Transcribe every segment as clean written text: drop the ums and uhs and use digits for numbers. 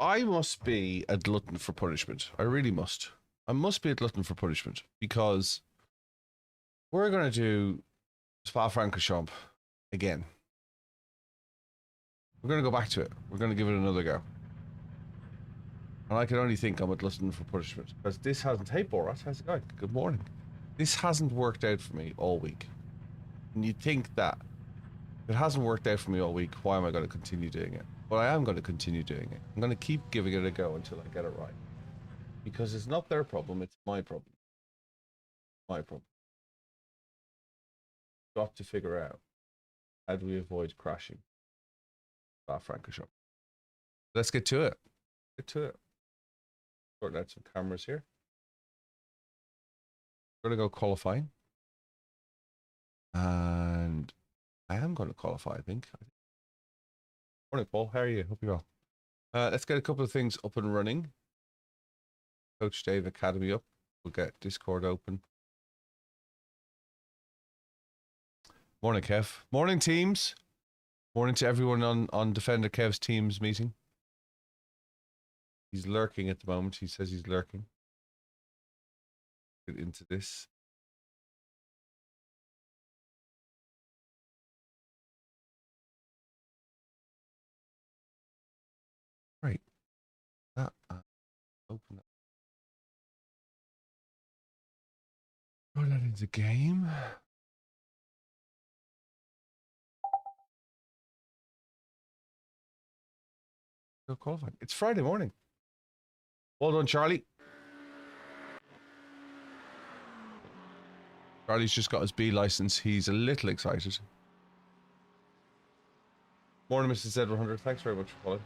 I must be a glutton for punishment. I really must. I must be a glutton for punishment because we're going to do Spa-Francorchamps again. We're going to go back to it. We're going to give it another go. And I can only think I'm a glutton for punishment because this hasn't. Hey, Borat, how's it going? Good morning. This hasn't worked out for me all week. And you'd think that if it hasn't worked out for me all week, why am I going to continue doing it? But I am going to continue doing it. I'm going to keep giving it a go until I get it right. Because it's not their problem, it's my problem. My problem. Got to figure out how do we avoid crashing. Francorchamps. Let's get to it. Get to it. Sort out some cameras here. We're going to go qualifying. And I am going to qualify, I think. Morning, Paul. How are you? Hope you're well. Let's get a couple of things up and running. Coach Dave Academy up. We'll get Discord open. Morning, Kev. Morning, teams. Morning to everyone on Defender Kev's Teams meeting. He's lurking at the moment. He says he's lurking. Get into this. Right. Open up. Throw that into game. Go qualifying. It's Friday morning. Well done, Charlie. Charlie's just got his B license. He's a little excited. Morning, Mr. Z100. Thanks very much for calling.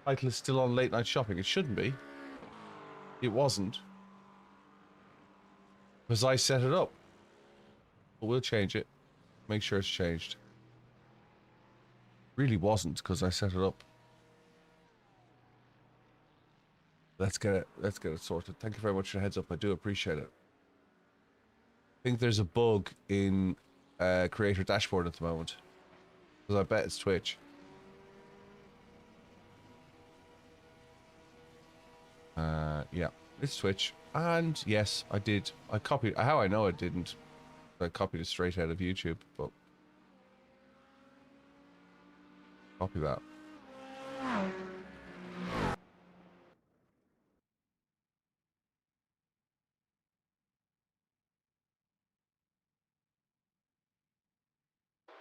Title is still on late night shopping. It shouldn't be. It wasn't. Because I set it up. But we'll change it. Make sure it's changed. Really wasn't because I set it up. Let's get it sorted. Thank you very much for the heads up. I do appreciate it. I think there's a bug in creator dashboard at the moment. Because I bet it's Twitch. Yeah, it's Twitch. And yes, I did. I copied. How I know I didn't. I copied it straight out of YouTube, but copy that.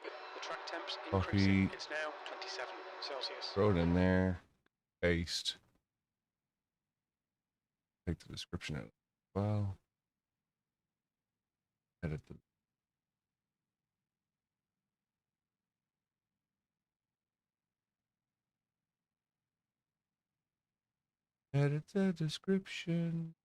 The track temps increasing. It's now 27 Celsius. Throw it in there. Paste. Take the description out as well. Edit the. Edit the description.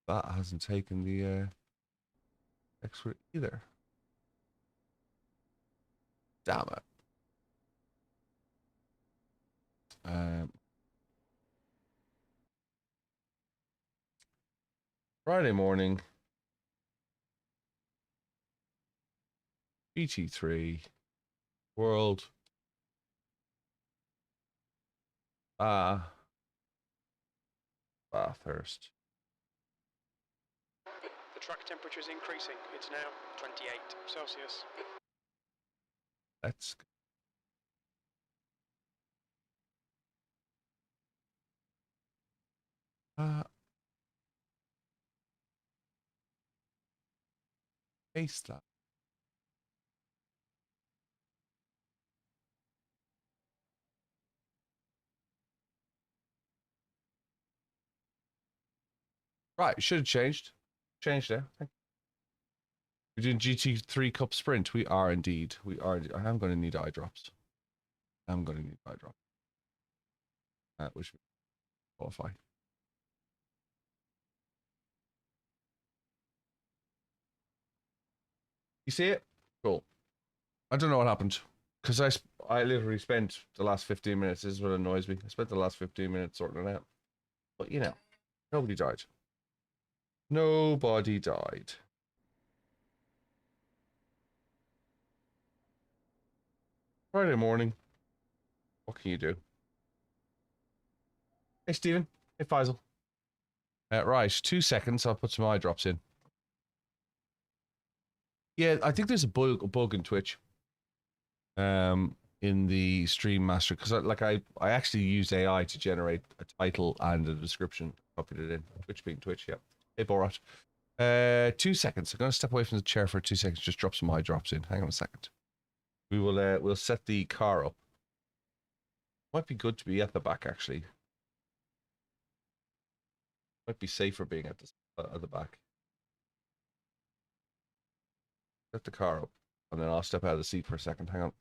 That hasn't taken the expert either. Damn it. Friday morning. GT3. World. Bathurst. The track temperature is increasing. It's now 28 Celsius. Let's go. Paste that. Right, should have changed. Changed there. We're doing GT3 Cup Sprint. We are indeed. We are. I am going to need eye drops. I'm going to need eye drops. Which qualify. You see it? Cool. I don't know what happened because I literally spent the last 15 minutes. This is what annoys me. I spent the last 15 minutes sorting it out. But you know, nobody died. Nobody died. Friday morning. What can you do? Hey, Stephen. Hey, Faisal. Right, 2 seconds. I'll put some eye drops in. Yeah, I think there's a bug in Twitch. In the stream master, because I actually used AI to generate a title and a description, copied it in. Twitch being Twitch, yeah. Hey, Borat. 2 seconds. I'm gonna step away from the chair for 2 seconds. Just drop some eye drops in. Hang on a second. We will. We'll set the car up. Might be good to be at the back actually. Might be safer being at the back. Set the car up, and then I'll step out of the seat for a second. Hang on.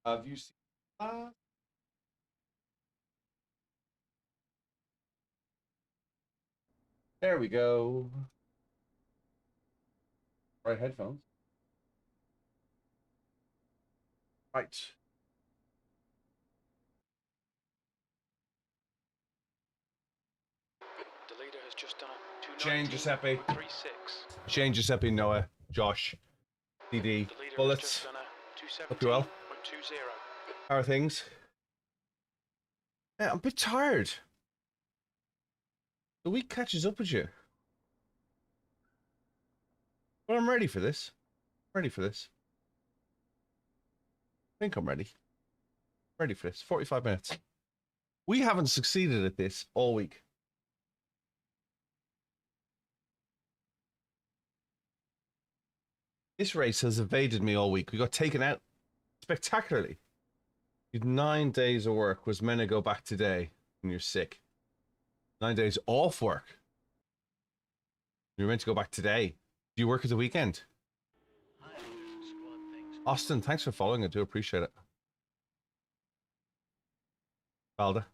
Have you seen? There we go. Right headphones. Right. The leader has just done a Shane Giuseppe. 219.36. Shane Giuseppe, Noah, Josh, CD, The leader has just Bullets. done a Hope you're well. 217.20. How are things? Yeah, I'm a bit tired. The week catches up with you. But I'm ready for this. Ready for this. I think I'm ready. Ready for this. 45 minutes. We haven't succeeded at this all week. This race has evaded me all week. We got taken out spectacularly. You had 9 days of work. Was meant to go back today when you're sick. 9 days off work. You're meant to go back today. Do you work at the weekend? Austin, thanks for following. I do appreciate it. Balda,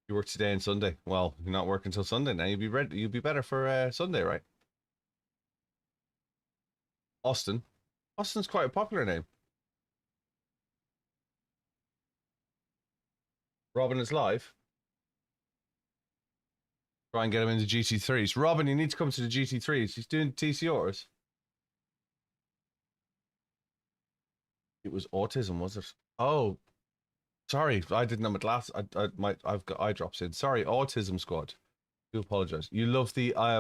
you work today and Sunday. Well, you're not working until Sunday now. You'll be ready. You'll be better for Sunday, right? Austin. Austin's quite a popular name. Robin is live. Try and get him into GT3s. Robin, you need to come to the GT3s. He's doing TCRs. It was autism, was it? Oh, sorry. I didn't have my glass. I've got eye drops in. Sorry, autism squad. I do apologize. You love the I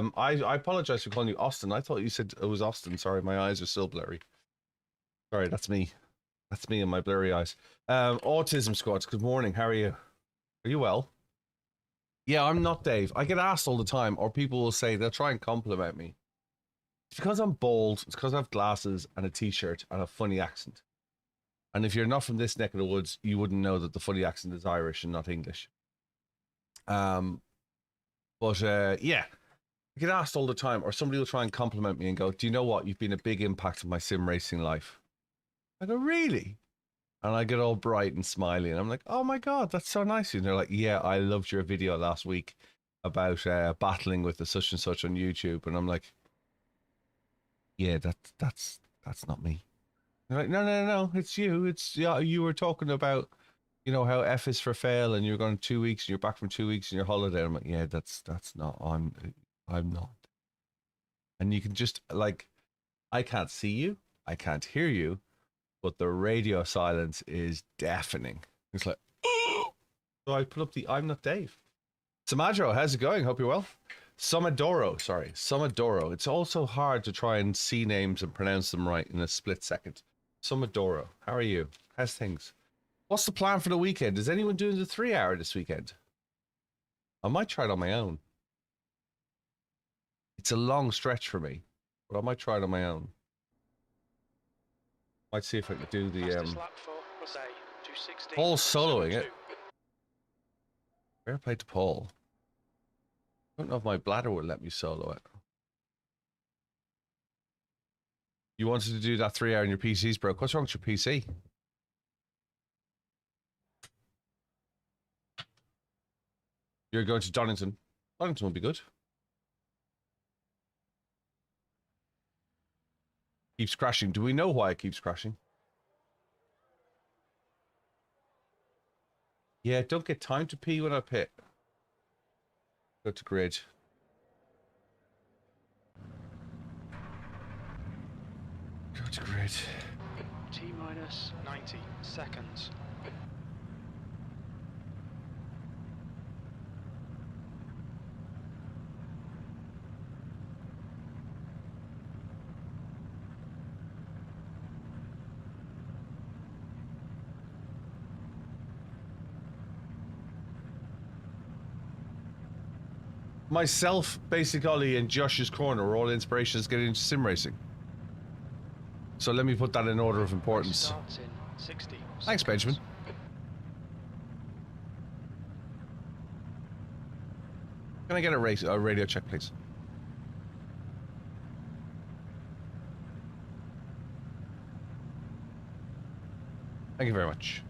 apologize for calling you Austin. I thought you said it was Austin. Sorry, my eyes are still blurry. Sorry, that's me. That's me and my blurry eyes. Autism squad. Good morning. How are you? Are you well? Yeah, I'm not Dave. I get asked all the time, or people will say they'll try and compliment me. It's because I'm bald. It's because I have glasses and a t-shirt and a funny accent. And if you're not from this neck of the woods, you wouldn't know that the funny accent is Irish and not English. Yeah, I get asked all the time, or somebody will try and compliment me and go, "Do you know what? You've been a big impact in my sim racing life." I go, "Really?" And I get all bright and smiley, and I'm like, "Oh my god, that's so nice." And they're like, "Yeah, I loved your video last week about battling with the such and such on YouTube." And I'm like, Yeah, that's not me. They're like, no, it's you. It's yeah, you were talking about, you know, how F is for fail, and you're going 2 weeks, and you're back from 2 weeks, and your holiday. I'm like, yeah, that's not. I'm not. And you can just like, I can't see you, I can't hear you, but the radio silence is deafening. It's like, so I put up the I'm not Dave. Samadro, how's it going? Hope you're well. Somodoro. It's also hard to try and see names and pronounce them right in a split second. Somodoro, how are you? How's things? What's the plan for the weekend? Is anyone doing the 3 hour this weekend? I might try it on my own. It's a long stretch for me, but I might try it on my own. Might see if I can do the Paul soloing it. Fair play to Paul. I don't know if my bladder will let me solo it. You wanted to do that 3 hour and your PC's broke. What's wrong with your PC? You're going to Donington. Donington will be good. Keeps crashing. Do we know why it keeps crashing? Yeah, don't get time to pee when I pit. Go to grid. Go to grid. T-minus 90 seconds. Myself, Basic Ollie, and Josh's Corner are all inspirations getting into sim racing. So let me put that in order of importance. Thanks, Benjamin. Can I get a radio check, please? Thank you very much.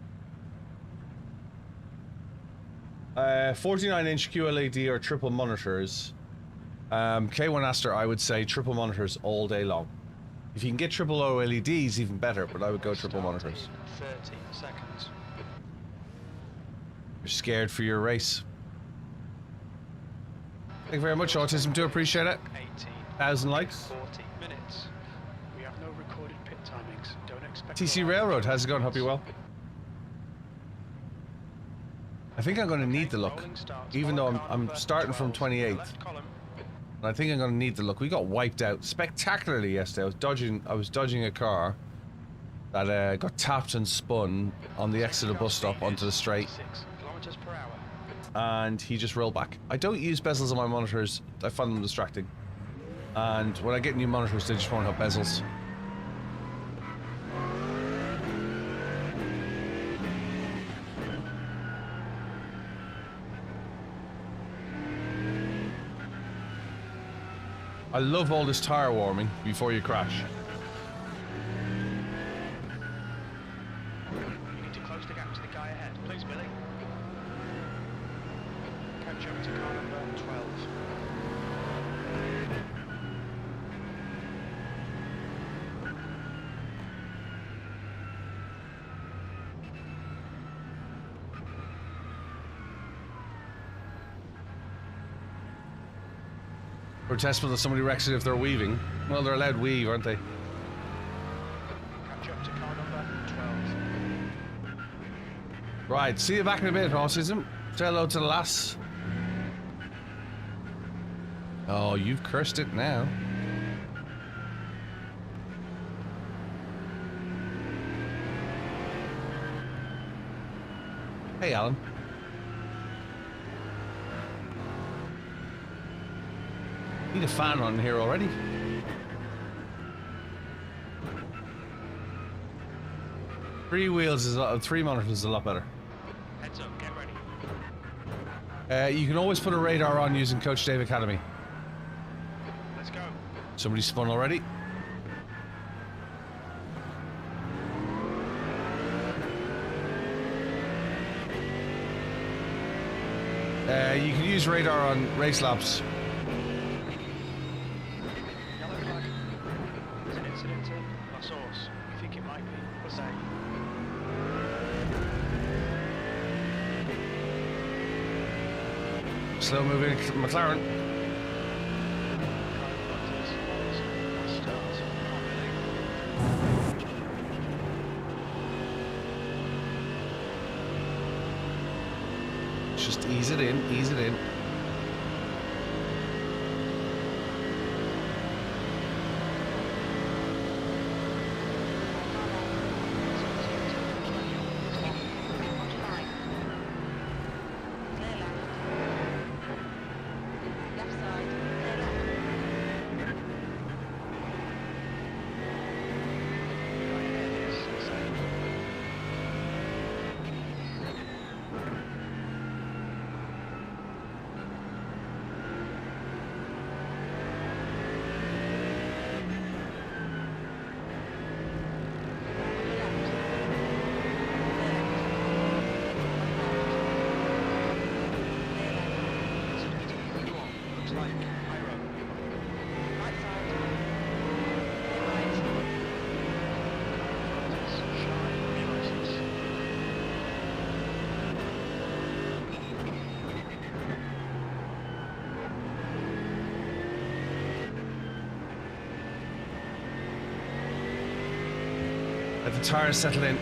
49-inch QLED or triple monitors. K1 Aster, I would say triple monitors all day long. If you can get triple OLEDs, even better, but I would go triple monitors. 30 seconds. You're scared for your race. Thank you very much, Autism. Do appreciate it. 1,000 likes. 40 minutes. We have no recorded pit timings. Don't expect. TC Railroad, how's it going? Hope you're well. I think I'm going to need the look, even though I'm starting from 28th. I think I'm going to need the look. We got wiped out spectacularly yesterday. I was dodging a car that got tapped and spun on the exit of the bus stop onto the straight, and he just rolled back. I don't use bezels on my monitors. I find them distracting, and when I get new monitors, they just won't have bezels. I love all this tire warming before you crash. You need to close the gap to the guy ahead. Please, Billy. Catch up to car number 12. We're testing that somebody wrecks it if they're weaving. Well, they're allowed weave, aren't they? Catch up to car number 12. Right, see you back in a bit, Autism. Say hello to the lass. Oh, you've cursed it now. Hey, Alan. Need a fan on here already. Three wheels is three monitors is a lot better. Heads up, get ready. You can always put a radar on using Coach Dave Academy. Let's go. Somebody spun already. You can use radar on race laps. Yellow flag. Incident at La Source. We think it might be. What's that? Slow moving McLaren. Just ease it in, ease it in. Let the tires settle in.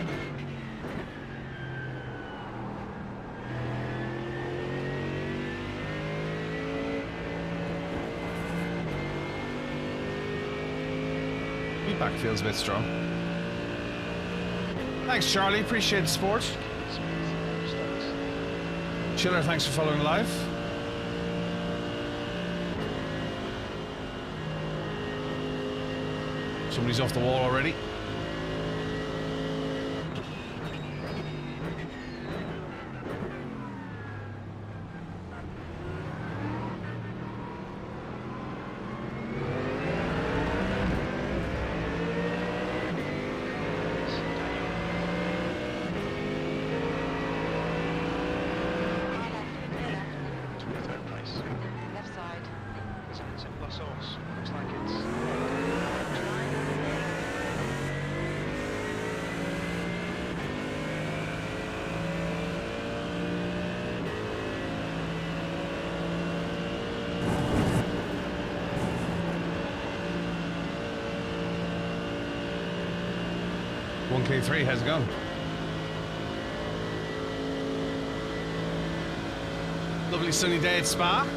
Feedback feels a bit strong. Thanks, Charlie. Appreciate the support. Chiller, thanks for following live. Somebody's off the wall already. K3, how's it going? Lovely sunny day at Spa.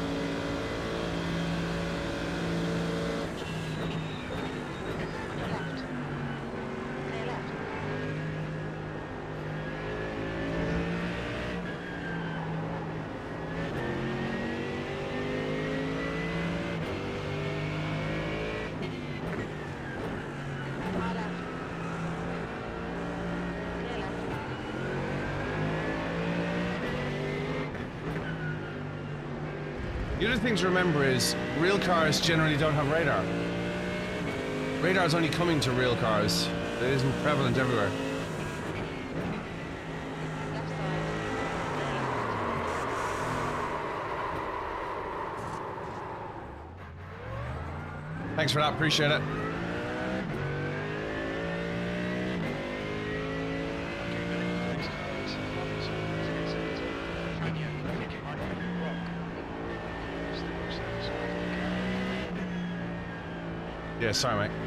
The other thing to remember is real cars generally don't have radar. Radar is only coming to real cars. It isn't prevalent everywhere. Thanks for that, appreciate it. Yeah, sorry, mate.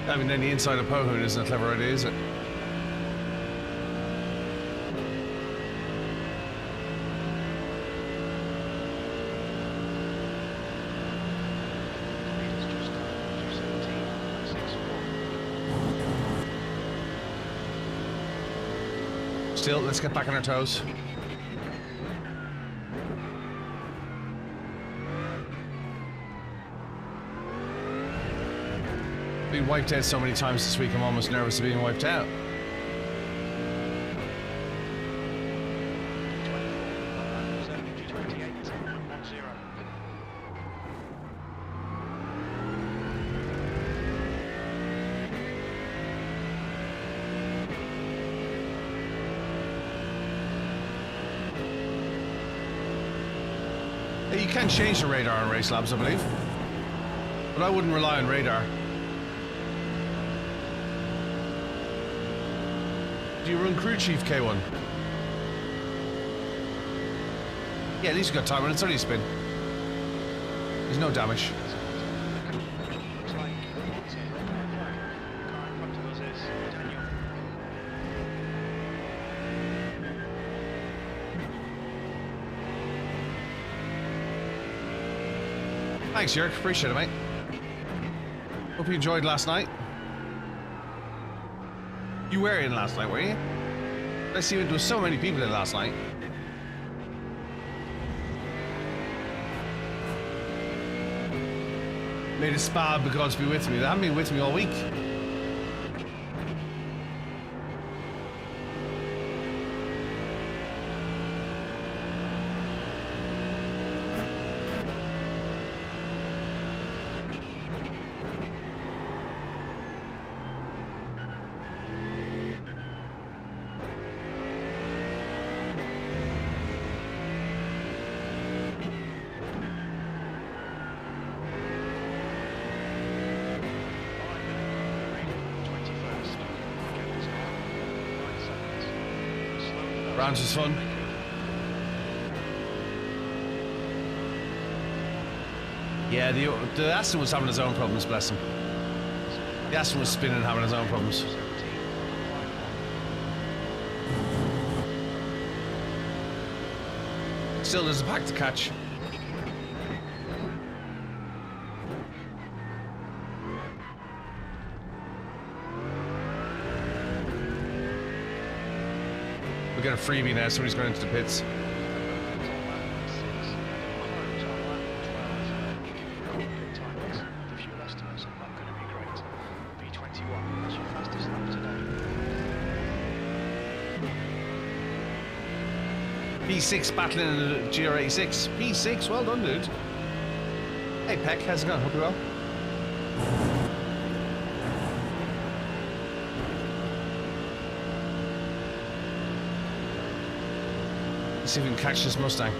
Having any inside of Pohoon isn't a clever idea, is it? Still, let's get back on our toes. Been wiped out so many times this week, I'm almost nervous of being wiped out. You can change the radar on Race Labs, I believe. But I wouldn't rely on radar. Do you run Crew Chief K1? Yeah, at least you got time on it. It's only a spin. There's no damage. Looks like what's it? Car in front of us is Daniel. Thanks, Jörg. Appreciate it, mate. Hope you enjoyed last night. You were in last night, were you? I see there was so many people in last night. Made a spa because be with me. They haven't been with me all week. Rounds was fun. Yeah, the Aston was having his own problems, bless him. The Aston was spinning and having his own problems. Still, there's a pack to catch. We got a freebie now, somebody's going into the pits. P6 battling in the GR86. P6, well done, dude. Hey, Peck, how's it going? Hope you're well. Let's see if we can catch this Mustang.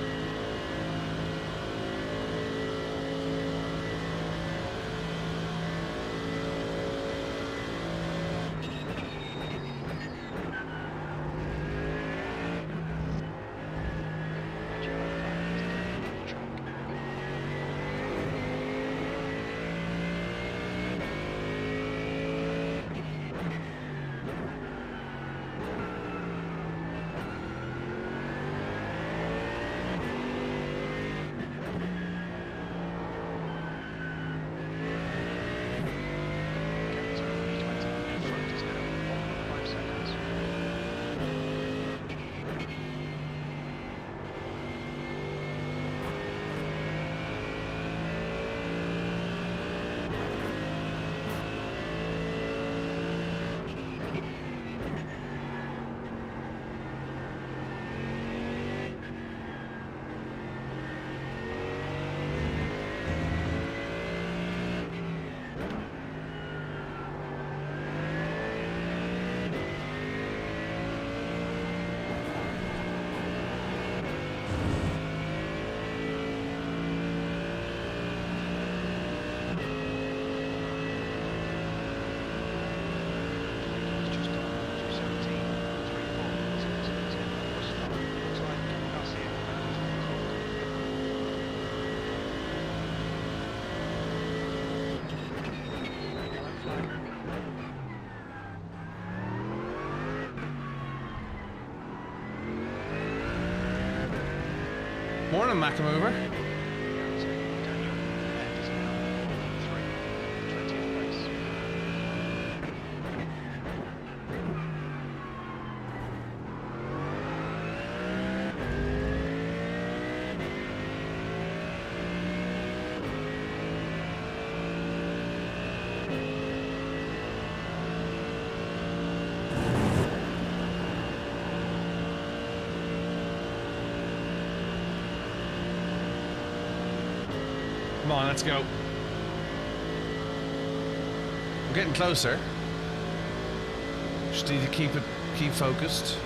Morning, Macamover. Come on, let's go. We're getting closer. Just need to keep focused.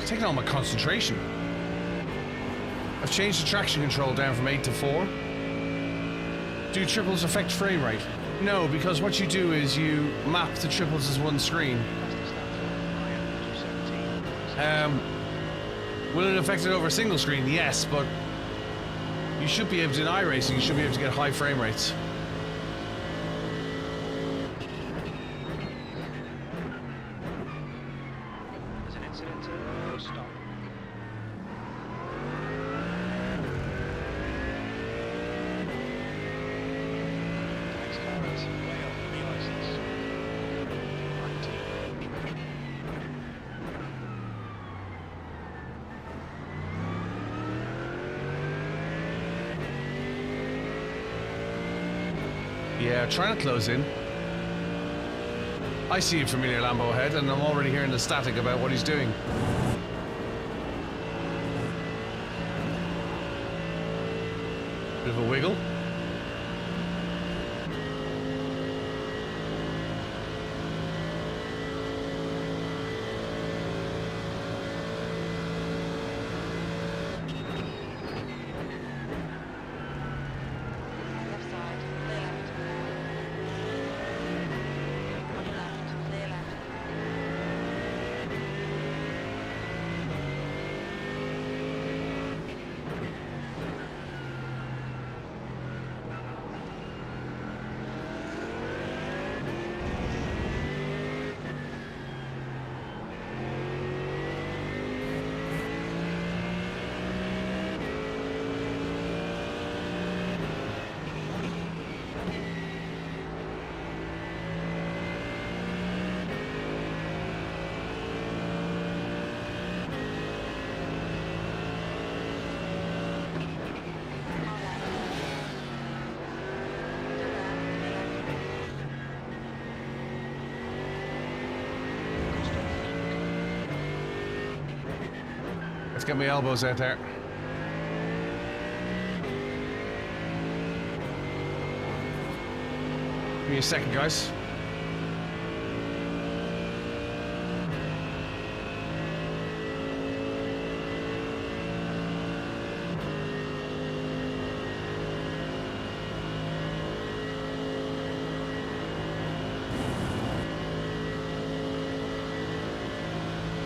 taking all my concentration. I've changed the traction control down from 8 to 4. Do triples affect frame rate? No, because what you do is you map the triples as one screen. Will it affect it over a single screen? Yes, but you should be able to, in iRacing, you should be able to get high frame rates. There's an incident to stop. Next car is way off the license. 19. Yeah, trying to close in. I see a familiar Lambo ahead, and I'm already hearing the static about what he's doing. Bit of a wiggle. Left side, clear left. On your left, clear left. Let's get my elbows out there. Give me a second, guys.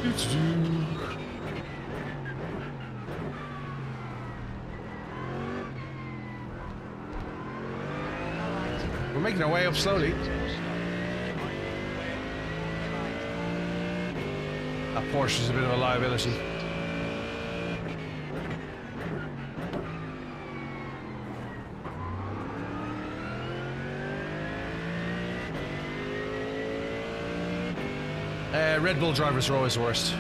Doo-doo-doo. We're making our way up slowly. That Porsche is a bit of a liability. Red Bull drivers are always the worst.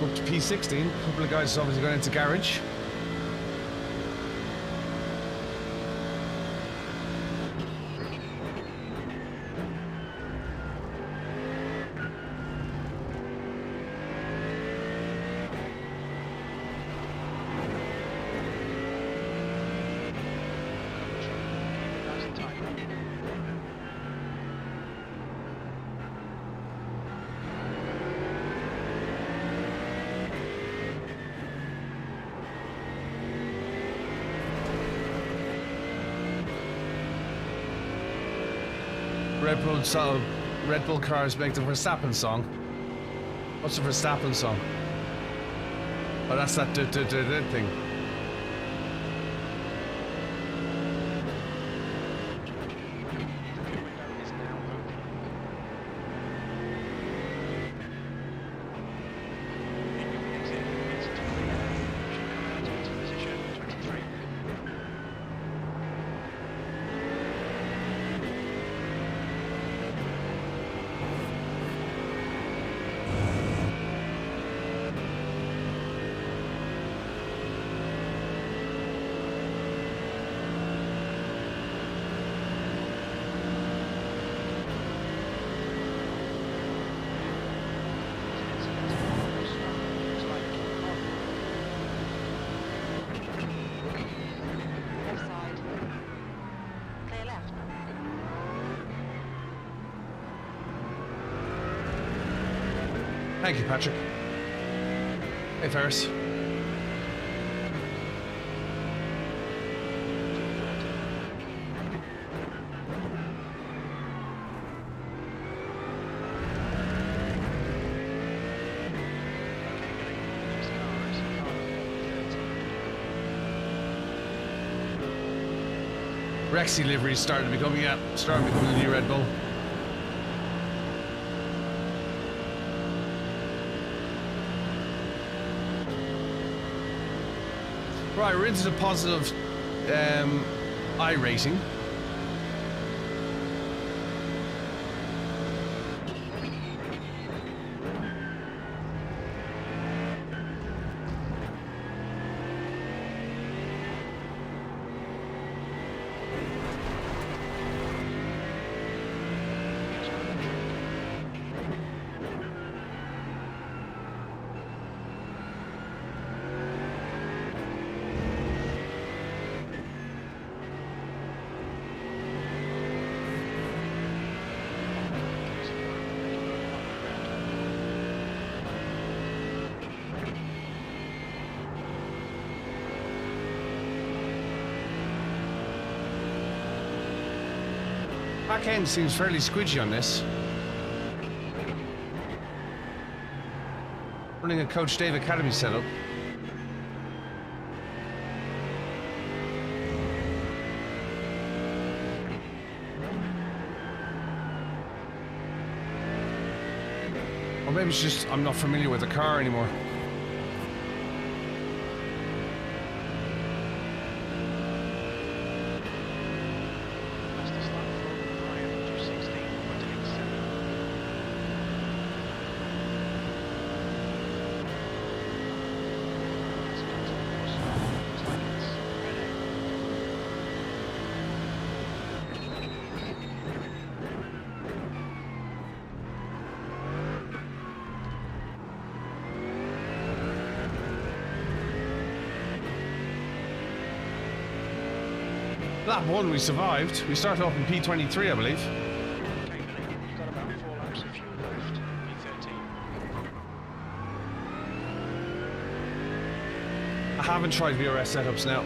Up to P16, a couple of guys obviously going into garage. Red Bull cars make the Verstappen song. What's the Verstappen song? Oh, that's that thing. Thank you, Patrick. Hey, Ferris. Rexy livery starting becoming the new Red Bull. Right, we're into the positive iRacing. Back end seems fairly squidgy on this. Running a Coach Dave Academy setup. Or maybe it's just I'm not familiar with the car anymore. Lap 1 we survived. We started off in P23, I believe. Okay, Billy, you've got about 4 laps of fuel left. P13. I haven't tried VRS setups now.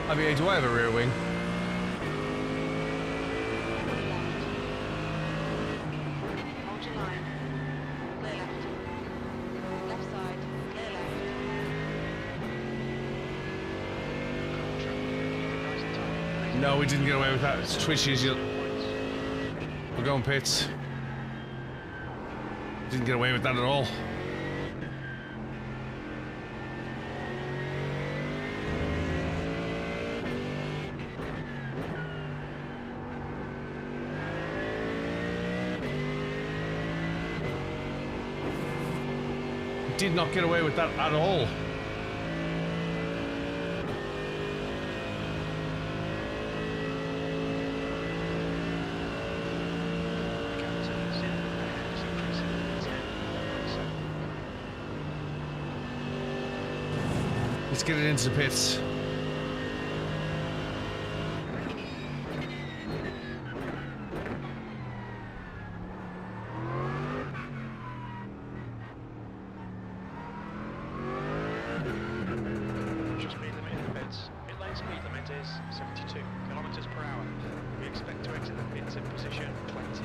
IBA, do I have a rear wing? Hold your line. Clear left. Left side. Clear left. No, we didn't get away with that. It's twitchy as you... We're going pits. Didn't get away with that at all. Did not get away with that at all. Let's get it into the pits. Pit lane speed limit is 72 kilometers per hour. We expect to exit the pits in position 20.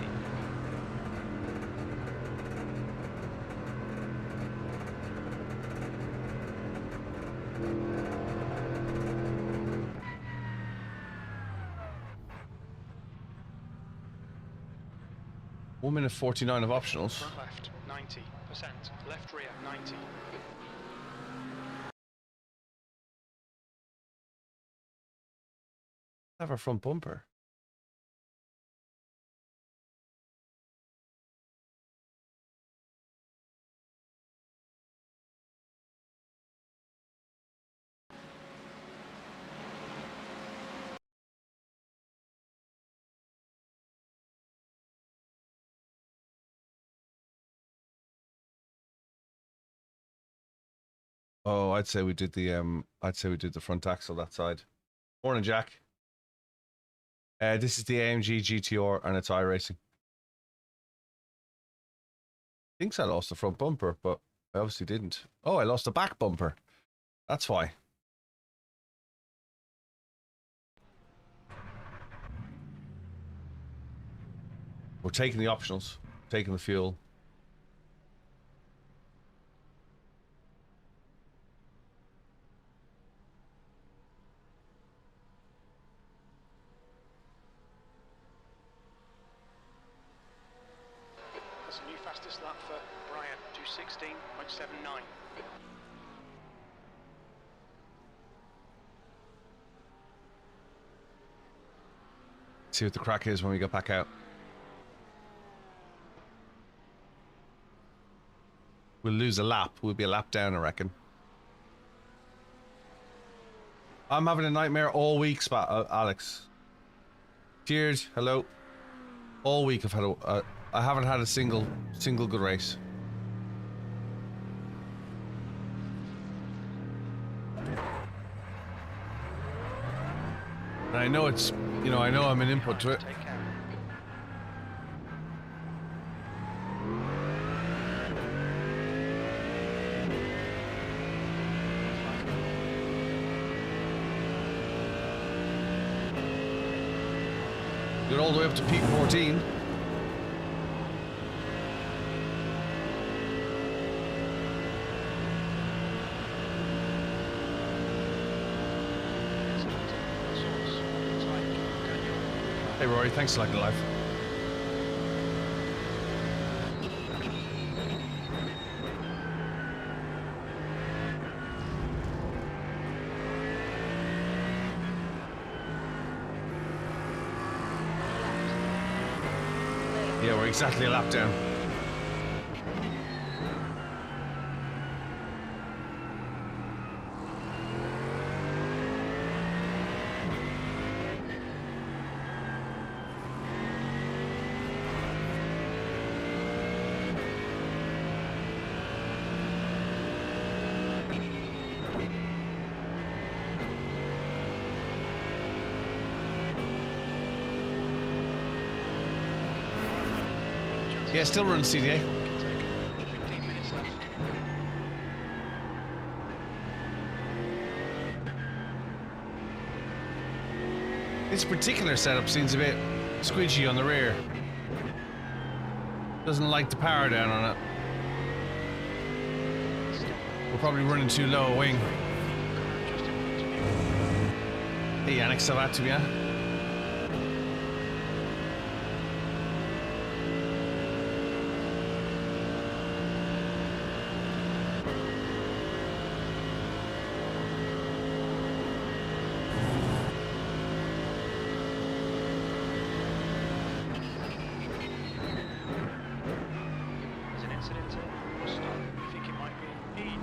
1 minute 49 of optionals. Front left, 90%. Left rear, 90. Have our front bumper. Oh, I'd say we did the front axle that side. Morning, Jack. This is the AMG GTR and it's iRacing. Thinks I lost the front bumper, but I obviously didn't. Oh, I lost the back bumper. That's why. We're taking the optionals, taking the fuel. That's a new fastest lap for Brian, 2:16.79. See what the crack is when we get back out. We'll lose a lap. We'll be a lap down, I reckon. I'm having a nightmare all week, Alex. Cheers. Hello. All week I've had I haven't had a single good race. And I know it's, you know, I know I'm an input to it. Take care. Get all the way up to peak 14. Hey Rory, thanks for liking the live. Yeah, we're exactly a lap down. Yeah, still running CDA. 15 minutes left. This particular setup seems a bit squidgy on the rear. Doesn't like the power down on it. We're probably running too low a wing. Hey Yannick, ça va, tu bien? There's an incident or stop. You think it might be Eid?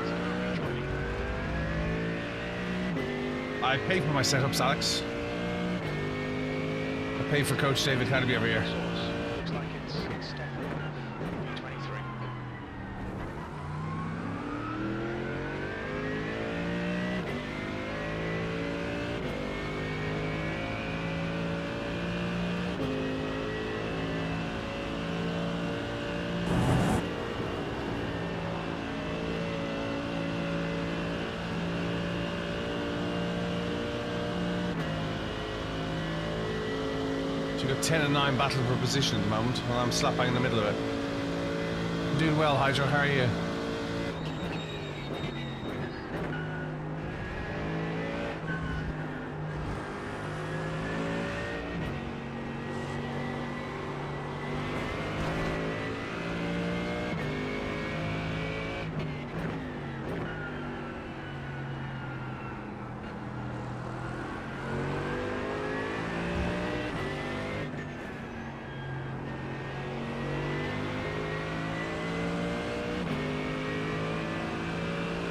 Is it not joining? I pay for my setups, Alex. I pay for Coach David Canby every year. Source. Looks like it's Stefan, V23. So you've got 10 and 9 battling for position at the moment, and I'm slap bang in the middle of it. I'm doing well, Hydro. How are you?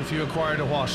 If you acquired a what?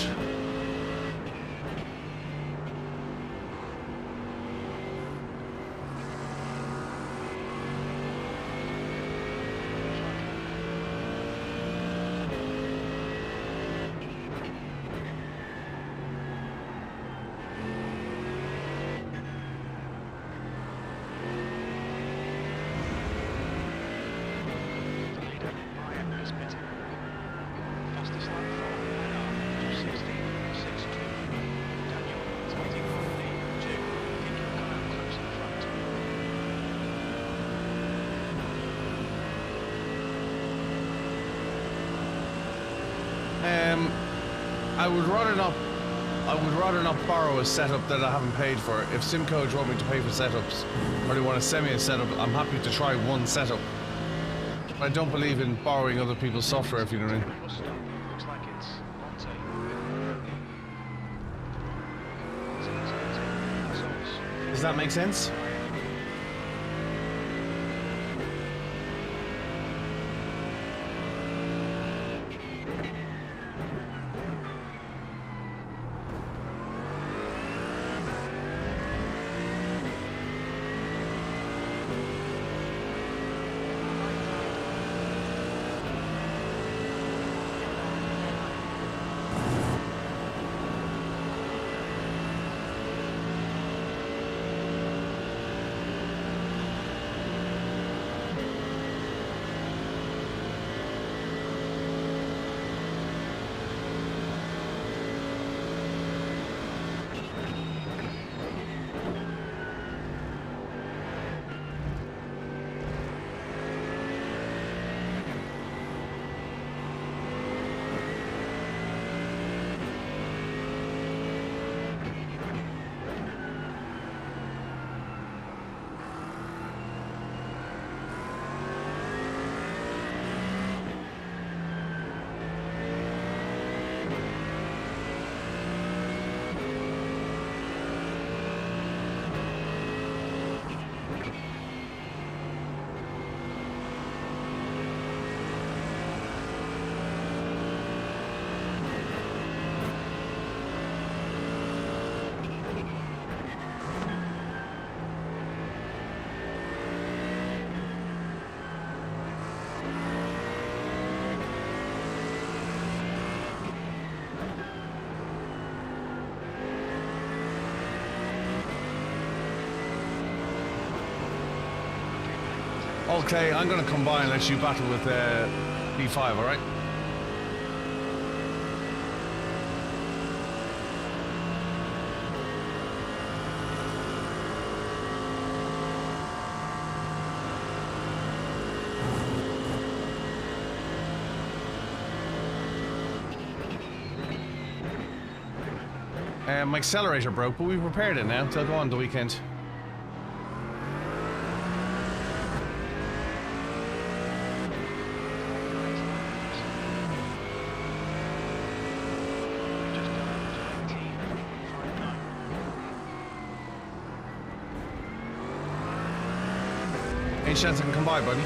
I would rather not borrow a setup that I haven't paid for. If SimCoach want me to pay for setups, or they want to send me a setup, I'm happy to try one setup. But I don't believe in borrowing other people's software, if you know what I mean. Looks like it's Monte. Does that make sense? Okay, I'm going to come by and let you battle with B5, alright? My accelerator broke, but we've repaired it now. They'll go on the weekend. Any chance I can come by, buddy?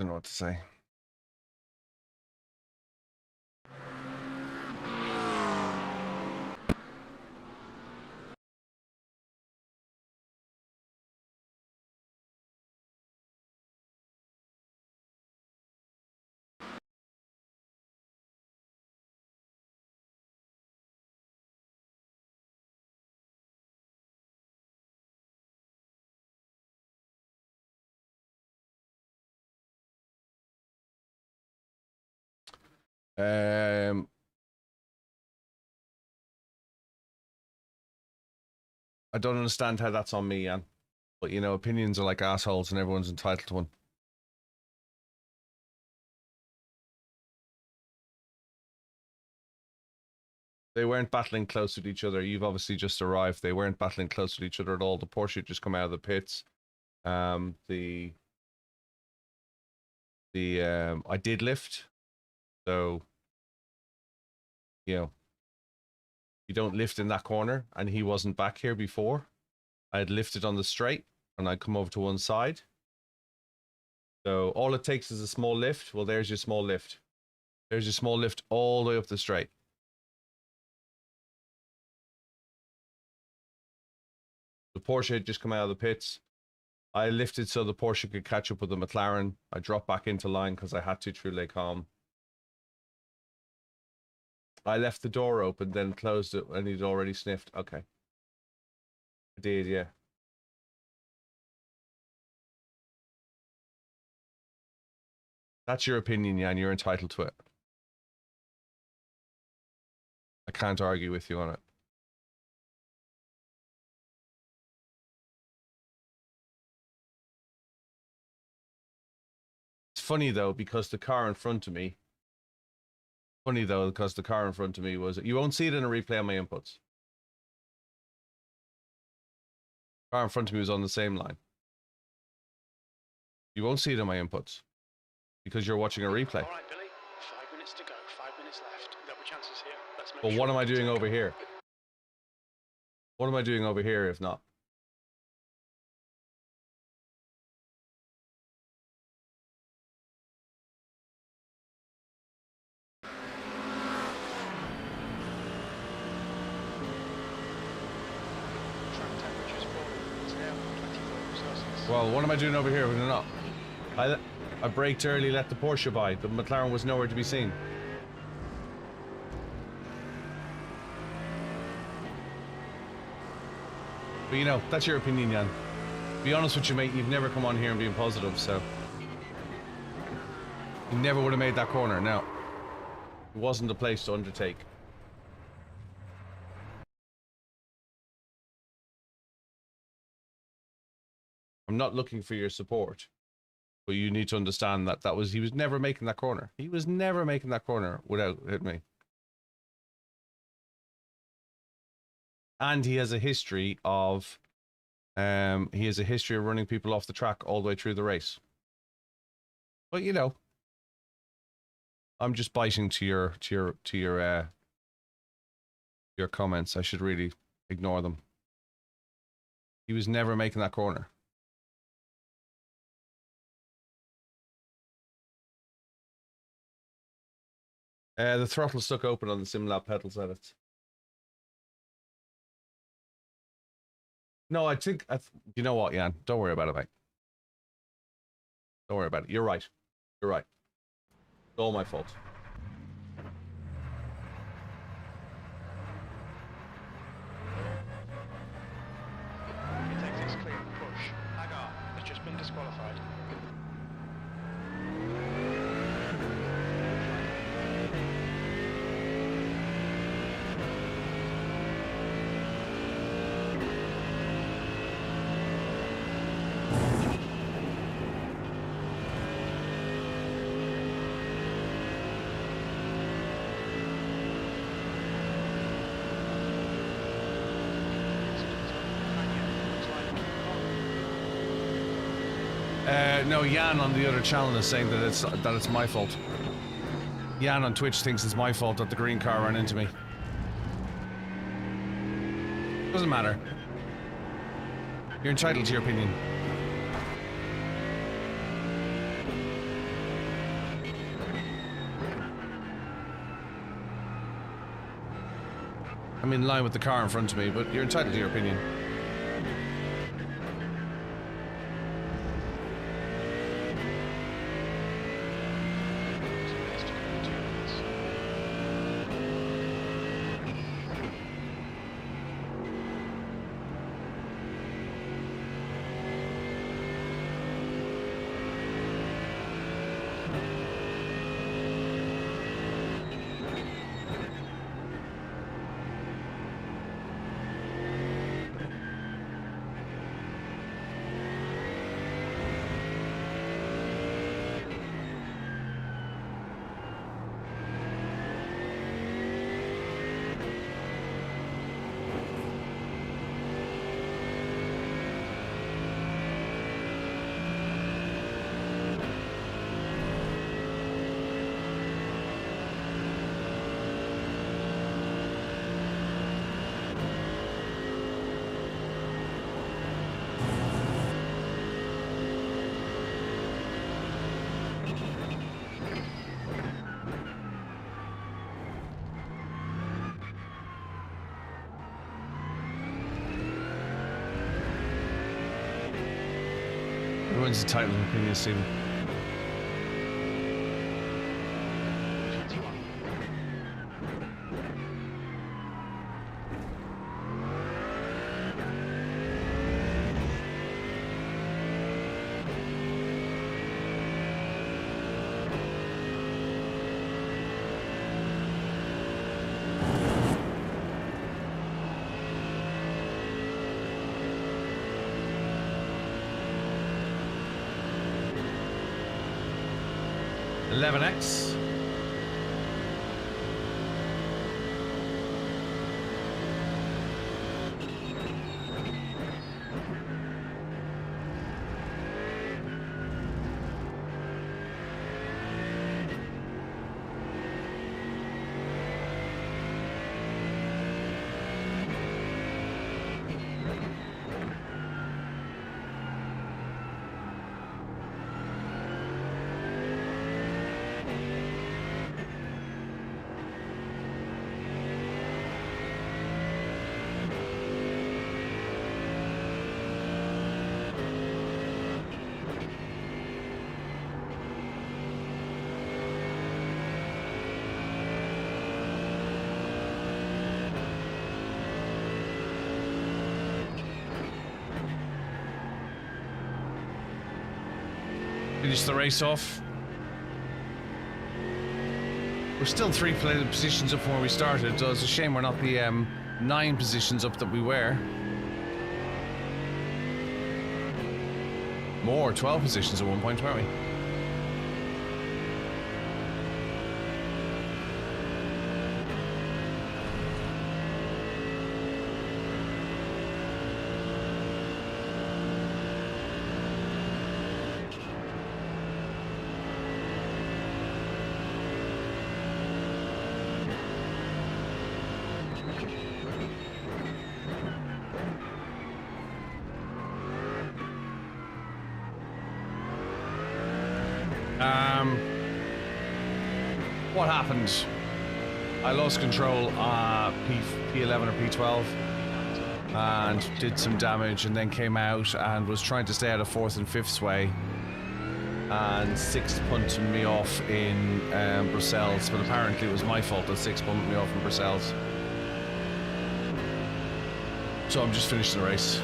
Don't know what to say. I don't understand how that's on me, Jan. But you know, opinions are like assholes, and everyone's entitled to one. They weren't battling close with each other. You've obviously just arrived. They weren't battling close with each other at all. The Porsche had just come out of the pits. I did lift, so you know, you don't lift in that corner, and he wasn't back here before. I had lifted on the straight, and I come over to one side. So all it takes is a small lift. Well, there's your small lift. There's your small lift all the way up the straight. The Porsche had just come out of the pits. I lifted so the Porsche could catch up with the McLaren. I dropped back into line because I had to through Lake Holm. I left the door open, then closed it, and he'd already sniffed. Okay. I did, yeah. That's your opinion, Jan. You're entitled to it. I can't argue with you on it. It's funny, though, because the car in front of me... Funny, though, because the car in front of me was... You won't see it in a replay on my inputs. The car in front of me was on the same line. You won't see it in my inputs. Because you're watching a replay. All right, Billy. 5 minutes to go. 5 minutes left. We've got the chances here. Let's make But what am I doing over here? What am I doing over here if not? Track temperature's falling. It's now 24 Celsius. Well, what am I doing over here if not? I braked early, let the Porsche by. The McLaren was nowhere to be seen. But you know, that's your opinion, Jan. To be honest with you, mate, you've never come on here and been positive, so... You never would have made that corner, no. It wasn't the place to undertake. I'm not looking for your support. But you need to understand that he was never making that corner. He was never making that corner without hitting me. And he has a history of running people off the track all the way through the race. But you know, I'm just biting to your comments. I should really ignore them. He was never making that corner. The throttle's stuck open on the SimLab pedals edits. No, I think, you know what, Jan? Don't worry about it, mate. Don't worry about it. You're right. You're right. It's all my fault. He takes this clear and push. Hagar has just been disqualified. No, Jan on the other channel is saying that it's my fault. Jan on Twitch thinks it's my fault that the green car ran into me. Doesn't matter. You're entitled to your opinion. I'm in line with the car in front of me, but you're entitled to your opinion. Everyone's entitled to opinion, Stephen. 21. $11X. Finish the race off. We're still 3 positions up from where we started, so it's a shame we're not the 9 positions up that we were. More, 12 positions at one point, weren't we? What happened? I lost control P11 or P12 and did some damage, and then came out and was trying to stay out of 4th and 5th sway, and 6th punted me off in Brussels, but apparently it was my fault that 6th punted me off in Brussels. So I'm just finishing the race.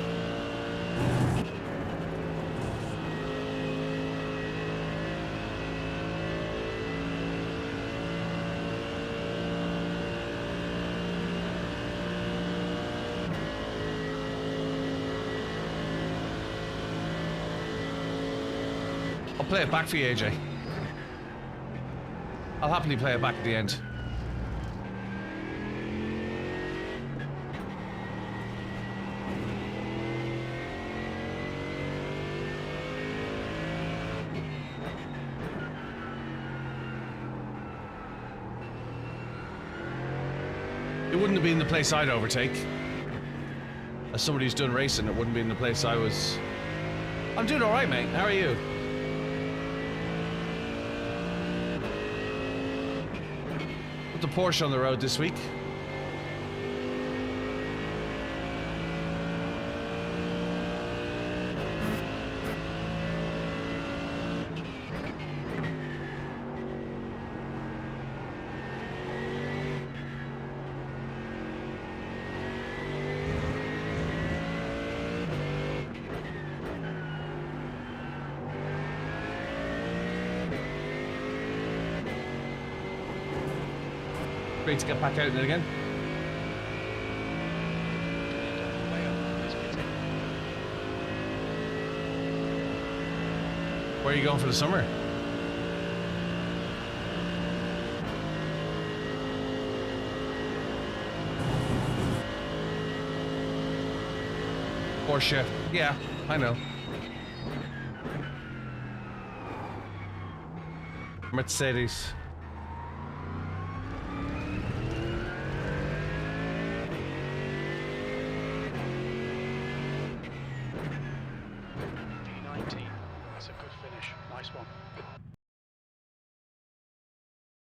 I'll play it back for you, AJ. I'll happily play it back at the end. It wouldn't have been the place I'd overtake. As somebody who's done racing, it wouldn't be in the place I was. I'm doing alright, mate. How are you? Put the Porsche on the road this week. Great to get back out in it again. Way up. It's pitting. Where are you going for the summer? Porsche. Yeah, I know. Mercedes. P19. That's a good finish. Nice one.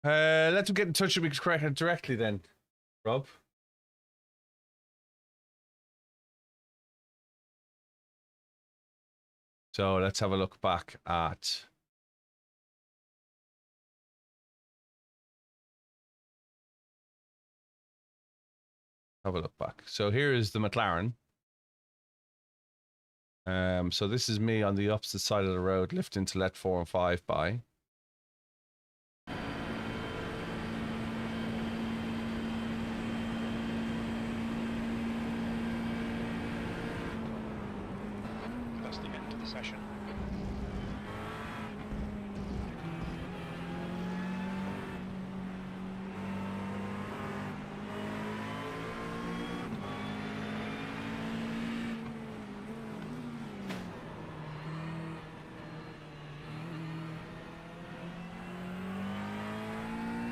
Let's get in touch with me directly then, Rob. So let's have a look back at So here is the McLaren. So this is me on the opposite side of the road, lifting to let 4 and 5 by. That's the end of the session.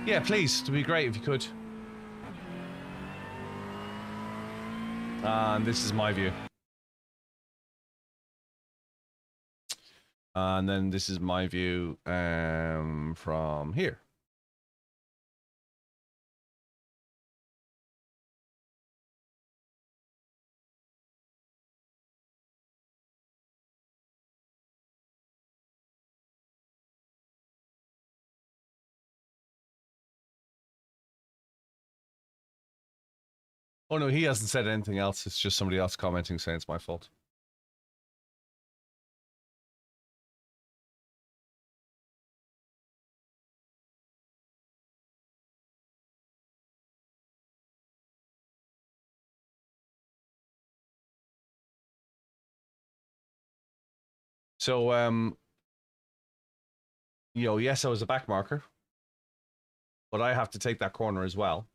Yeah, please. It'd be great if you could. And this is my view. And then this is my view from here. Oh no, he hasn't said anything else. It's just somebody else commenting saying it's my fault. So, you know, yes, I was a back marker, but I have to take that corner as well.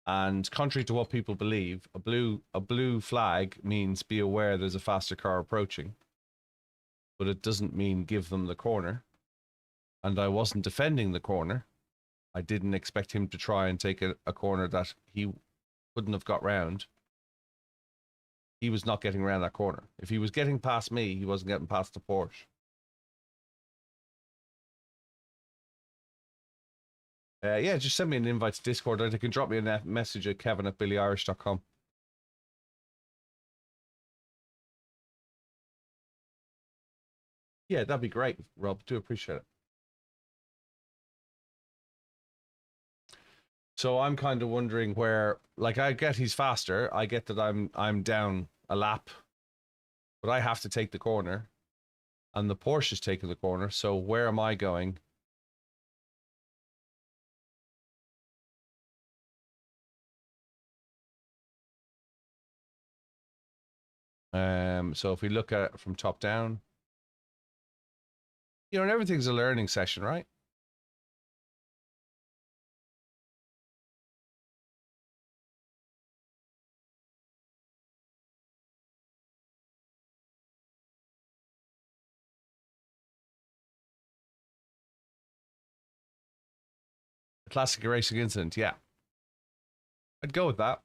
And contrary to what people believe, a blue flag means be aware there's a faster car approaching, but it doesn't mean give them the corner. And I wasn't defending the corner. I didn't expect him to try and take a corner that he couldn't have got round. He was not getting around that corner. If he was getting past me, he wasn't getting past the Porsche. Yeah, just send me an invite to Discord, or they can drop me a message at kevin@BillyOirish.com. Yeah, that'd be great, Rob. Do appreciate it. So I'm kind of wondering where, like, I get he's faster. I get that I'm down a lap, but I have to take the corner, and the Porsche is taking the corner. So where am I going? So if we look at it from top down, you know, and everything's a learning session, right? A classic racing incident, yeah. I'd go with that.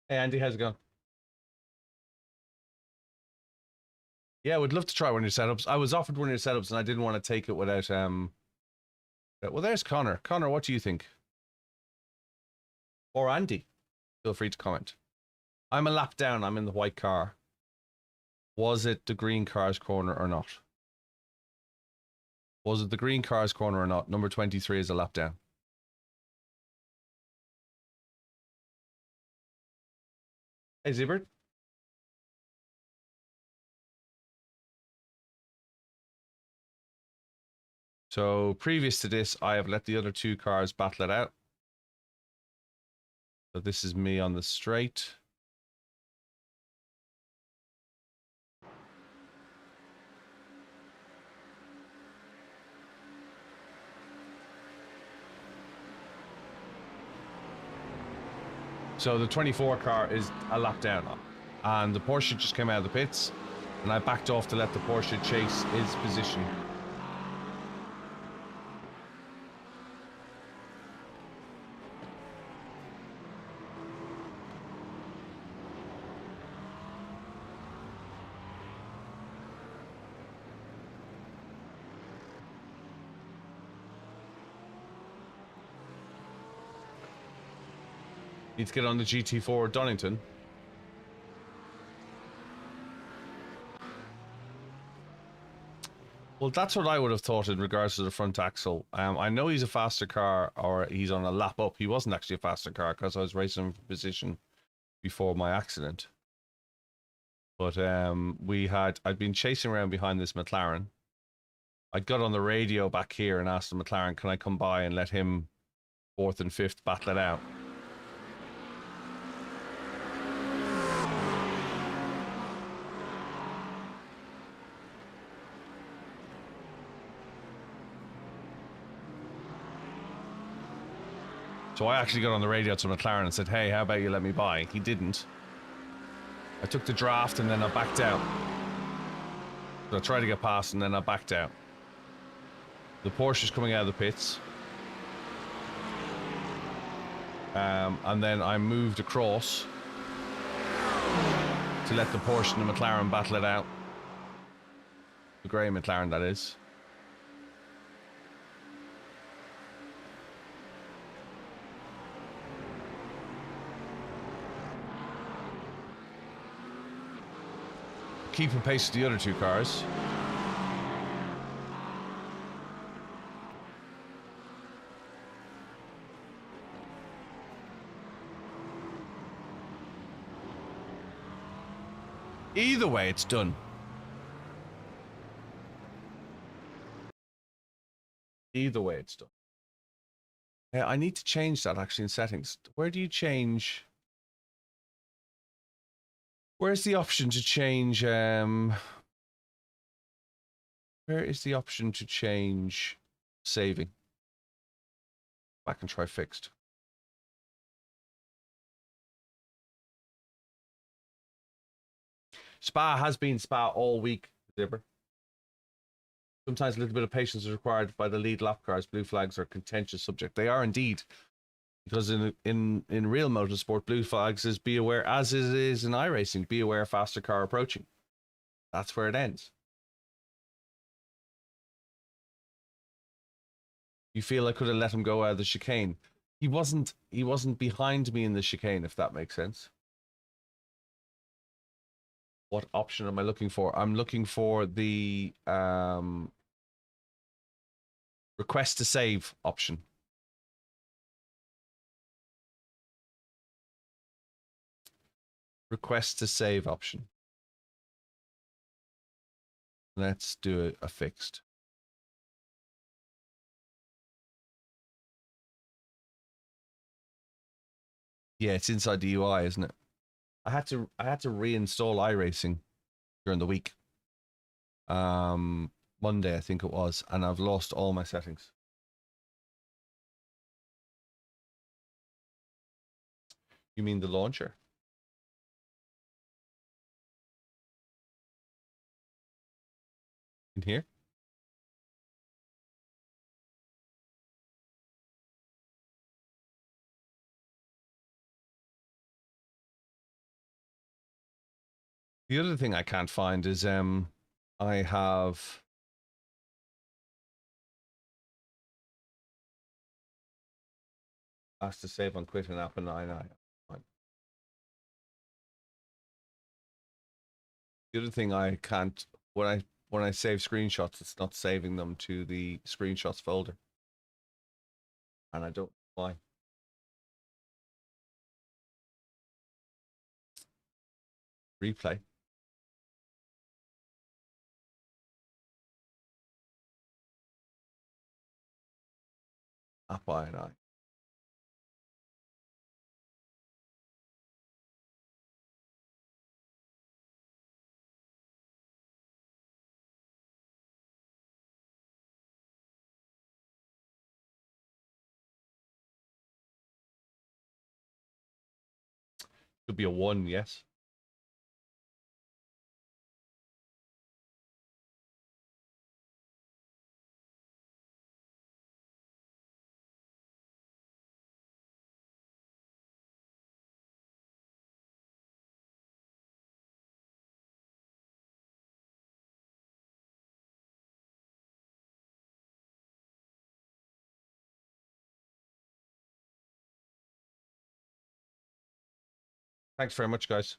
Hey, Andy, how's it going? Yeah, I would love to try one of your setups. I was offered one of your setups and I didn't want to take it without well, there's Connor. Connor, what do you think? Or Andy, feel free to comment. I'm a lap down. I'm in the white car. Was it the green car's corner or not? Was it the green car's corner or not? Number 23 is a lap down. Hey, Zibert. So previous to this, I have let the other two cars battle it out. So this is me on the straight. So the 24 car is a lap down. And the Porsche just came out of the pits. And I backed off to let the Porsche chase his position. Need to get on the GT4 Donington. Well, that's what I would have thought in regards to the front axle. I know he's a faster car, or he's on a lap up. He wasn't actually a faster car because I was racing him for position before my accident. But I'd been chasing around behind this McLaren. I got on the radio back here and asked the McLaren, can I come by and let him fourth and fifth battle it out? So I actually got on the radio to McLaren and said, hey, how about you let me by? He didn't. I took the draft and then I backed out. So I tried to get past and then I backed out. The Porsche's coming out of the pits. And then I moved across to let the Porsche and the McLaren battle it out. The grey McLaren, that is. Keeping pace with the other two cars. Either way, it's done. Either way, it's done. Yeah, I need to change that actually in settings. Where do you change? Where's the option to change? Where is the option to change saving? Back and try fixed. Spa has been Spa all week, Zibber. Sometimes a little bit of patience is required by the lead lap cars. Blue flags are a contentious subject. They are indeed. Because in real motorsport, blue flags is be aware, as it is in iRacing, be aware faster car approaching. That's where it ends. You feel I could have let him go out of the chicane. He wasn't behind me in the chicane, if that makes sense. What option am I looking for? I'm looking for the request to save option. Request to save option. Let's do a fixed. Yeah, it's inside the UI, isn't it? I had to reinstall iRacing during the week. Monday, I think it was, and I've lost all my settings. You mean the launcher? In here? The other thing I can't find is I have Asked to save on quit and app and I. Fine. The other thing I can't when I save screenshots, it's not saving them to the screenshots folder, and I don't know why. Replay. App and I. Could be a 1, yes. Thanks very much, guys.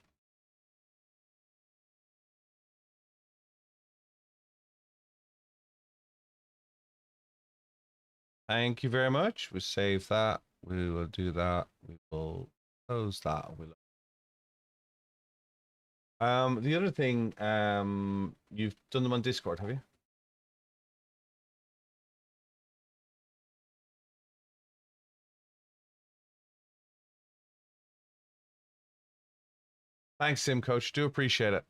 Thank you very much. We'll save that. We will do that. We will close that. The other thing, you've done them on Discord, have you? Thanks, Sim Coach. Do appreciate it.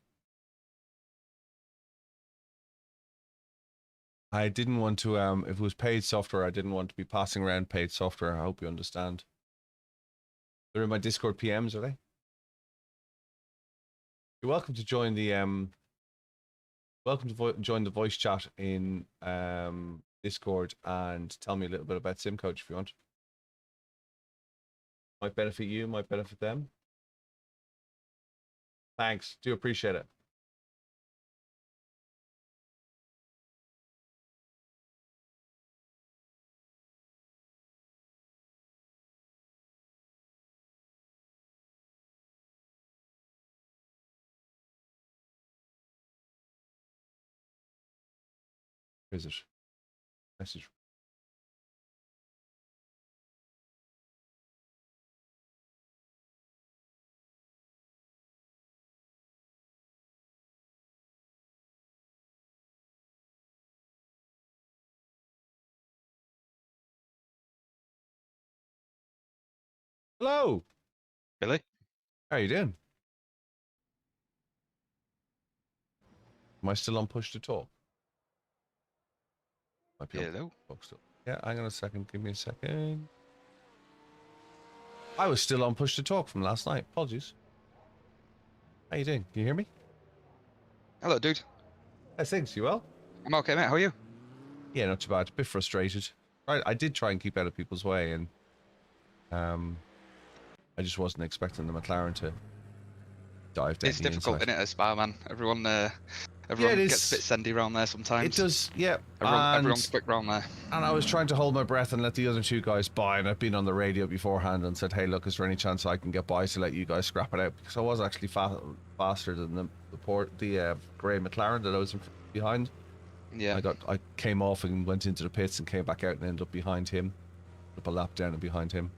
I didn't want to, if it was paid software, I didn't want to be passing around paid software. I hope you understand. They're in my Discord PMs, are they? You're welcome to join the, join the voice chat in Discord and tell me a little bit about Sim Coach if you want. Might benefit you, might benefit them. Thanks. Do appreciate it. Where is it? Message. Hello. Billy? How are you doing? Am I still on push to talk? Might be on Hello? talk still. Yeah, hang on a second. Give me a second. I was still on push to talk from last night. Apologies. How you doing? Can you hear me? Hello, dude. How's things? You well? I'm okay, mate. How are you? Yeah, not too bad. A bit frustrated. I did try and keep out of people's way, and I just wasn't expecting the McLaren to dive down It's the difficult, inside. isn't it, as Spa, man? Everyone Yeah, it it gets a bit is. sendy around there sometimes. It does, yeah. Everyone's quick round there. And I was trying to hold my breath and let the other two guys by, and I've been on the radio beforehand and said, hey, look, is there any chance I can get by to let you guys scrap it out? Because I was actually faster than the grey McLaren that I was behind. Yeah. I came off and went into the pits and came back out and ended up behind him, up a lap down and behind him.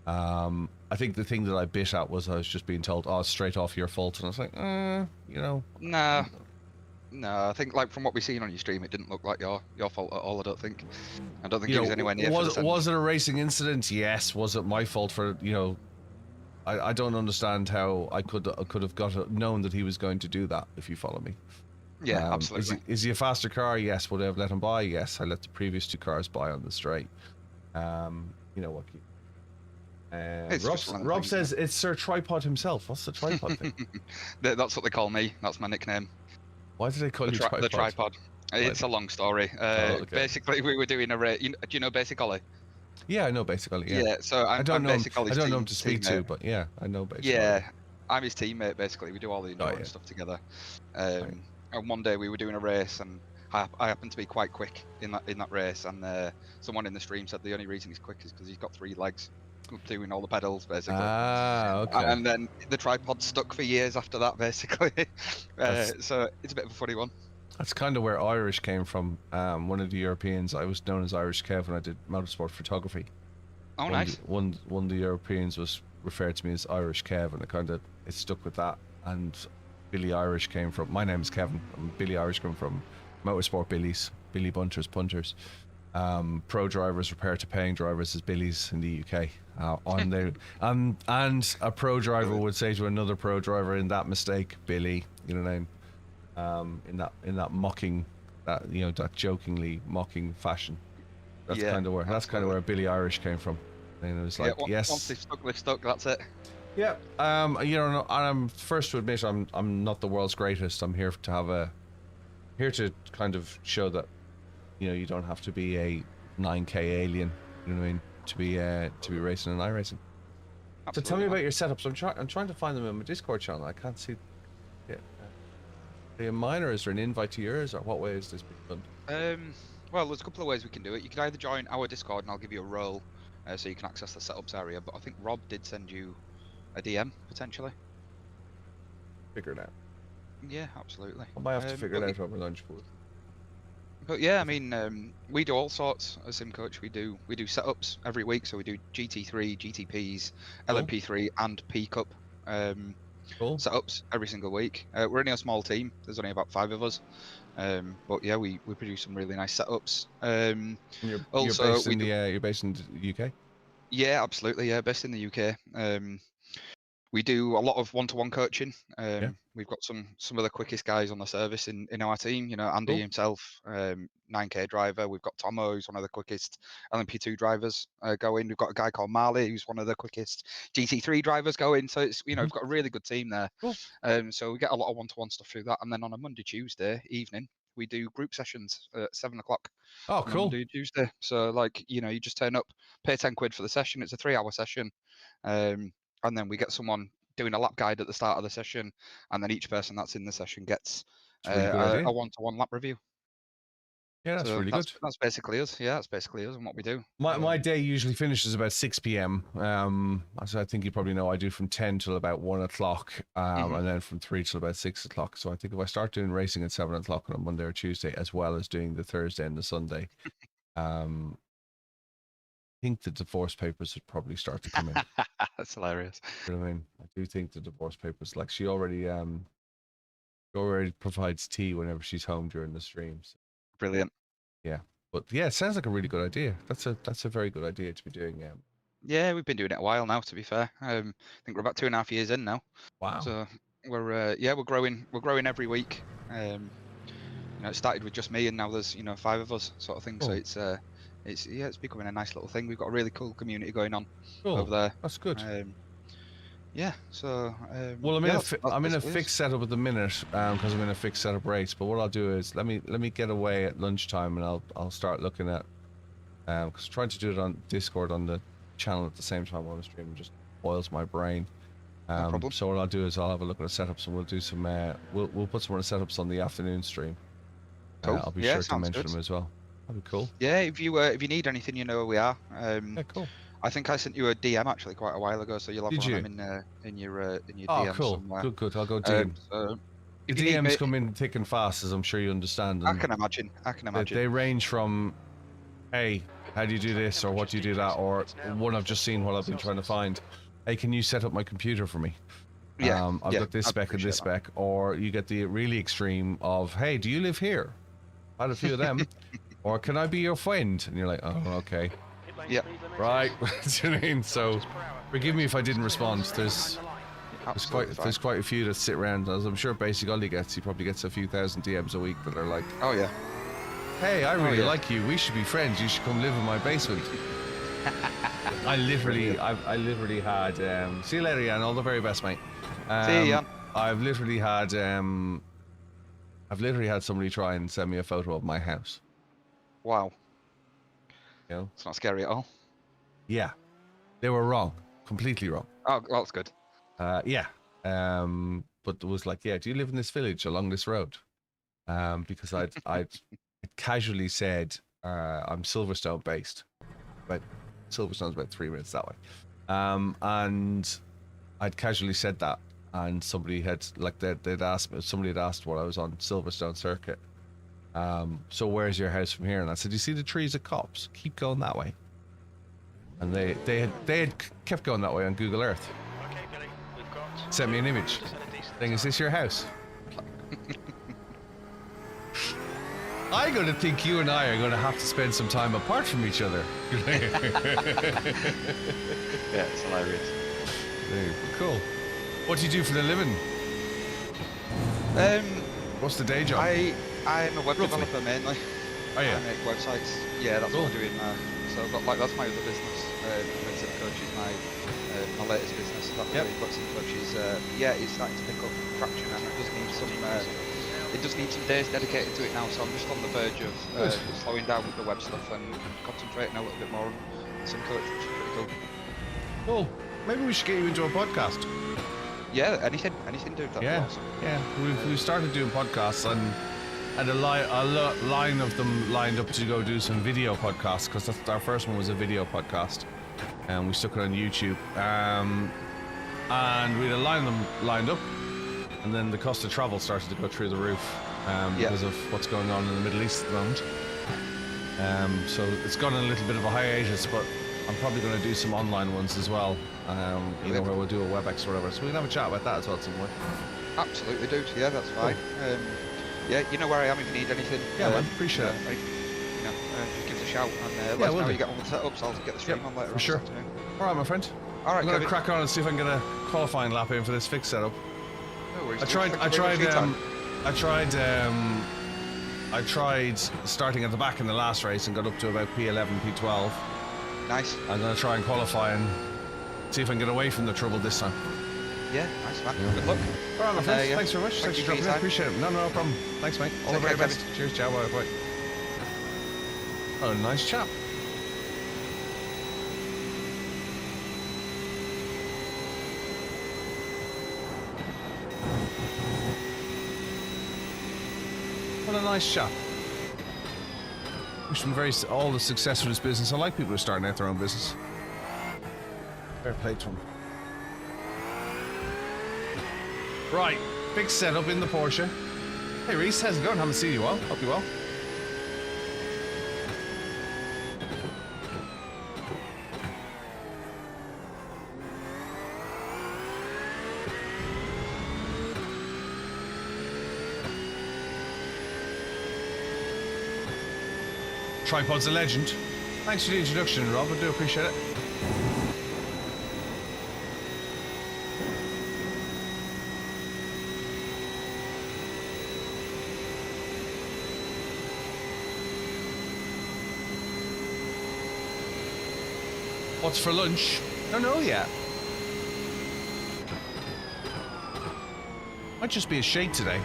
I think the thing that I bit at was I was just being told, oh, it's straight off your fault, and I was like, you know. No, I think, like, from what we've seen on your stream, it didn't look like your fault at all, I don't think. I don't think You it was know, anywhere near for the send. was it a racing incident? Yes. Was it my fault for, you know, I don't understand how I could have known that he was going to do that, if you follow me. Yeah, absolutely. Is he a faster car? Yes. Would I have let him by? Yes. I let the previous two cars by on the straight. You know what? Rob says it's Sir Tripod himself. What's the tripod thing? That's what they call me. That's my nickname. Why do they call you tripod? The tripod. It's a long story. Okay. Basically, we were doing a race. Do you know Basic Ollie? Yeah, I know Basic Ollie. Yeah. So I don't know him to speak to, but yeah, I know Basic Ollie. Yeah, I'm his teammate. Basically, we do all the endurance stuff together. And one day we were doing a race, and I happened to be quite quick in that race. And someone in the stream said the only reason he's quick is because he's got 3 legs. doing all the pedals basically. Ah, okay. And then the tripod stuck for years after that, basically. So it's a bit of a funny one. That's kind of where Irish came from. One of the Europeans, I was known as Irish Kev when I did motorsport photography. Oh, nice. One of the Europeans was referred to me as Irish Kev, and it stuck with that. And BillyOirish came from. My name is Kevin. BillyOirish come from motorsport Billies, Billy Bunters, Punters. Pro drivers repair to paying drivers as Billies in the UK. And a pro driver would say to another pro driver in that mistake, Billy. You know what I mean? In that mocking, that jokingly mocking fashion. That's kind of where BillyOirish came from. And it was like, yes. Once they stuck. That's it. Yeah. I'm first to admit I'm not the world's greatest. I'm here to kind of show that, you don't have to be a 9K alien. You know what I mean? To be racing in iRacing. So tell me about your setups. I'm trying to find them in my Discord channel. I can't see. Yeah. Are you mine, or is there an invite to yours, or what way is this being done? Well, there's a couple of ways we can do it. You can either join our Discord and I'll give you a role, so you can access the setups area. But I think Rob did send you a DM potentially. Figure it out. Yeah, absolutely. I might have to figure it out over lunch. But yeah, I mean, we do all sorts as Sim Coach. We do setups every week, so we do GT3, GTPs, Cool. LMP3, and P Cup Cool. setups every single week. We're only a small team. There's only about 5 of us. But yeah, we produce some really nice setups. You're Also, based in the UK? Yeah, absolutely. Yeah, based in the UK. We do a lot of one-to-one coaching. We've got some of the quickest guys on the service in our team. Andy himself, 9K driver. We've got Tomo, who's one of the quickest LMP2 drivers going. We've got a guy called Marley, who's one of the quickest GT3 drivers going. So it's we've got a really good team there. Cool. So we get a lot of one-to-one stuff through that. And then on a Monday, Tuesday evening, we do group sessions at 7 o'clock. Oh, cool. Monday, Tuesday. So you just turn up, pay 10 quid for the session. It's a 3-hour session. And then we get someone doing a lap guide at the start of the session, and then each person that's in the session gets a one-to-one lap review. Yeah, that's really good. That's basically us. Yeah, that's basically us and what we do. My day usually finishes about 6 p.m. So I think you probably know I do from 10 till about 1 o'clock, and then from 3 till about 6 o'clock. So I think if I start doing racing at 7 o'clock on a Monday or Tuesday, as well as doing the Thursday and the Sunday, I think the divorce papers would probably start to come in. That's hilarious. You know what I mean? I do think the divorce papers, like she already provides tea whenever she's home during the streams. Brilliant. Yeah, but yeah, it sounds like a really good idea. That's a very good idea to be doing. Yeah, we've been doing it a while now. To be fair, I think we're about 2.5 years in now. Wow. So we're growing. We're growing every week. It started with just me, and now there's 5 of us, sort of thing. Cool. So it's becoming a nice little thing. We've got a really cool community going on Cool. over there. That's good. Yeah. So. Well, I'm in a fixed setup at the minute because I'm in a fixed setup race. But what I'll do is let me get away at lunchtime, and I'll start looking at because trying to do it on Discord on the channel at the same time on the stream just boils my brain. No problem. So what I'll do is I'll have a look at the setups, and we'll do some. We'll put some of the setups on the afternoon stream. Cool. I'll be sure to mention them as well. That'd be cool. Yeah, if you need anything, you know where we are. Yeah, cool. I think I sent you a DM actually quite a while ago, so you'll have one of them in your Oh, DM cool. somewhere. Good. I'll go DM. So The DMs come in thick and fast, as I'm sure you understand. I can imagine. They range from, hey, how do you do this, or what do you do that, or one I've just seen what I've been trying to find. Hey, can you set up my computer for me? Yeah. I've got this spec and this spec. Or you get the really extreme of, hey, do you live here? I had a few of them. Or can I be your friend? And you're like, oh, okay. Yeah. Right. Do you know what I mean? So forgive me if I didn't respond. There's quite a few that sit around, as I'm sure Basic Ollie gets. He probably gets a few thousand DMs a week that are like, oh yeah, hey, I really like you. We should be friends. You should come live in my basement. I literally had. See you later, Jan. All the very best, mate. See you, Jan. I've literally had somebody try and send me a photo of my house. Wow. You know? It's not scary at all. Yeah, they were wrong, completely wrong. Oh, well, that's good. Yeah. But it was like, yeah, do you live in this village along this road? Because I'd casually said I'm Silverstone based, but Silverstone's about 3 minutes that way. And I'd casually said that, and somebody had somebody had asked what I was on Silverstone Circuit. So where's your house from here? And I said, you see the trees of Cops? Keep going that way. And they had kept going that way on Google Earth. Okay, Billy, we've got. Sent me an image. Saying, is this your house? I'm going to think you and I are going to have to spend some time apart from each other. Yeah, it's hilarious. Cool. What do you do for the living? What's the day job? I'm a web Roughly. developer mainly. Oh yeah. I make websites. Yeah, that's Cool. what I'm doing now. So I've got that's my other business. Sim Coach is my latest business. That's Yep. got Sim Coach is it's starting to pick up traction, and it does need some days dedicated to it now. So I'm just on the verge of slowing down with the web stuff and concentrating a little bit more on Sim Coach, which is pretty cool. Cool. Maybe we should get you into a podcast. Yeah, anything, dude. That'd be awesome. Yeah. We started doing podcasts, and a line of them lined up to go do some video podcasts, because our first one was a video podcast, and we stuck it on YouTube. And we had a line of them lined up, and then the cost of travel started to go through the roof because of what's going on in the Middle East at the moment. So it's gone on a little bit of a hiatus, but I'm probably going to do some online ones as well. Where we'll do a WebEx or whatever. So we can have a chat about that as well somewhere. Absolutely, dude. Yeah, that's fine. Yeah, you know where I am if you need anything. Yeah, man, appreciate it. Just give us a shout and let us know how you get on with the setup, so I'll get the stream on later for on sure. this afternoon. All right, my friend. All right, I'm going to Kevin. crack on and see if I can get a qualifying lap in for this fixed setup. No worries. I tried starting at the back in the last race and got up to about P11, P12. Nice. I'm going to try and qualify and see if I can get away from the trouble this time. Yeah, nice man. Good luck. All right, my friend. yeah. Thanks very much. Thanks for dropping in. Appreciate it. No problem. Thanks, mate. All the very care, best. Kevin. Cheers, ciao. Bye. Oh, nice chap. What a nice chap. Wish him all the success with his business. I like people who are starting out their own business. Fair play to him. Right, big setup in the Porsche. Hey Reese, how's it going? Haven't seen you well. Hope you're well. Tripod's a legend. Thanks for the introduction, Rob. I do appreciate it. What's for lunch? Don't know yet. Might just be a shake today.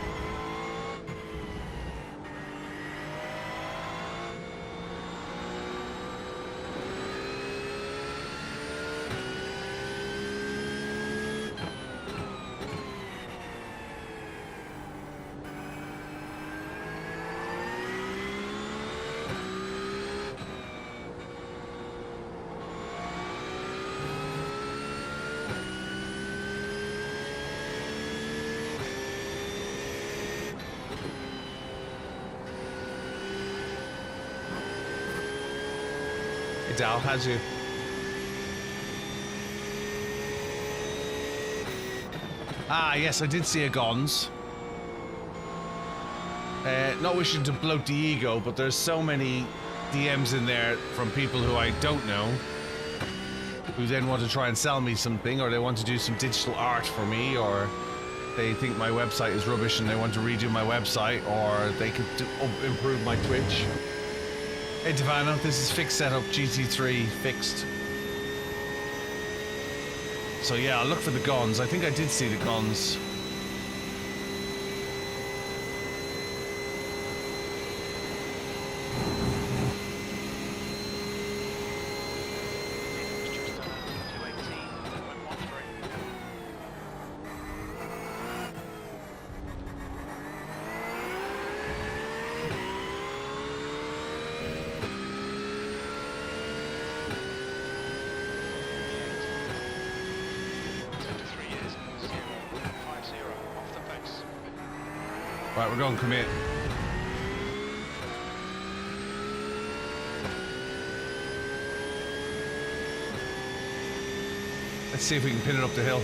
Dow has you. Ah, yes, I did see a Gons. Not wishing to bloat the ego, but there's so many DMs in there from people who I don't know, who then want to try and sell me something, or they want to do some digital art for me, or they think my website is rubbish and they want to redo my website, or they could improve my Twitch. Hey Devano, this is fixed setup, GT3 fixed. So yeah, I'll look for the Gons. I think I did see the Gons. It's just 218.13. Right, we're going to commit. Let's see if we can pin it up the hill.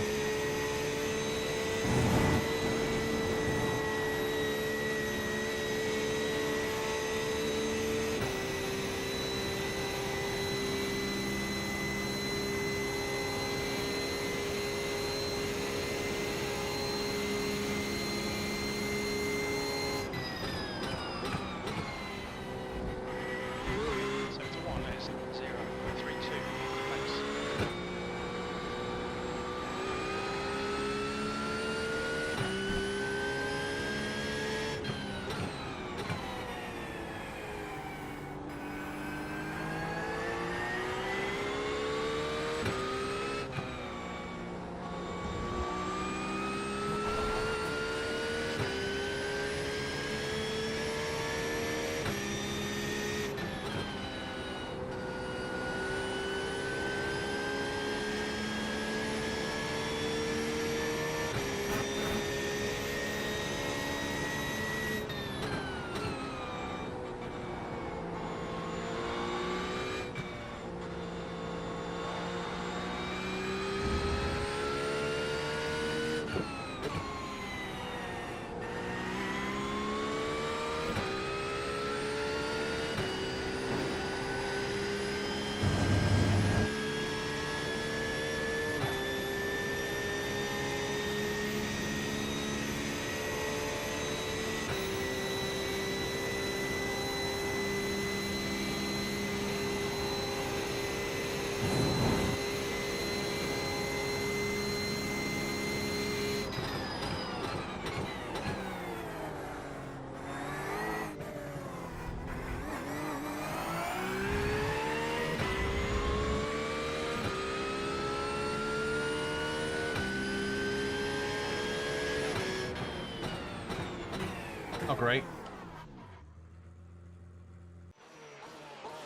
Not great.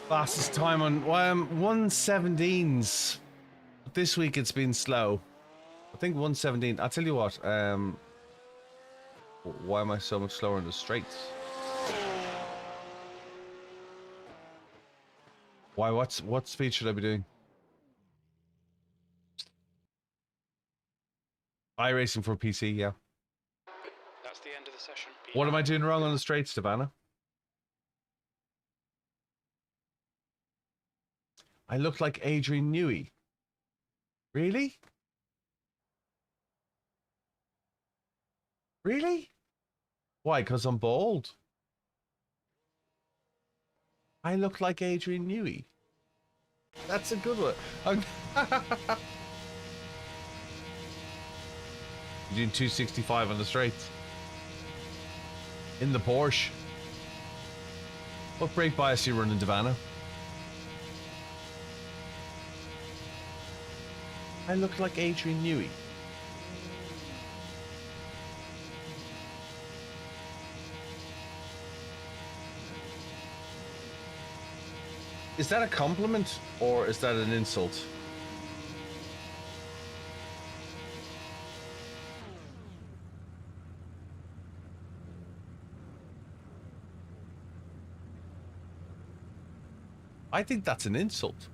Fastest time on 1:17s. This week it's been slow. I think 1:17. I'll tell you what. Why am I so much slower in the straights? Why? What speed should I be doing? iRacing for PC, yeah. That's the end of the session. What am I doing wrong on the straights, Savannah? I look like Adrian Newey. Really? Really? Why? Because I'm bald? I look like Adrian Newey. That's a good one. You're doing 265 on the straights. In the Porsche. What brake bias are you running, Davana? I look like Adrian Newey. Is that a compliment or is that an insult? I think that's an insult.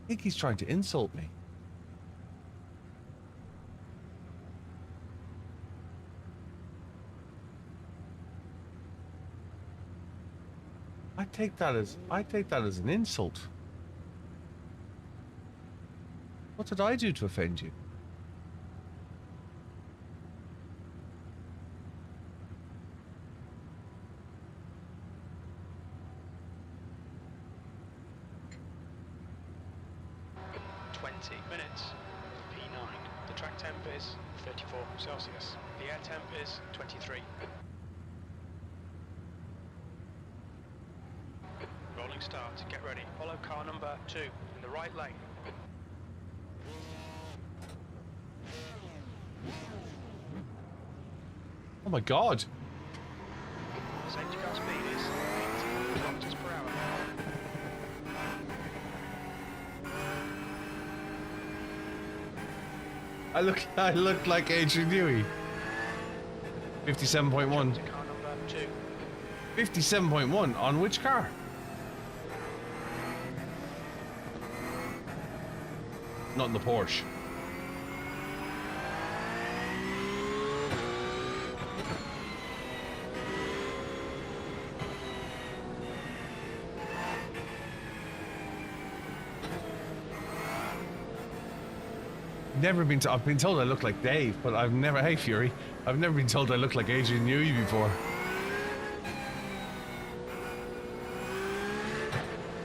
I think he's trying to insult me. I take that as an insult. What did I do to offend you? Minutes. P9. The track temp is 34 Celsius. The air temp is 23. Rolling start. Get ready. Follow car number 2 in the right lane. Oh my God. Safety car speed is 80 kilometers per hour. I look like Adrian Newey. 57.1. To car number 2. 57.1 on which car? Not in the Porsche. I've been told I look like Dave, but I've never. Hey Fury, I've never been told I look like Adrian Newey before.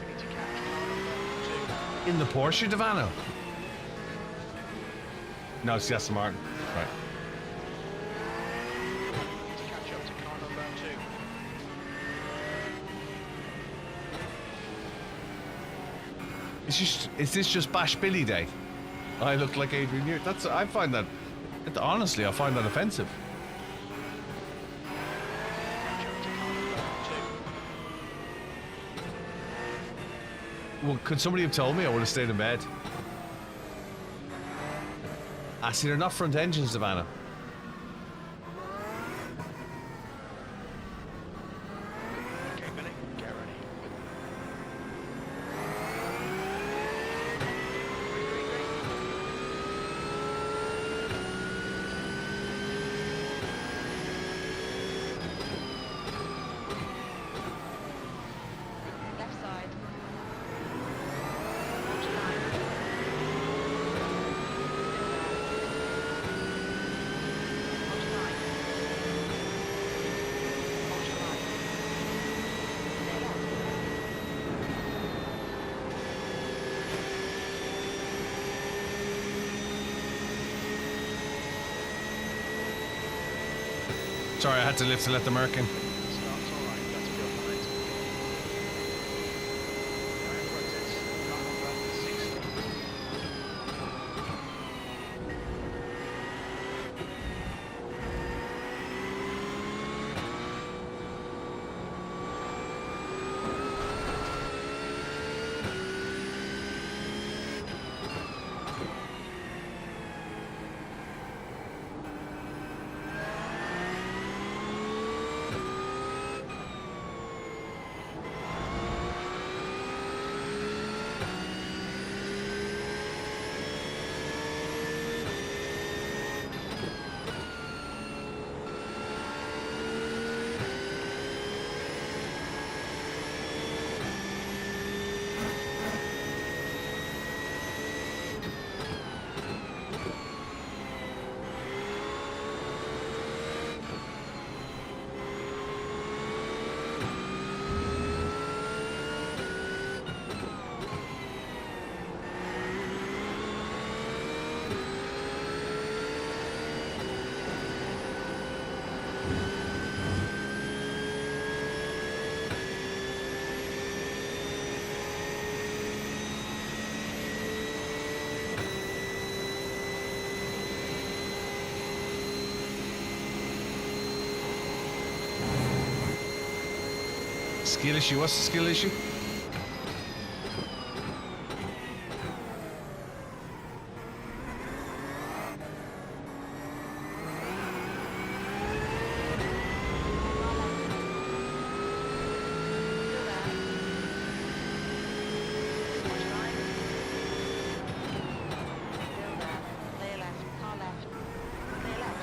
We need to catch car number 2. In the Porsche, Devano? No, it's the Aston Martin. Right. We need to catch up to car number 2. Is this just Bash Billy Day? I look like Adrian Newey. I find that. Honestly, I find that offensive. Catch up to car number 2. Well, could somebody have told me? I would have stayed in bed. See, they're not front engines, Savannah. Okay, Billy, get ready. Left side. Hold your line. Hold your line. Hold your line. Stay left. Sorry, I had to lift to let the Merc in. Start's all right. That's good. Right. Practice. Car number 60. Skill issue. What's the skill issue? Still there. Hold your line. Still there. Clear left. Car left. Clear left.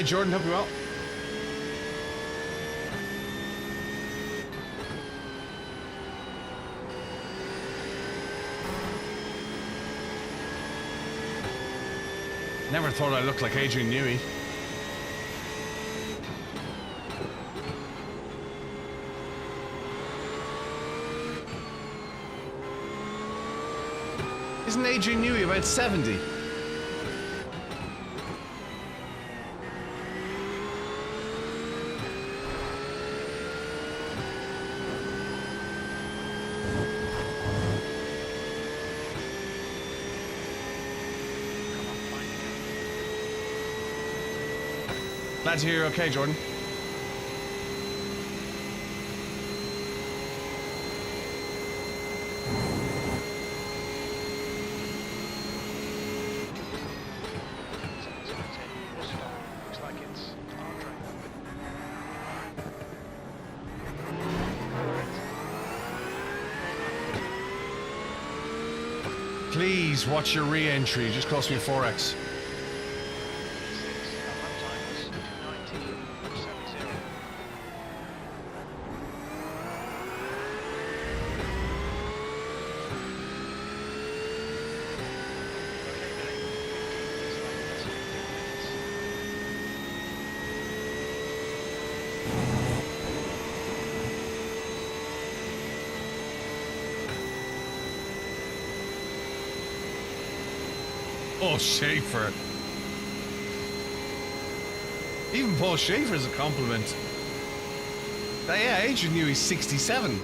Hey, Jordan, hope you well. Never thought I looked like Adrian Newey. Isn't Adrian Newey about 70? Glad to hear you're okay, Jordan. Looks like it's Andre. Please watch your re-entry. You just cost me a 4x. Paul Schaefer. Even Paul Schaefer is a compliment. Yeah, Adrian knew he's 67.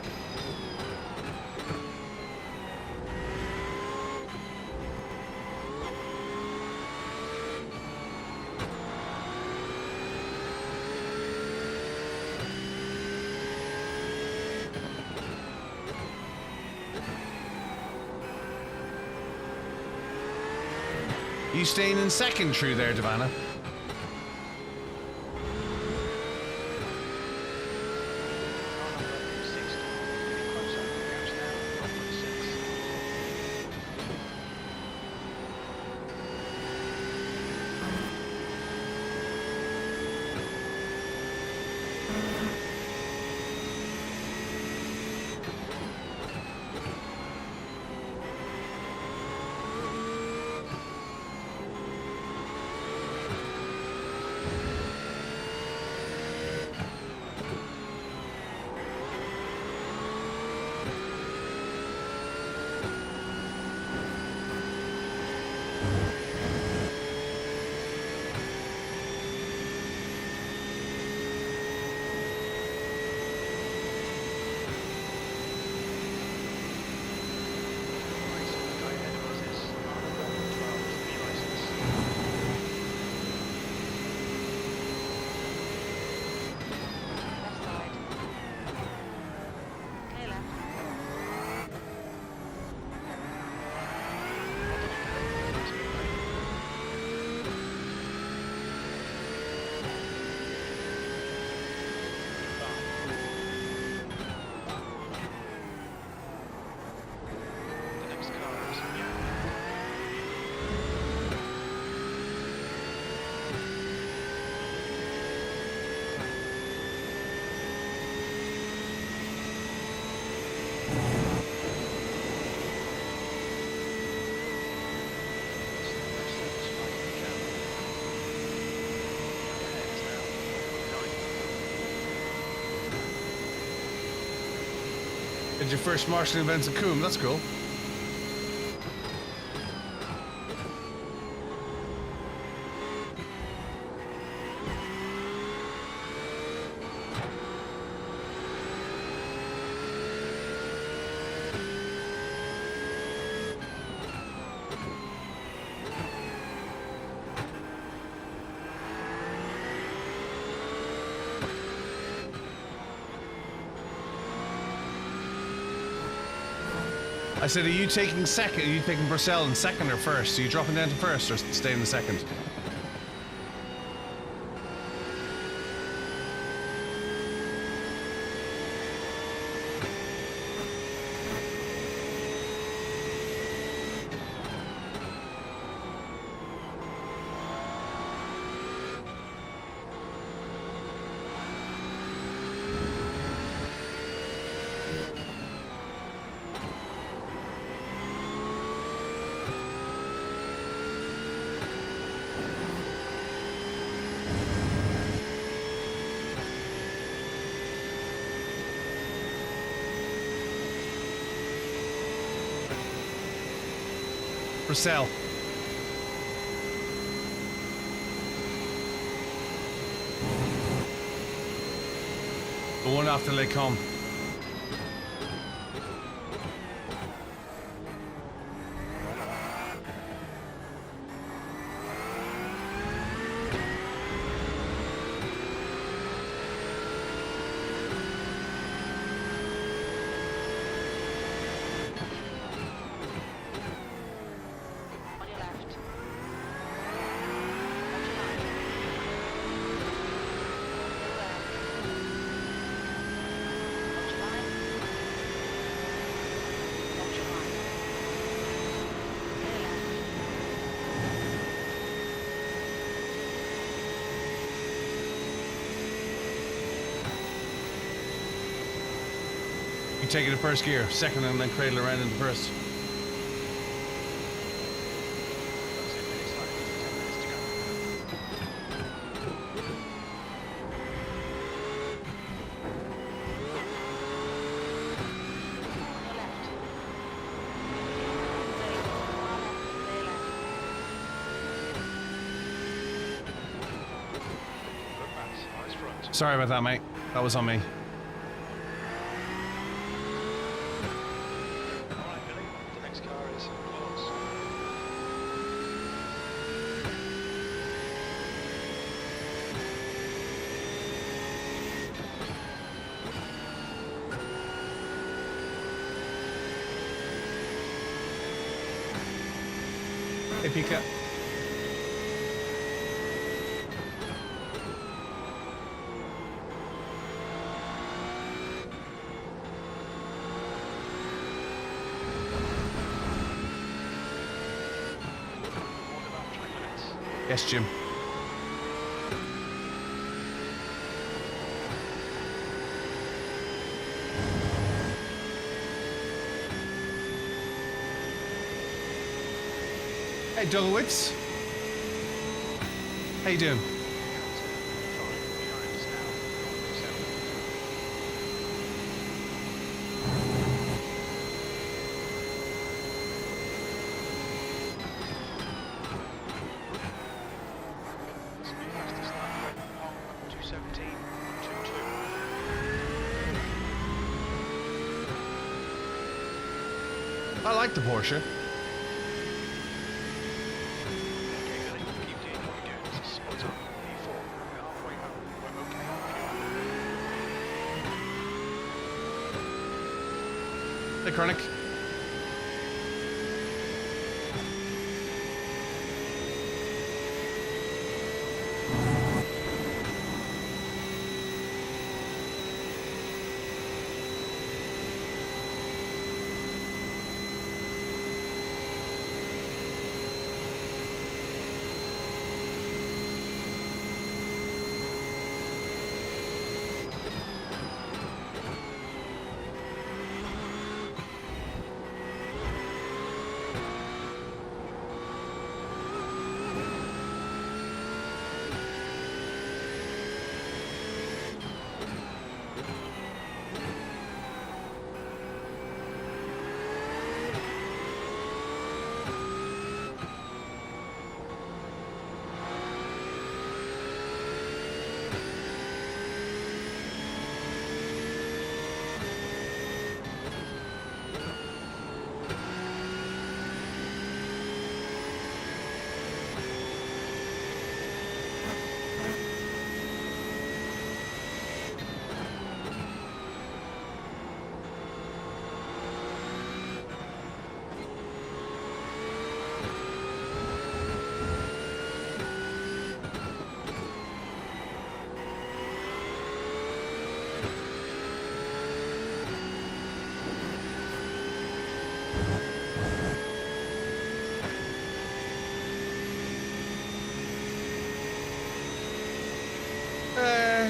You staying in second true there, Davana? Did your first marshalling events at Coombe? That's cool. I said, are you taking second? Are you taking Purcell in second or first? Are you dropping down to first or staying in second? Bristol. The one after they come. On your left. On your right. On your right. Clear left. You take it to first gear, second, and then cradle around into first. That's it, minutes left, 10 minutes to go. On your left. Clear left. Good pass, eyes front. Sorry about that, mate. That was on me. Alright, Billy, the next car is close. Hey, Pika. More than about 3 minutes. Yes, Jim. Hey, Dulwitz. How you doing? I like the Porsche. Hey, Chronic.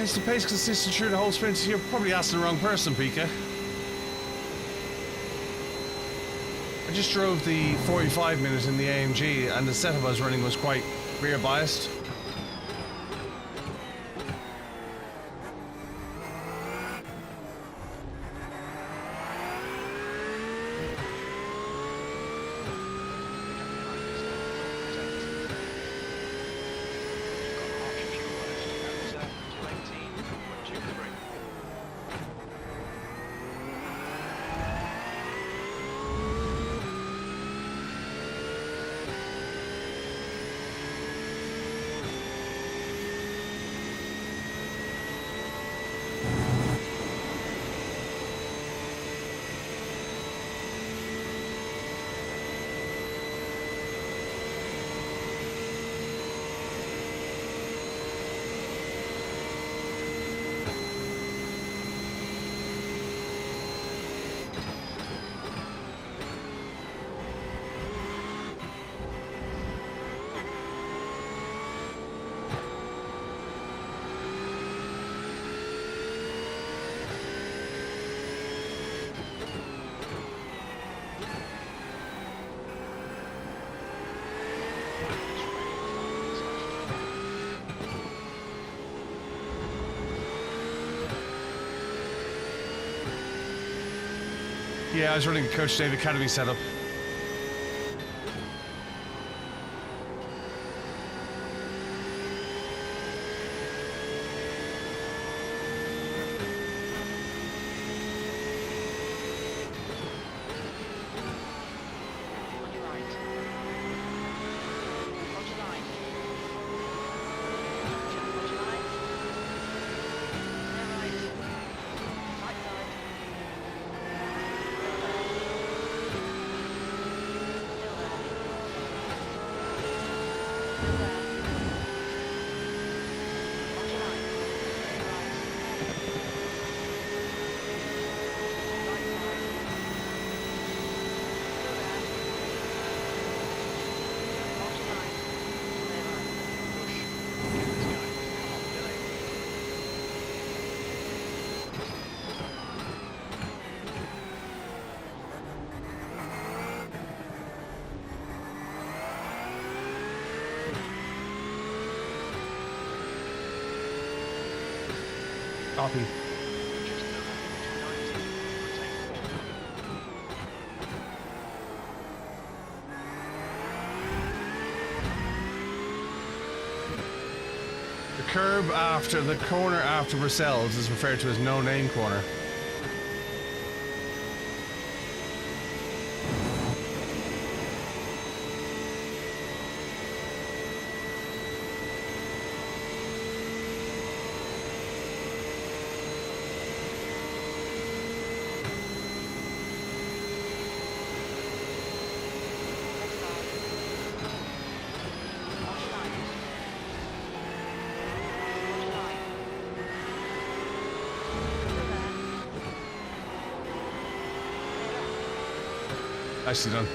Is the pace consistent through the whole sprint? You're probably asking the wrong person, Pika. I just drove the 45 minute in the AMG and the setup I was running was quite rear biased. Yeah, I was running a Coach Dave Academy setup. On your right. Hold your line. Hold your line. Clear right. Right side. Still there. Still there. Still there. Hold your line. Clear right. Right side. Still there. Hold your line. Clear right. Push. Let's go. Come on, Billy. Copy. Just 290. Take 4. The curb after the corner after Brussels is referred to as no name corner. Next side. Hold your line. Hold your line. Still there. Clear left. Nicely done.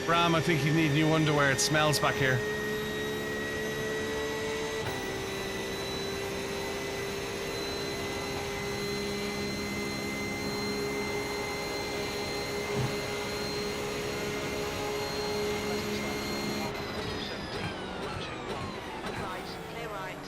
Bram, I think you need new underwear. It smells back here. On right. Clear right.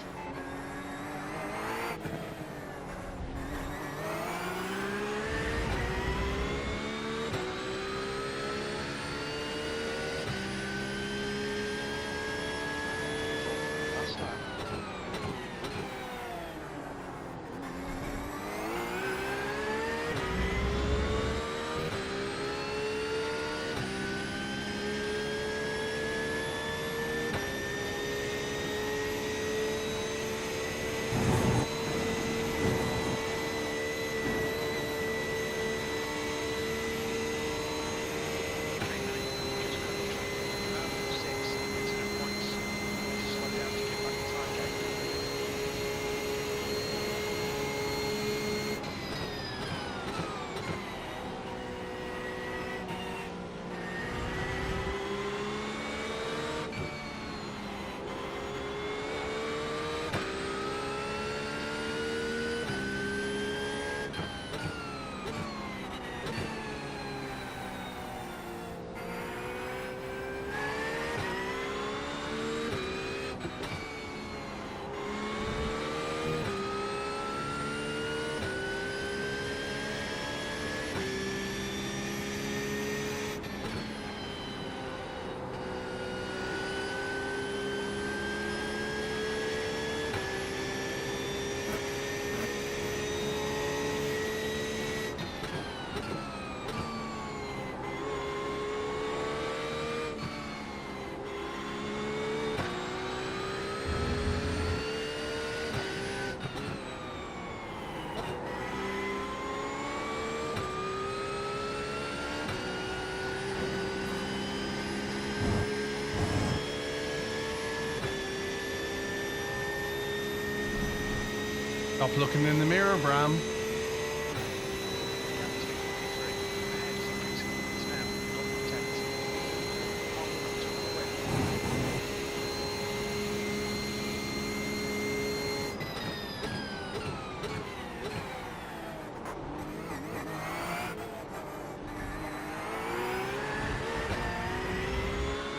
Stop looking in the mirror, Bram.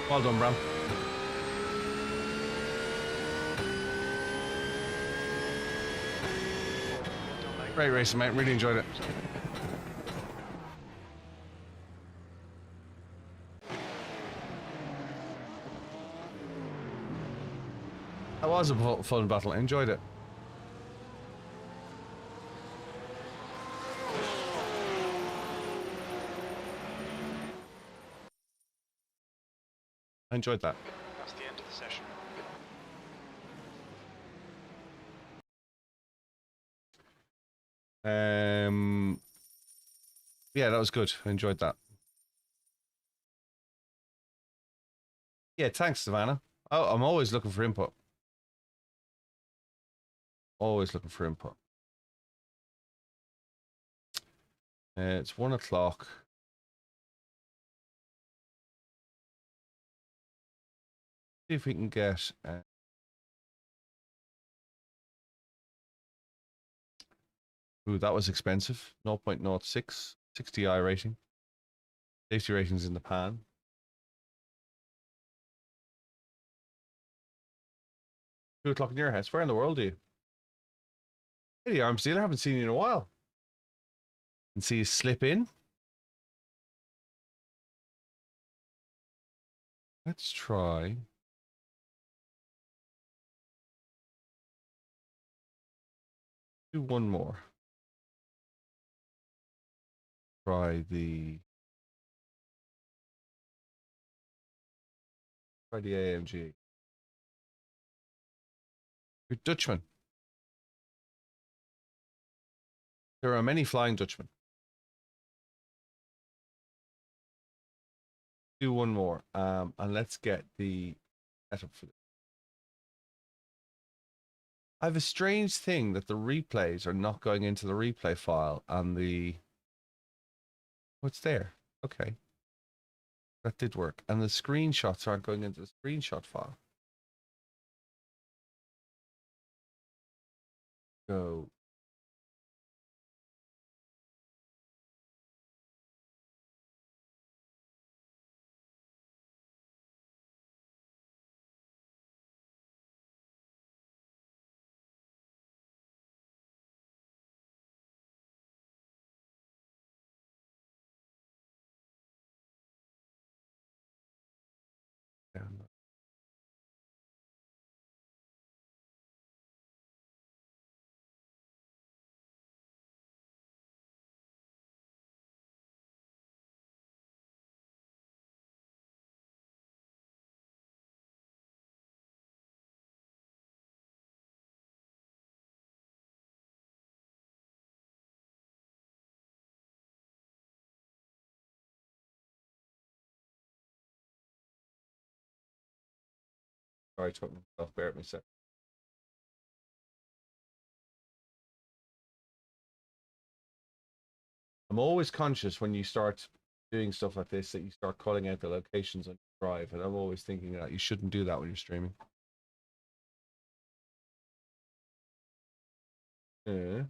Well done, Bram. Great racing, mate. Really enjoyed it. That was a fun battle. I enjoyed it. I enjoyed that. That's the end of the session. Yeah, that was good. I enjoyed that. Yeah, thanks, Savannah. Oh, I'm always looking for input. Always looking for input. It's 1 o'clock. See if we can get. Ooh, that was expensive. 0.06, 60 iRacing. Safety ratings in the pan. Two o'clock in your house. Where in the world are you? Hey, the arms dealer. I haven't seen you in a while. And see you slip in. Let's try. Do one more. Try the AMG. You're Dutchman. There are many flying Dutchmen. Do one more. And let's get the setup for this. I have a strange thing that the replays are not going into the replay file and the what's there? Okay. That did work. And the screenshots aren't going into the screenshot file. Go. Down. Sorry, I took myself. Bear with me a sec. I'm always conscious when you start doing stuff like this that you start calling out the locations on your drive, and I'm always thinking that you shouldn't do that when you're streaming. Yeah.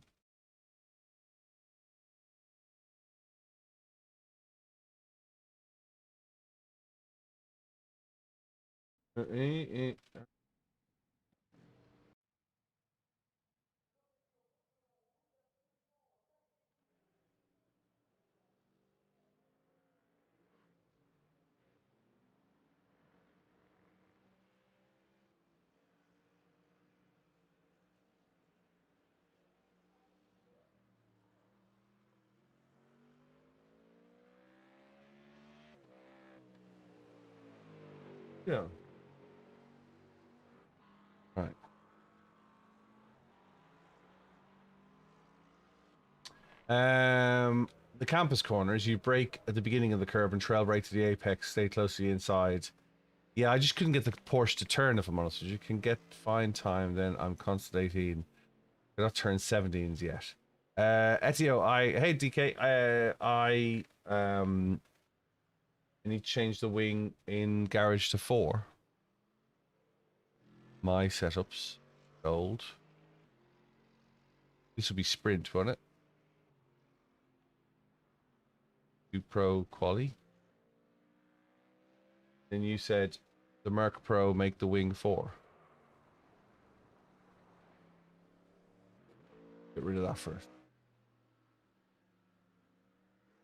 Yeah. Right. The campus corners, you brake at the beginning of the curve and trail right to the apex, stay close to the inside. Yeah, I just couldn't get the Porsche to turn, if I'm honest with you. You can get fine time, then I'm constantly They're not turned 17s yet. Etio, hey DK, I need to change the wing in garage to 4. My setups, gold. This will be sprint, won't it? 2 Pro quali. Then you said the Merc Pro make the wing 4. Get rid of that first.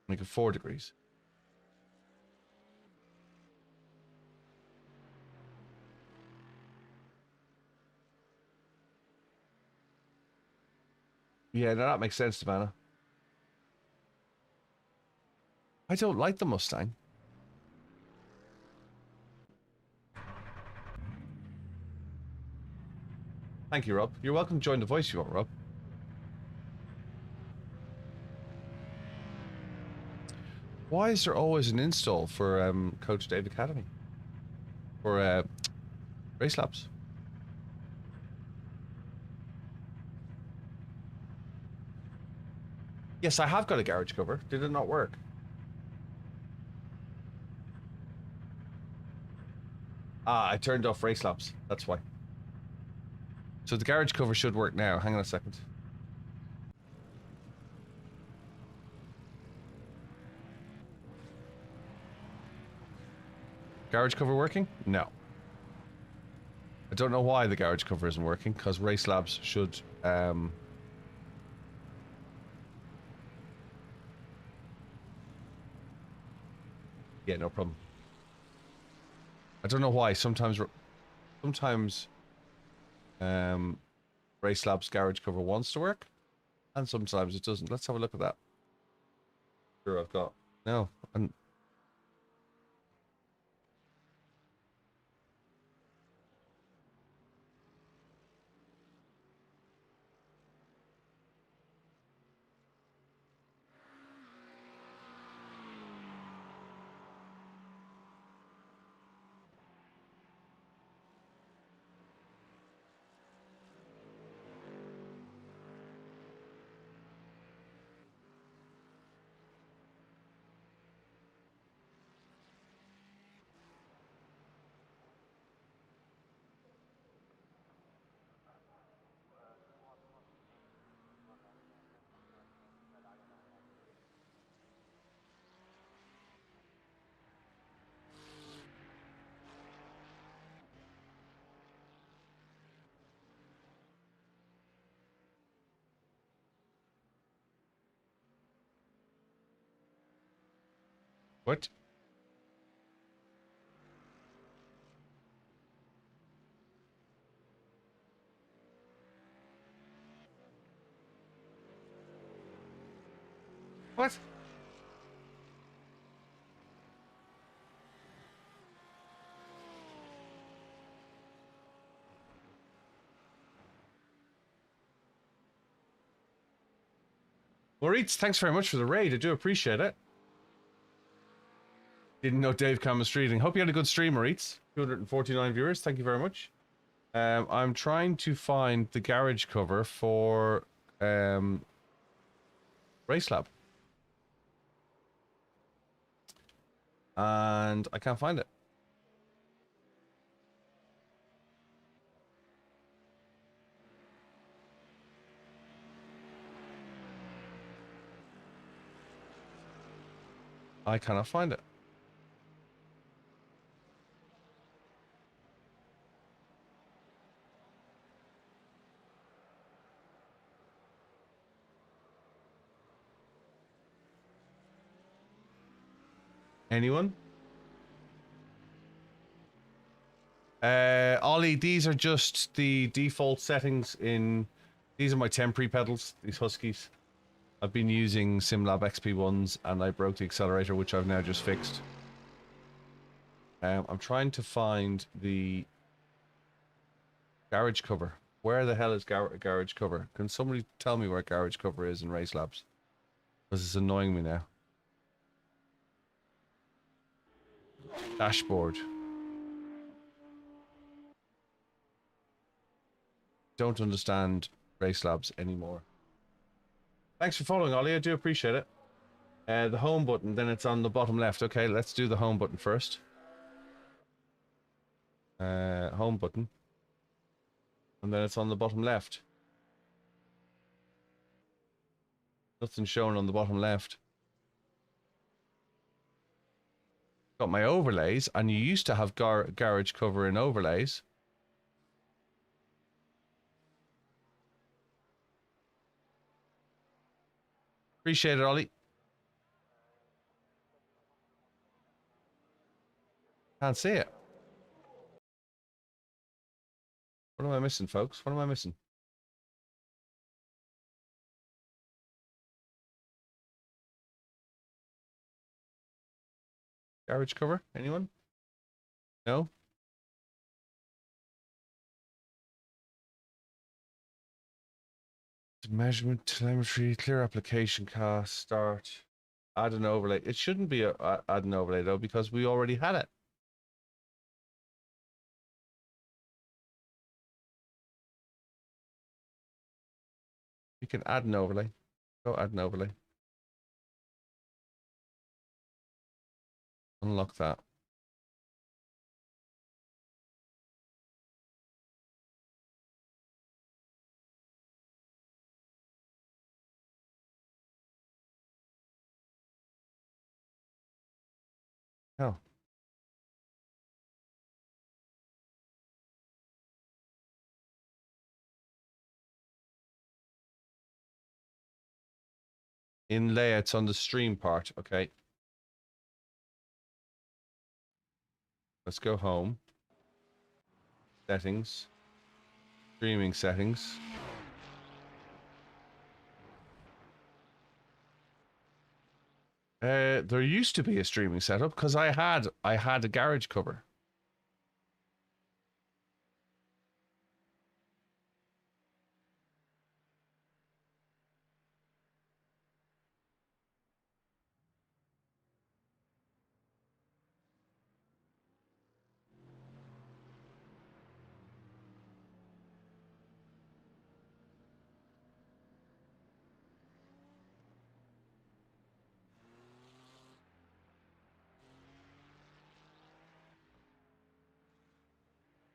Make it 4 degrees. Yeah, no, that makes sense, Savannah. I don't like the Mustang. Thank you, Rob. You're welcome to join the voice if you want, Rob. Why is there always an install for Coach Dave Academy? For Race Labs? Yes, I have got a garage cover. Did it not work? Ah, I turned off Race Labs. That's why. So the garage cover should work now. Hang on a second. Garage cover working? No. I don't know why the garage cover isn't working, because Race Labs should... Yeah, no problem. I don't know why. Sometimes Race Labs garage cover wants to work, and sometimes it doesn't. Let's have a look at that. Sure, I've got... No, and... What? What? Moritz, thanks very much for the raid. I do appreciate it. Didn't know Dave Cam was streaming. Hope you had a good stream, Moritz. 249 viewers. Thank you very much. I'm trying to find the garage cover for Race Lab. And I can't find it. I cannot find it. Anyone? Ollie, these are just the default settings in... These are my temporary pedals, these Huskies. I've been using SimLab XP1s and I broke the accelerator, which I've now just fixed. I'm trying to find the garage cover. Where the hell is garage cover? Can somebody tell me where garage cover is in Race Labs? Because it's annoying me now. Dashboard. Don't understand Race Labs anymore. Thanks for following, Ollie. I do appreciate it. The home button, then it's on the bottom left. Okay, let's do the home button first. Home button. And then it's on the bottom left. Nothing showing on the bottom left. Got my overlays, and you used to have garage cover in overlays. Appreciate it, Ollie. Can't see it. What am I missing, folks? What am I missing? Garage cover? Anyone? No? Measurement, telemetry, clear application cost, start, add an overlay. It shouldn't be add an overlay though, because we already had it. You can add an overlay. Go add an overlay. Unlock that. Hell. In layouts on the stream part, okay. Let's go home. Settings. Streaming settings. There used to be a streaming setup because I had a garage cover.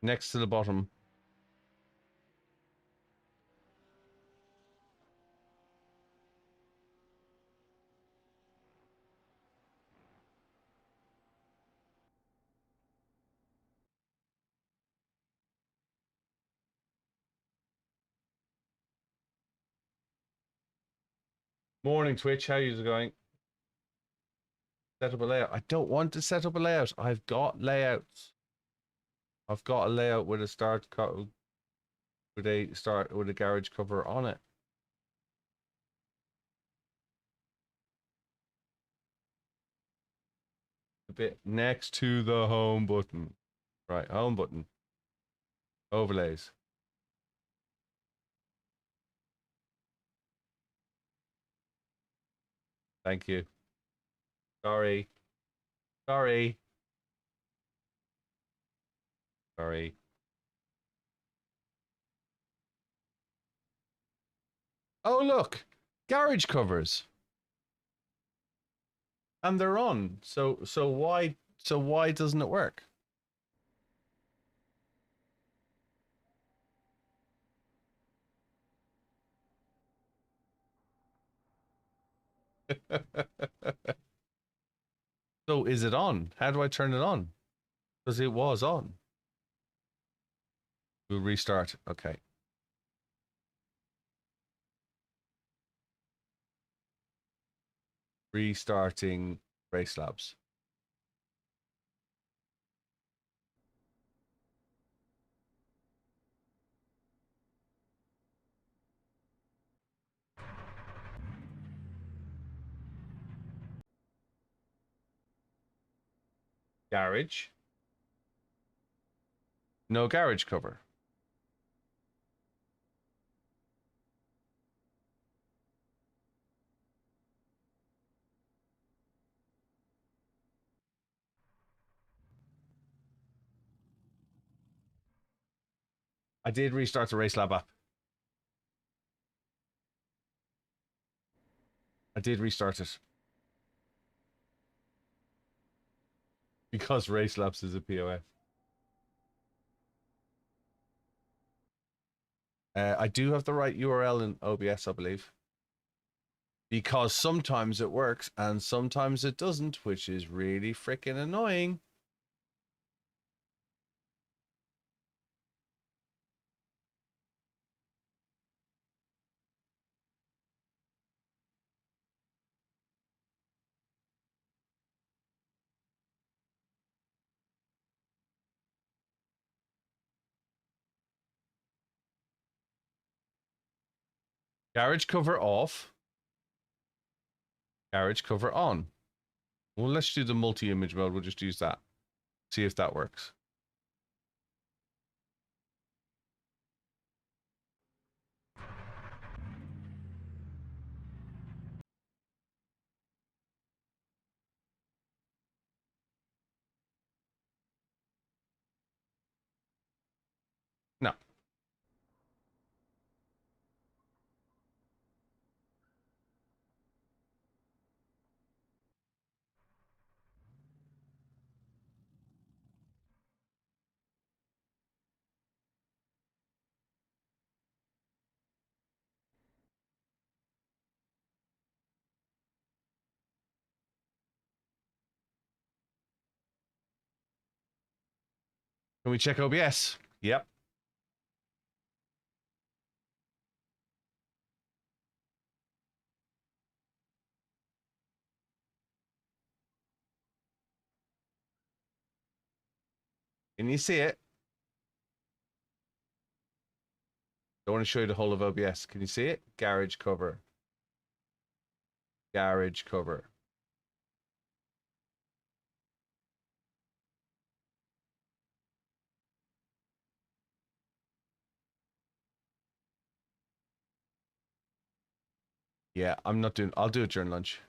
Next to the bottom. Morning, Twitch. How you going? Set up a layout. I don't want to set up a layout. I've got layouts. I've got a layout with a with a garage cover on it. A bit next to the home button. Right, home button. Overlays. Thank you. Sorry. Sorry. Sorry. Oh, look. Garage covers. And they're on. So why doesn't it work? So is it on? How do I turn it on? Because it was on. We'll restart. Okay. Restarting Race Labs. Garage. No garage cover. I did restart the Race Lab app. I did restart it. Because Race Labs is a POF. I do have the right URL in OBS, I believe. Because sometimes it works and sometimes it doesn't, which is really freaking annoying. Garage cover off. Garage cover on. Well, let's do the multi-image mode. We'll just use that. See if that works. No. Can we check OBS? Yep. Can you see it? Don't want to show you the whole of OBS. Can you see it? Garage cover. Garage cover. Yeah, I'm not doing... I'll do it during lunch.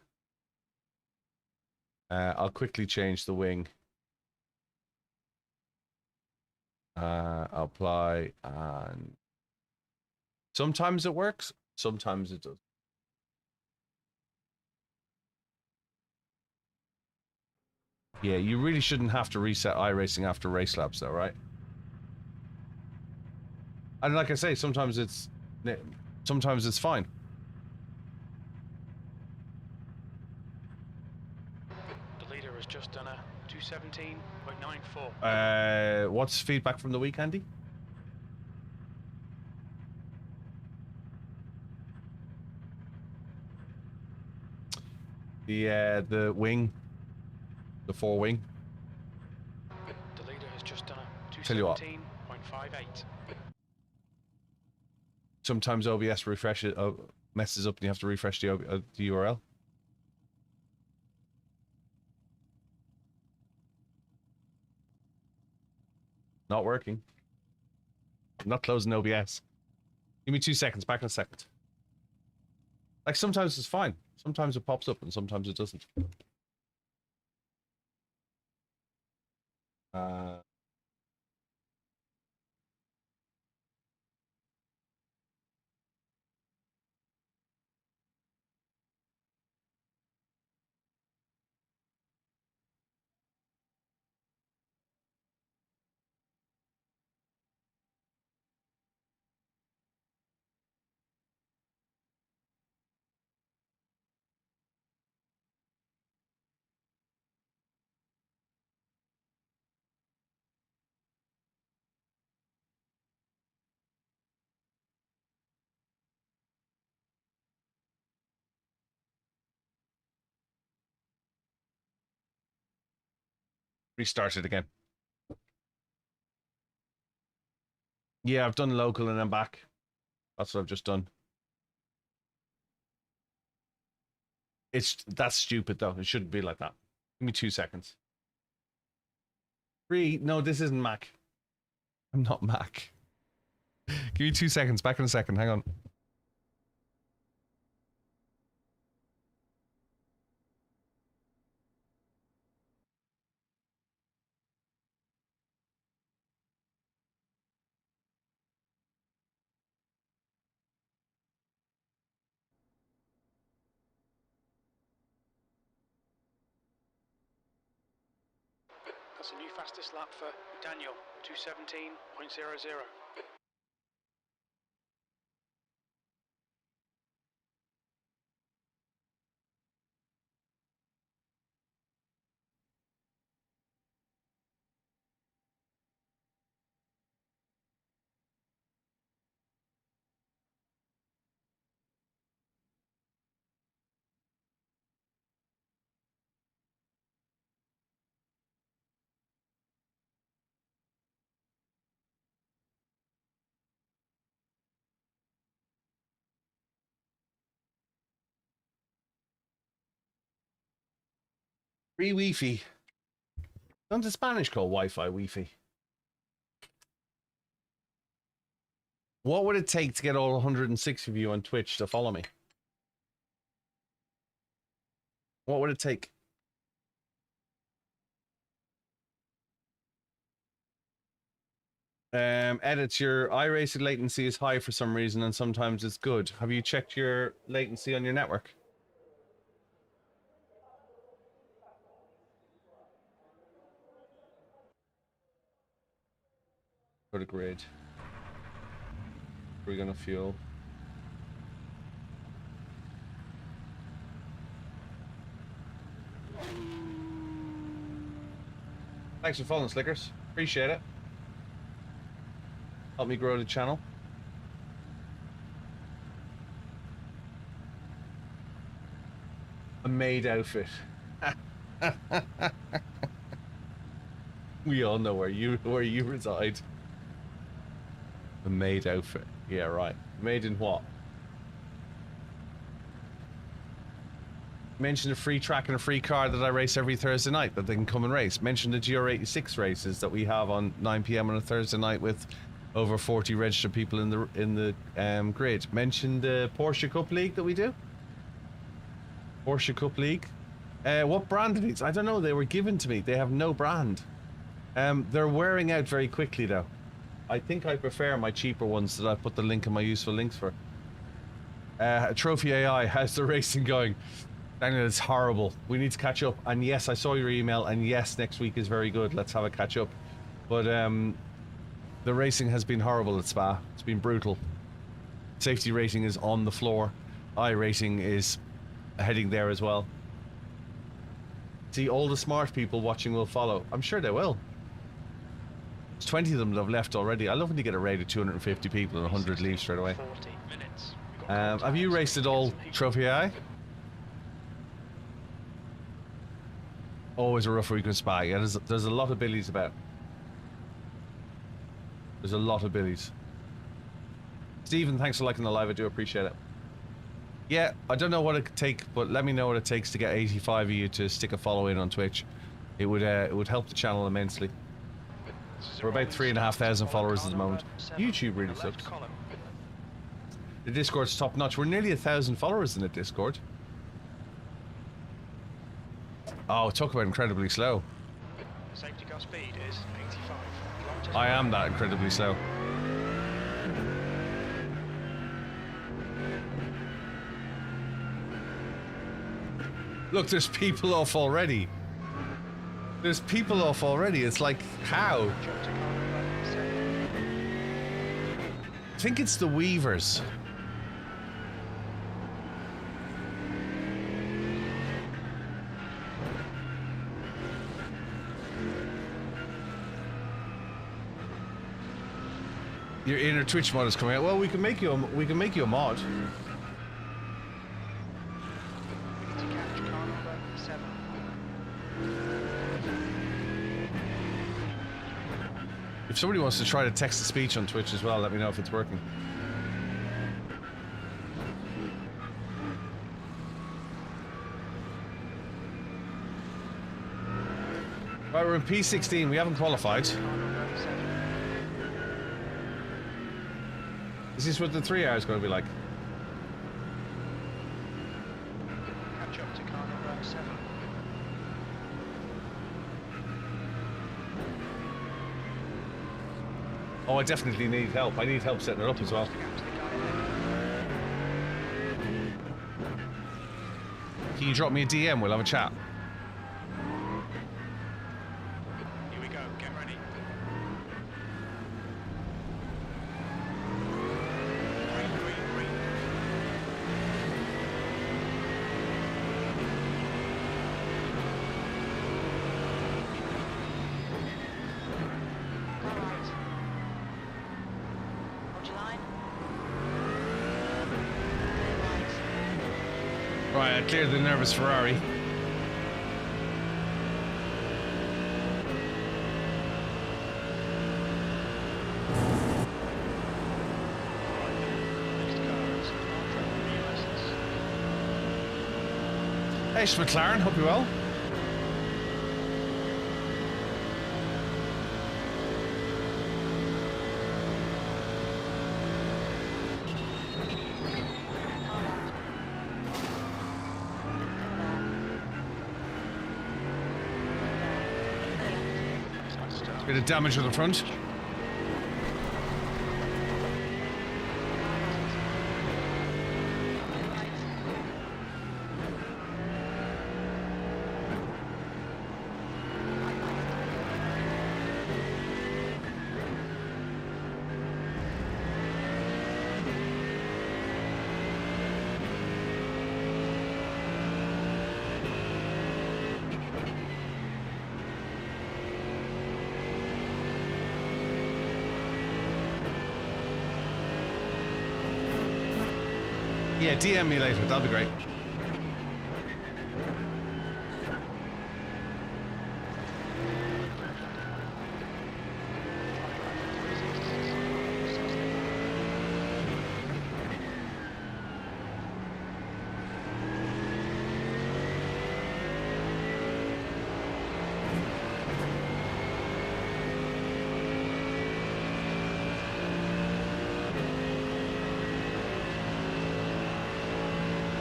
I'll quickly change the wing. Apply and... Sometimes it works. Sometimes it does. Yeah, you really shouldn't have to reset iRacing after Race Labs though, right? And like I say, sometimes it's fine. The leader has just done a 217.94. What's feedback from the week, Andy? The wing, the four wing. The leader has just done a Tell you what. 217.58. Sometimes OBS refreshes, messes up, and you have to refresh the URL. Not working. I'm not closing OBS. Give me 2 seconds. Back in a second. Like sometimes it's fine. Sometimes it pops up, and sometimes it doesn't. Restart it again. Yeah, I've done local and then back. That's what I've just done. That's stupid though. It shouldn't be like that. Give me 2 seconds. No, this isn't Mac. I'm not Mac. Give me 2 seconds. Back in a second. Hang on. That's a new fastest lap for Daniel, 2:17.00. Free Wi-Fi. Don't the Spanish call Wi-Fi Wi-Fi? What would it take to get all 106 of you on Twitch to follow me? What would it take? Edits, your iRacing latency is high for some reason and sometimes it's good. Have you checked your latency on your network? Go to grid. We're gonna fuel. Thanks for following, Slickers. Appreciate it. Help me grow the channel. A maid outfit. We all know where you reside. A maid outfit. Yeah, right. Maid in what? Mention a free track and a free car that I race every Thursday night that they can come and race. Mention the GR86 races that we have on 9 PM on a Thursday night with over 40 registered people in the grid. Mention the Porsche Cup League that we do. Porsche Cup League. What brand are these? I don't know. They were given to me. They have no brand. They're wearing out very quickly though. I think I prefer my cheaper ones that I put the link in my useful links for. Trophy AI, how's the racing going? Daniel, it's horrible. We need to catch up. And yes, I saw your email. And yes, next week is very good. Let's have a catch up. But the racing has been horrible at Spa. It's been brutal. Safety rating is on the floor. iRacing is heading there as well. See, all the smart people watching will follow. I'm sure they will. There's 20 of them that have left already. I love when you get a raid of 250 people and 100 leave straight away. 40 minutes. Have you raced it all, Trophy AI? Always a rough week in Spa. Yeah, there's a lot of billies about. There's a lot of billies. Stephen, thanks for liking the live. I do appreciate it. Yeah, I don't know what it could take, but let me know what it takes to get 85 of you to stick a follow in on Twitch. It would help the channel immensely. We're about 3,500 followers at the moment. YouTube really sucks. The Discord's top notch. We're nearly 1,000 followers in the Discord. Oh, talk about incredibly slow. Safety car speed is 85. I am that incredibly slow. Look, there's people off already. There's people off already. It's like, how? I think it's the Weavers. Your inner Twitch mod is coming out. Well, we can make you a mod. If somebody wants to try to text to speech on Twitch as well, let me know if it's working. Right, we're in P16. We haven't qualified. Is this what the 3 hours going to be like? Catch up to car number 7. Oh, I definitely need help. I need help setting it up as well. Can you drop me a DM? We'll have a chat. You Right, I cleared the nervous Ferrari. Hey, McLaren, hope you're well. Bit of damage on the front. Yeah, DM me later, that'll be great.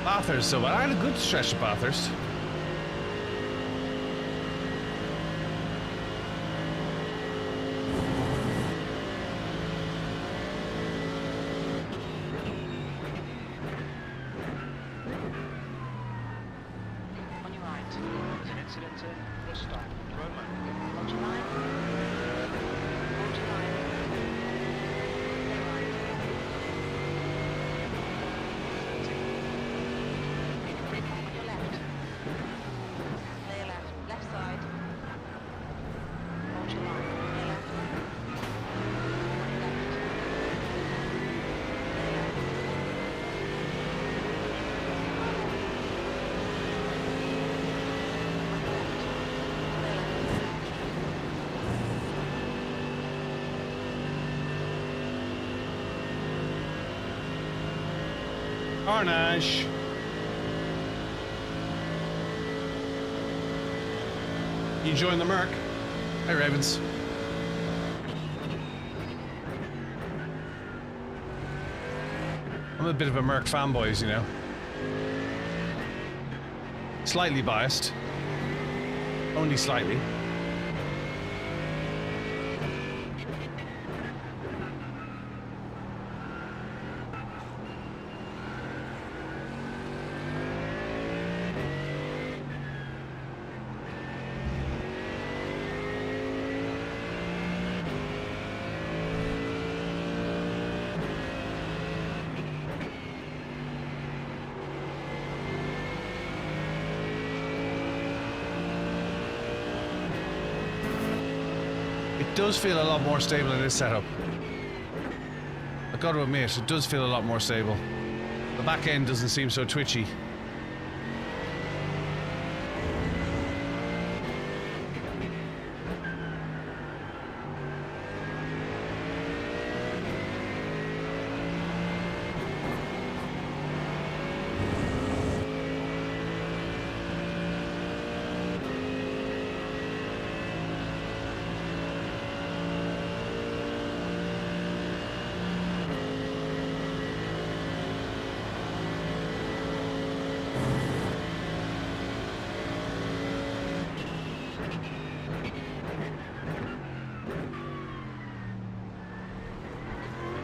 Bathurst, so I had a good stretch at Bathurst. On your right. There's an incident in. Bus stop. Roman. Hold your line. Hold your line. Stay right. On your left. Clear left. Left side. Hold your line. Clear left. On your left. Clear left. Carnage. You enjoying the Merc? Hey, Ravens. I'm a bit of a Merc fanboy, as you know. Slightly biased. Only slightly. It does feel a lot more stable in this setup. I've got to admit, it does feel a lot more stable. The back end doesn't seem so twitchy.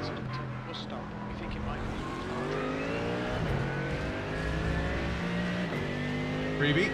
Incident in. Bus stop. We think it might be. Freebie.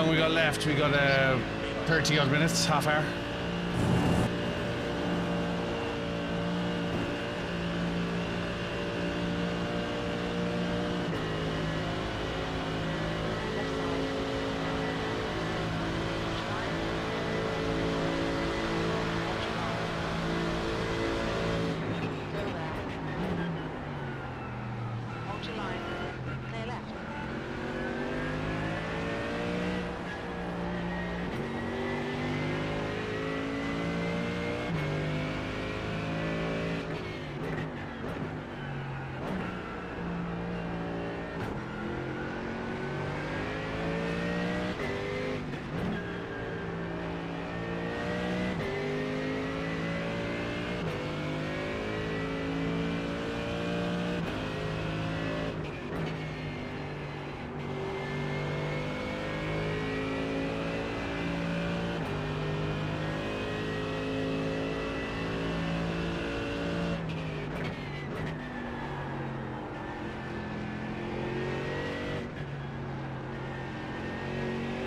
long we got left? We got 30 odd minutes, half hour.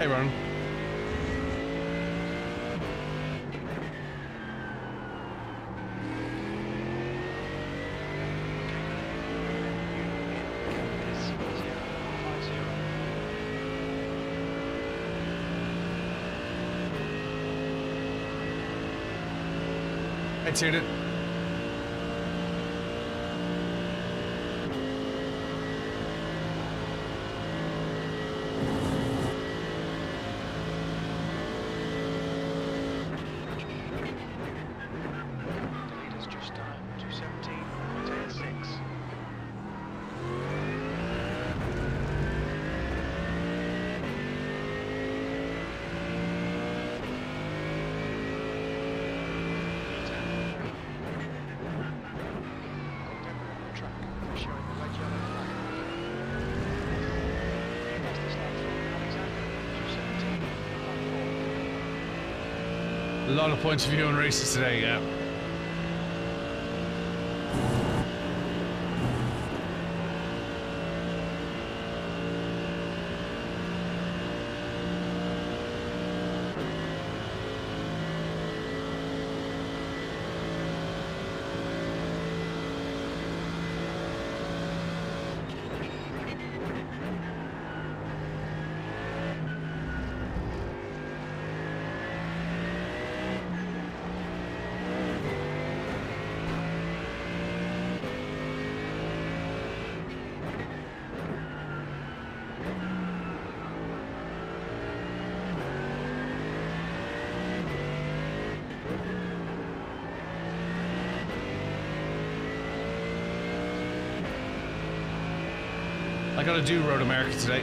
Hey, Ron. I tuned it. A lot of points of view on races today, yeah. I gotta do Road America today.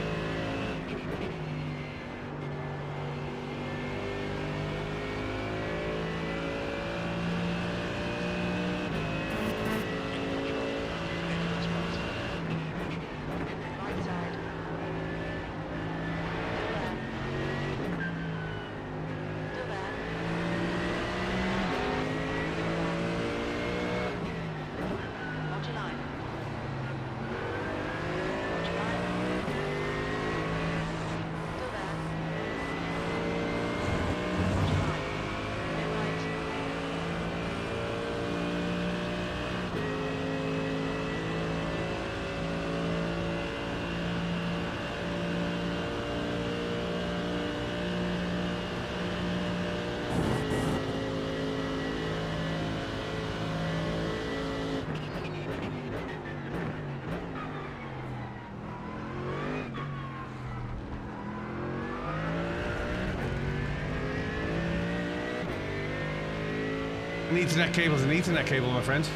An Ethernet cable's an Ethernet cable, my friend.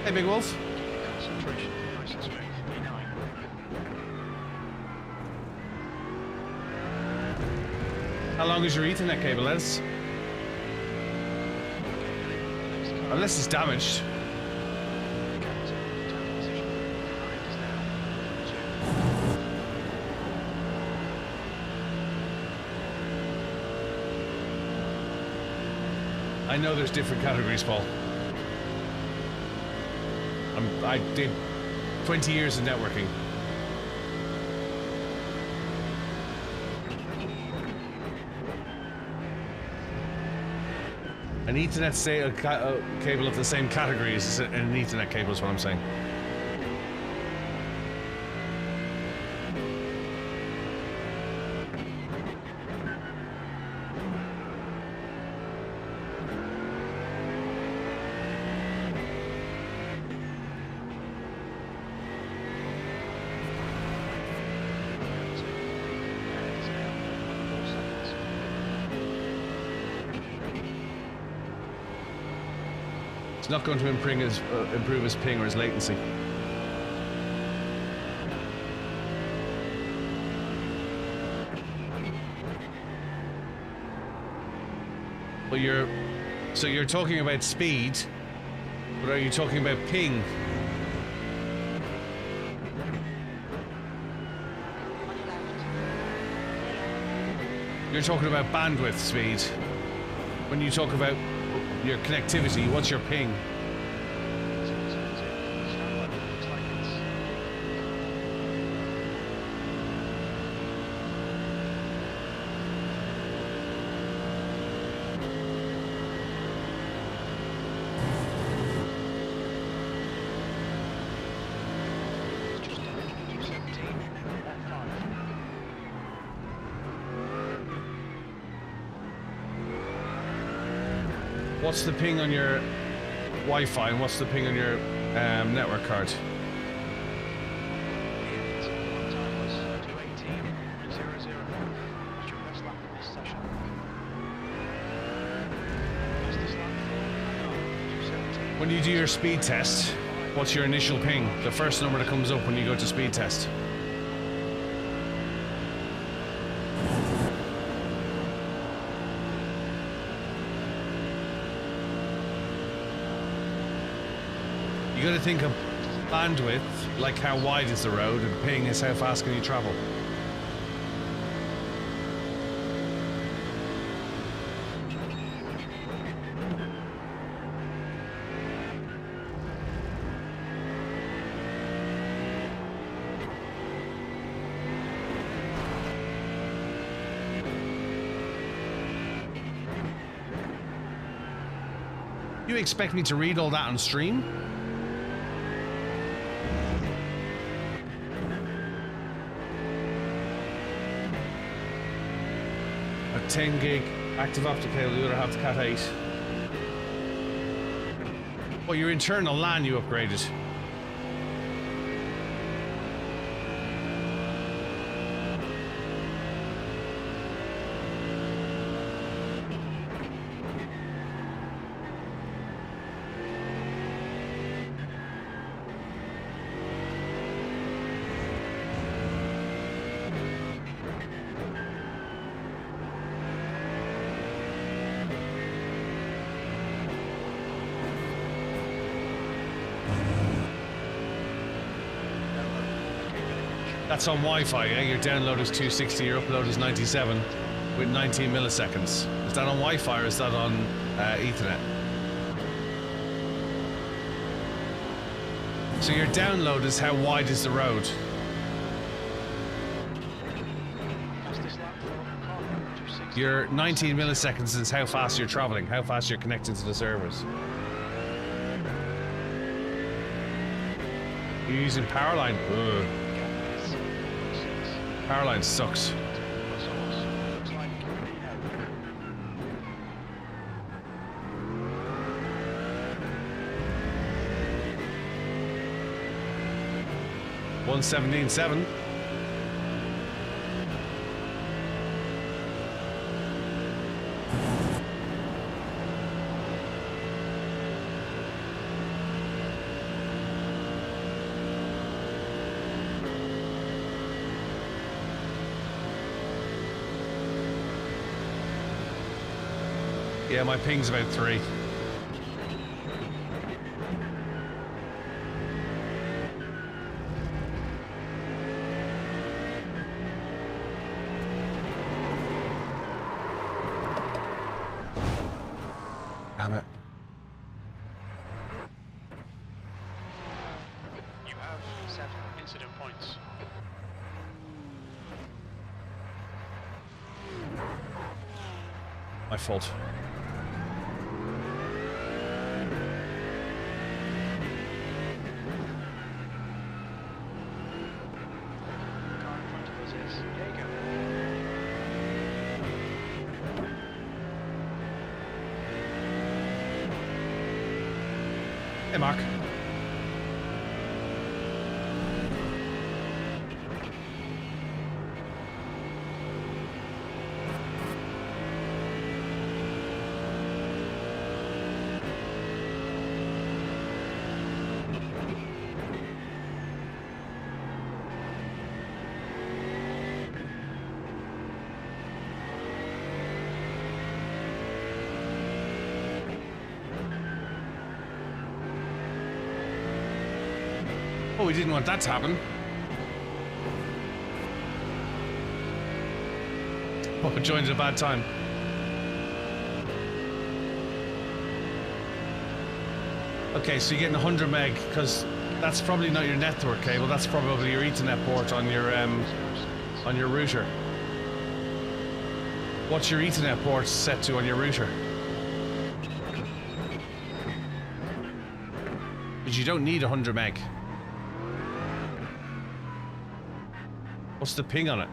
Hey, Big Wolf. Concentration, nice and smooth. E9. How long is your Ethernet cable, Les? Unless it's damaged. I know there's different categories, Paul. I did 20 years of networking. An Ethernet cable of the same category is an Ethernet cable, is what I'm saying. It's not going to improve his ping or his latency. But you're talking about speed, but are you talking about ping? On your left. You're talking about bandwidth speed. When you talk about your connectivity, what's your ping? What's the ping on your Wi-Fi and what's the ping on your network card? When you do your speed test, what's your initial ping? The first number that comes up when you go to speed test. You got to think of bandwidth, like how wide is the road, and ping is how fast can you travel. You expect me to read all that on stream? A 10 gig active optic cable, the other half the Cat 8. Well, your internal LAN you upgraded. That's on Wi-Fi, yeah? Your download is 260, your upload is 97 with 19 milliseconds. Is that on Wi-Fi or is that on Ethernet? So your download is how wide is the road? Your 19 milliseconds is how fast you're traveling, how fast you're connecting to the servers. You're using Powerline? Ugh. Powerline sucks. $117.7. Yeah, my ping's about 3. Damn it. You have 7 incident points. My fault. Hey, Mark. Oh, we didn't want that to happen. Oh, joined at a bad time. Okay, so you're getting 100 meg because that's probably not your network cable. That's probably your Ethernet port on your router. What's your Ethernet port set to on your router? Because you don't need 100 meg. What's the ping on it?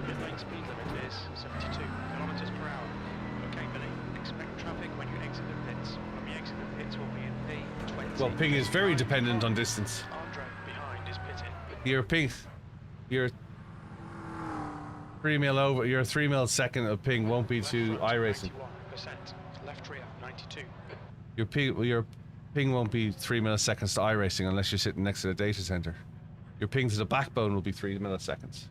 Mid-lane speed limit is 72 kilometers per hour. Okay, Billy, expect traffic when you exit the pits. When we exit the pits, we'll be in P20. Well, ping is very dependent on distance. Andre behind is pitting. Your ping, your 3 mil over, your 3 millisecond of ping won't be to iRacing. 91%. Left rear 92. Your ping won't be 3 milliseconds to iRacing unless you're sitting next to the data center. Your ping to the backbone will be 3 milliseconds.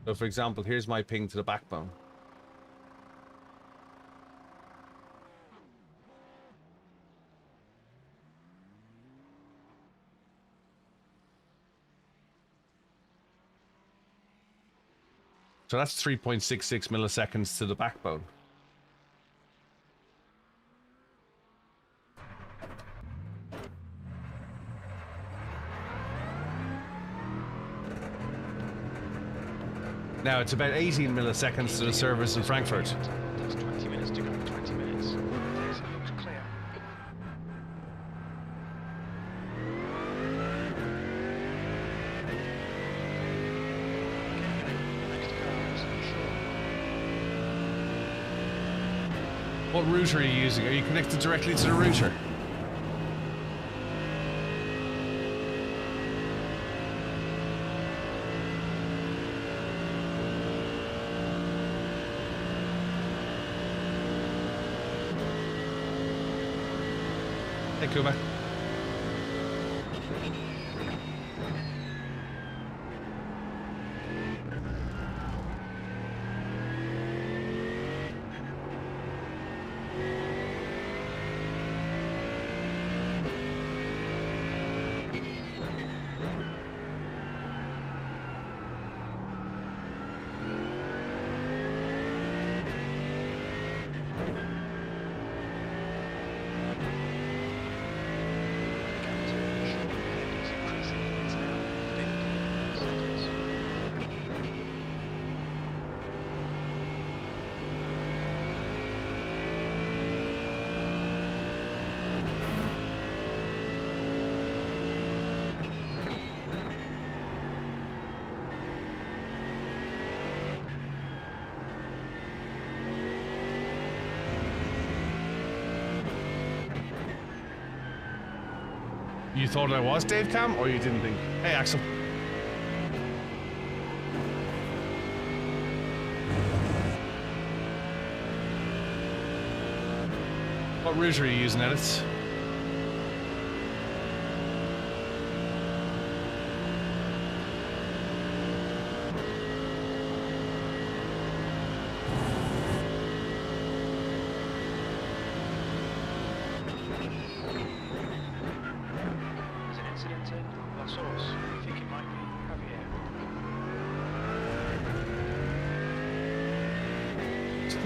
So, for example, here's my ping to the backbone. So that's 3.66 milliseconds to the backbone. Now it's about 18 milliseconds to the service in Frankfurt. There's 20 minutes to go. 20 minutes. It looks clear. Next car is sure. What router are you using? Are you connected directly to the router? Hey, Kuma. You thought I was Dave Cam, or you didn't think? Hey, Axel. What router are you using, Edits?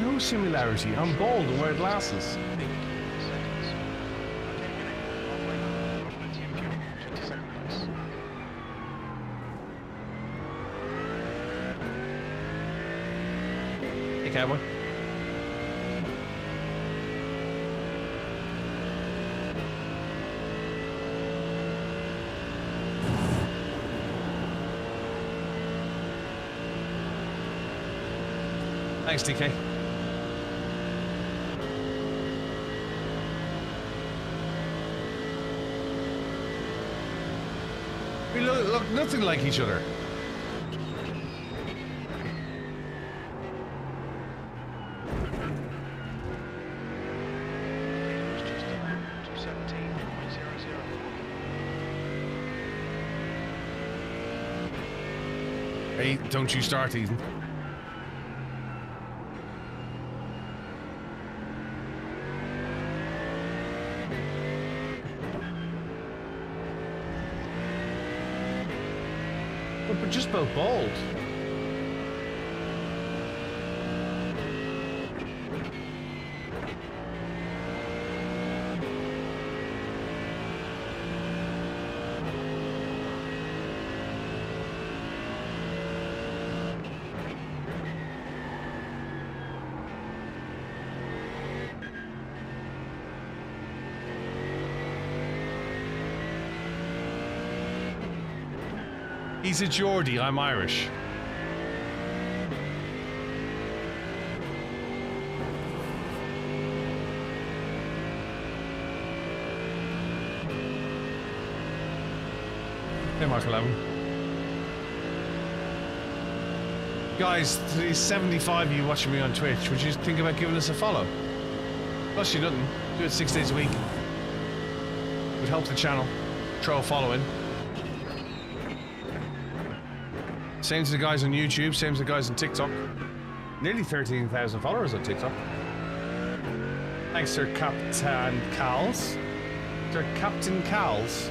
No similarity. I'm bald and wear glasses. Hey, cowboy. Thanks, DK. look nothing like each other. It's just 217.00. Hey, don't you start, Ethan. But we're just both bald. He's a Geordie, I'm Irish. Hey, Mark 11. Guys, to these 75 of you watching me on Twitch, would you think about giving us a follow? Cost you nothing. Do it 6 days a week. Would help the channel. Throw a follow in. Same to the guys on YouTube, same to the guys on TikTok. Nearly 13,000 followers on TikTok. Thanks, Sir Captain Cals. Sir Captain Cals.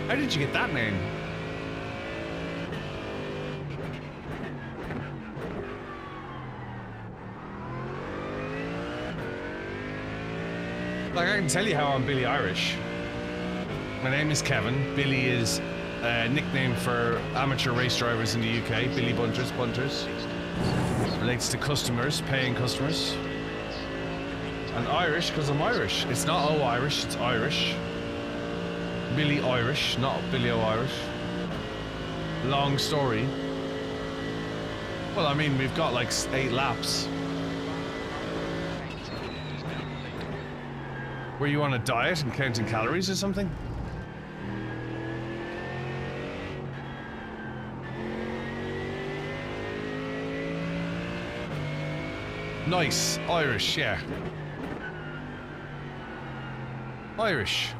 How did you get that name? Like, I can tell you how I'm BillyOirish. My name is Kevin. Billy is a nickname for amateur race drivers in the UK. Billy Bunters, Bunters. Relates to customers, paying customers. And Irish, because I'm Irish. It's not Irish, it's Irish. BillyOirish, not BillyOirish. Long story. Well, I mean, we've got like 8 laps. Were you on a diet and counting calories or something? Nice. Irish, yeah. Irish.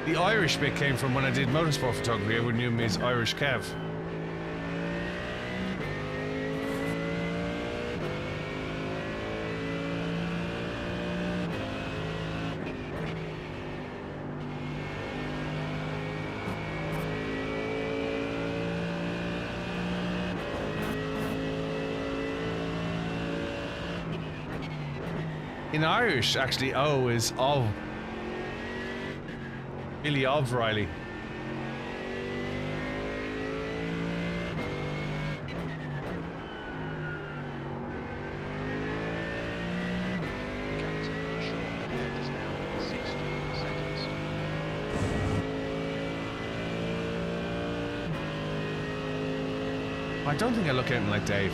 The Irish bit came from when I did motorsport photography. Everyone knew me as Irish Kev. In Irish, actually, O is of. Billy of Riley. I don't think I look anything like Dave.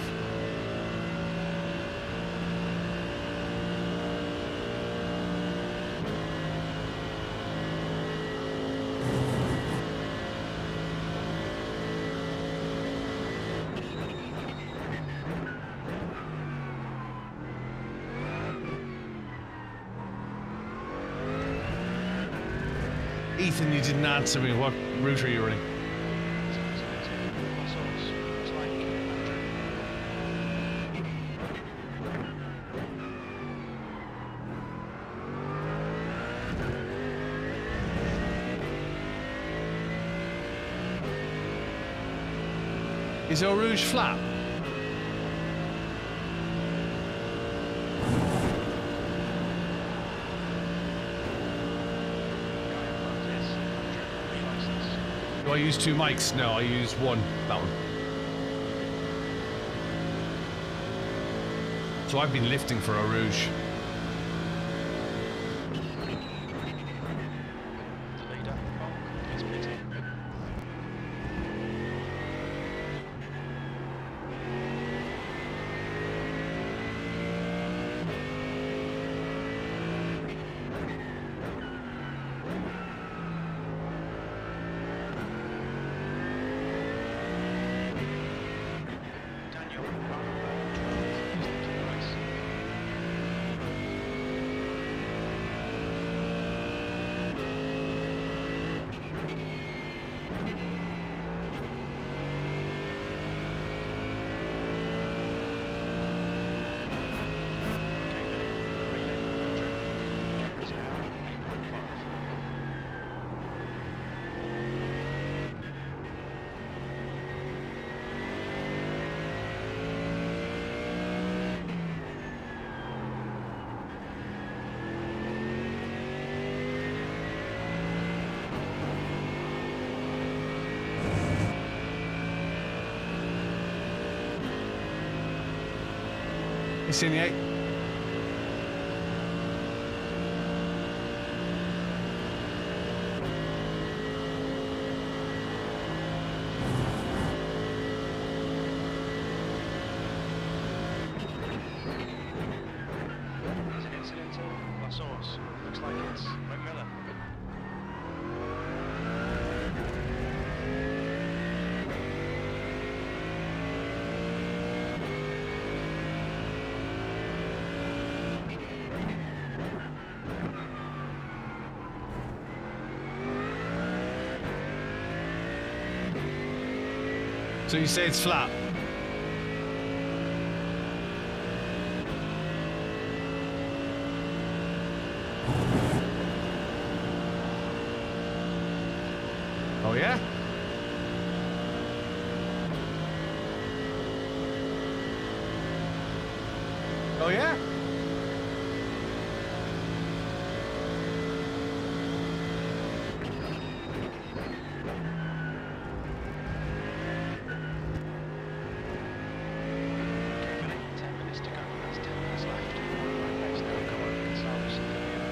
Ethan, you didn't answer me. What route are you running? Is Eau Rouge flat? Do I use 2 mics? No, I use one. That one. So I've been lifting for Eau Rouge. Car number 12 is into the race. Okay, Billy, relay, Patrick. Check now, 8.5. It's in the 8. Is it incidental? La Source. Looks like it's McMillan. So you say it's flat? Oh yeah? Oh yeah? Okay, Billy, 10 minutes to go. That's 10 minutes left. Right pace now. Come on, you can salvage something here.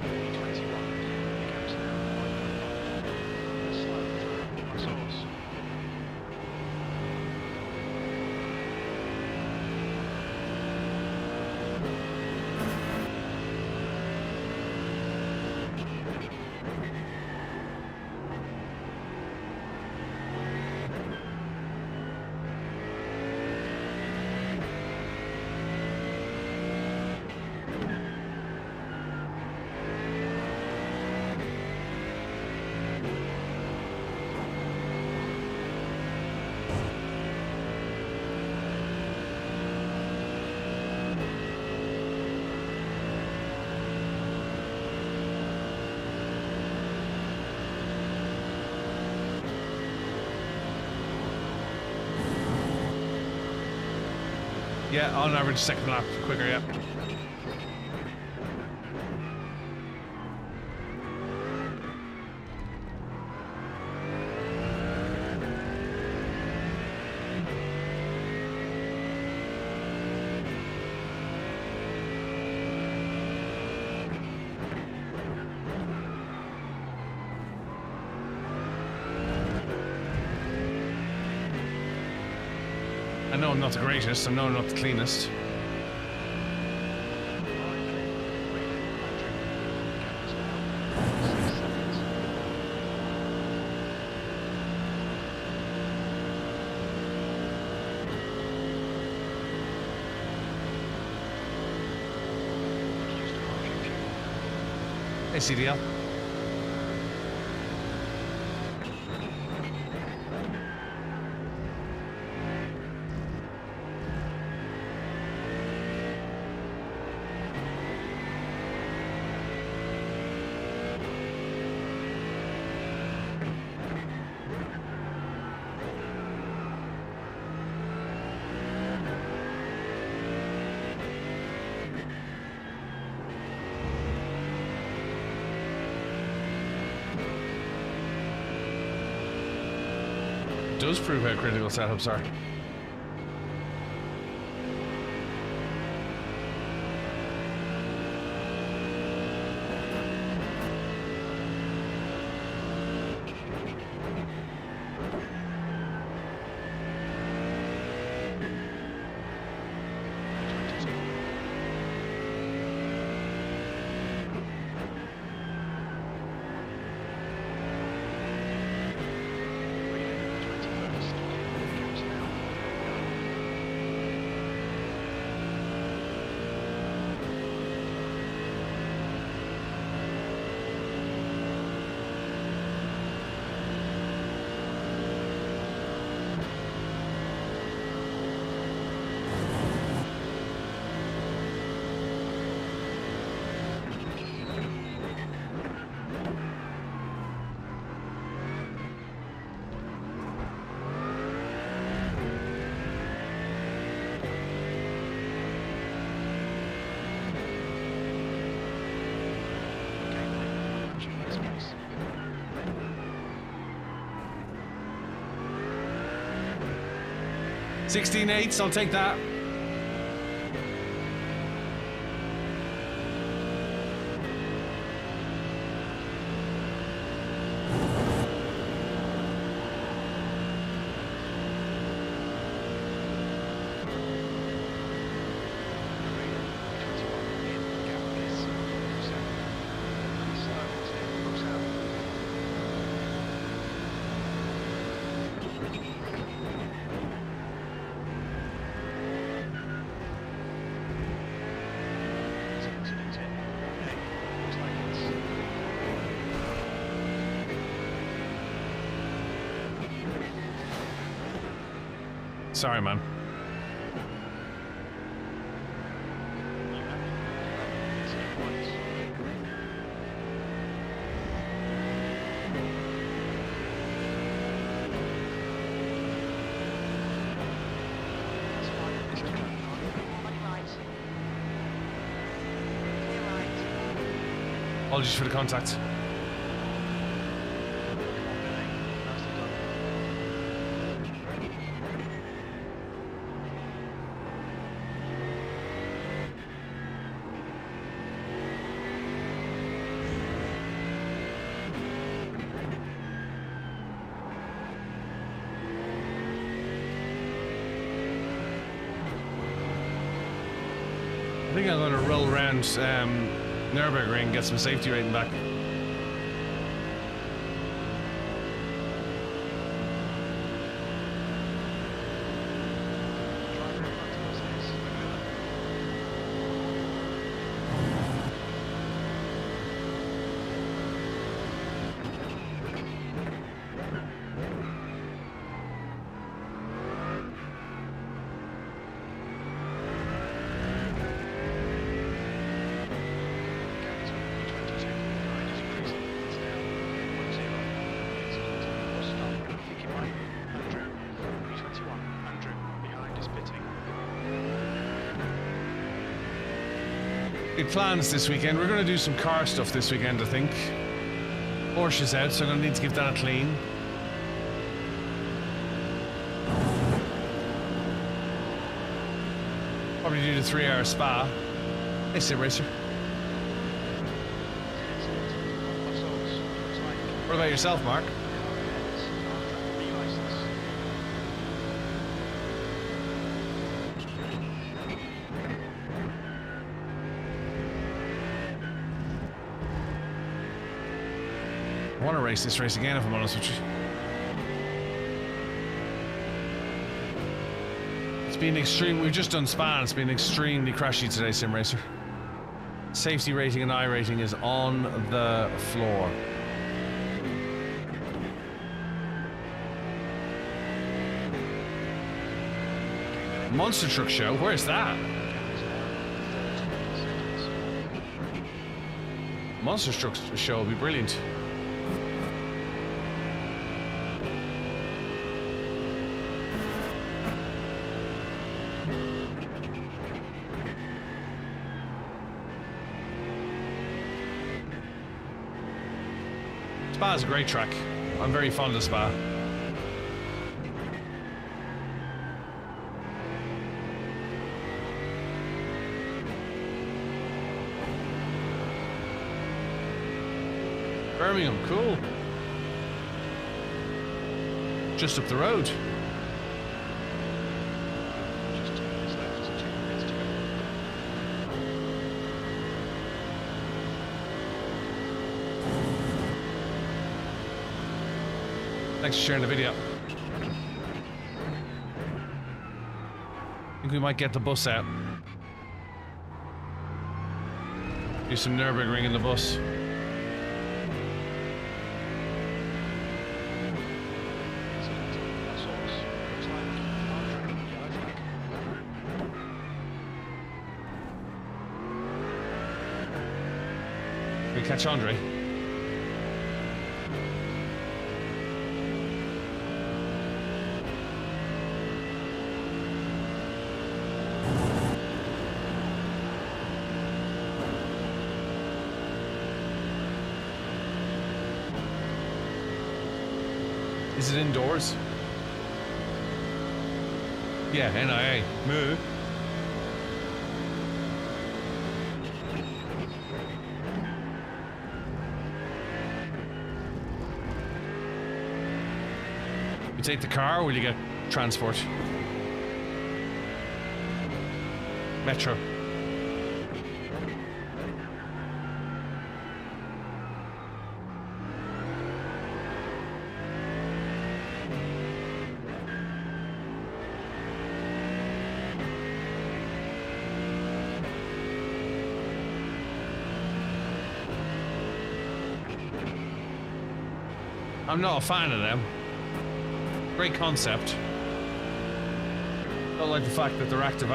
Relay 21. Here comes now 5.5. Slow through La Source. Yeah, on average, second lap quicker, yeah. I know I'm not the greatest, I know I'm not the cleanest. Hey, CDL. Does prove how critical setups are. 16/8, I'll take that. Sorry, man. Apologies for the contact. I think I'm going to roll around Nürburgring and get some safety rating back. Big plans this weekend. We're going to do some car stuff this weekend, I think. Porsche is out, so I'm going to need to give that a clean. Probably do the 3-hour spa. Hey, Sim Racer. What about yourself, Mark? I want to race this race again, if I'm honest with you. It's been extreme. We've just done Spa. It's been extremely crashy today, Sim Racer. Safety rating and iRacing is on the floor. Monster Truck Show. Where's that? Monster Truck Show will be brilliant. Spa is a great track. I'm very fond of Spa. Birmingham, cool. Just up the road. Thanks for sharing the video. I think we might get the bus out. Do some Nürburgring in the bus. We catch Andre. Is it indoors? Yeah, NIA. Moo. You take the car, or will you get transport? Metro. I'm not a fan of them. Great concept. Don't like the fact that they're active.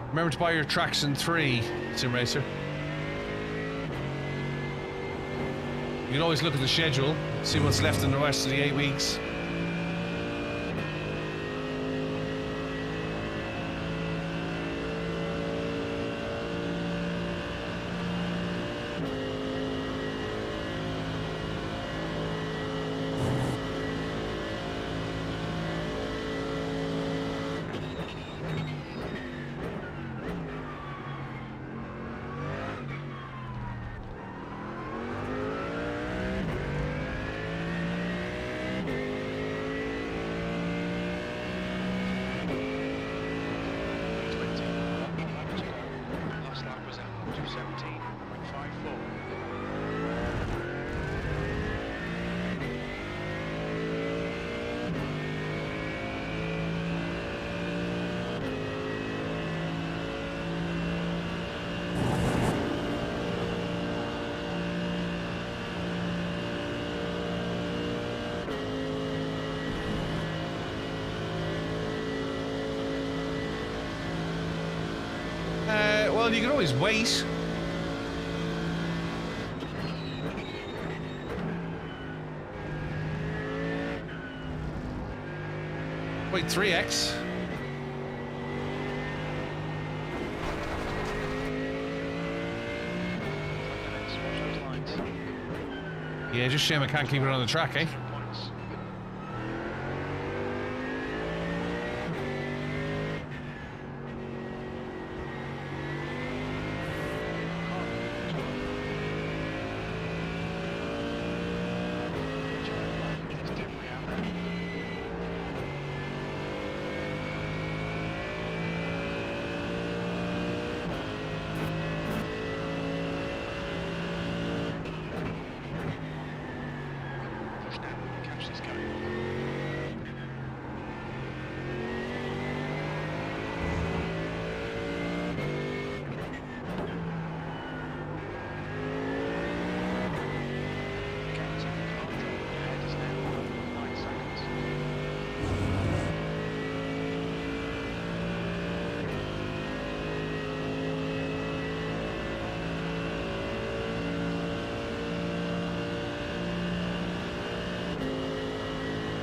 Remember to buy your Traction 3, Sim Racer. You can always look at the schedule, see what's left in the rest of the 8 weeks. Last lap was at 217.54. Well, you can always wait. Wait, 3x. Watch those lines. Yeah, just shame I can't keep it on the track, eh? Points. It's definitely out there. Push now, catch this going. Okay, so the car drop ahead is now 9 seconds.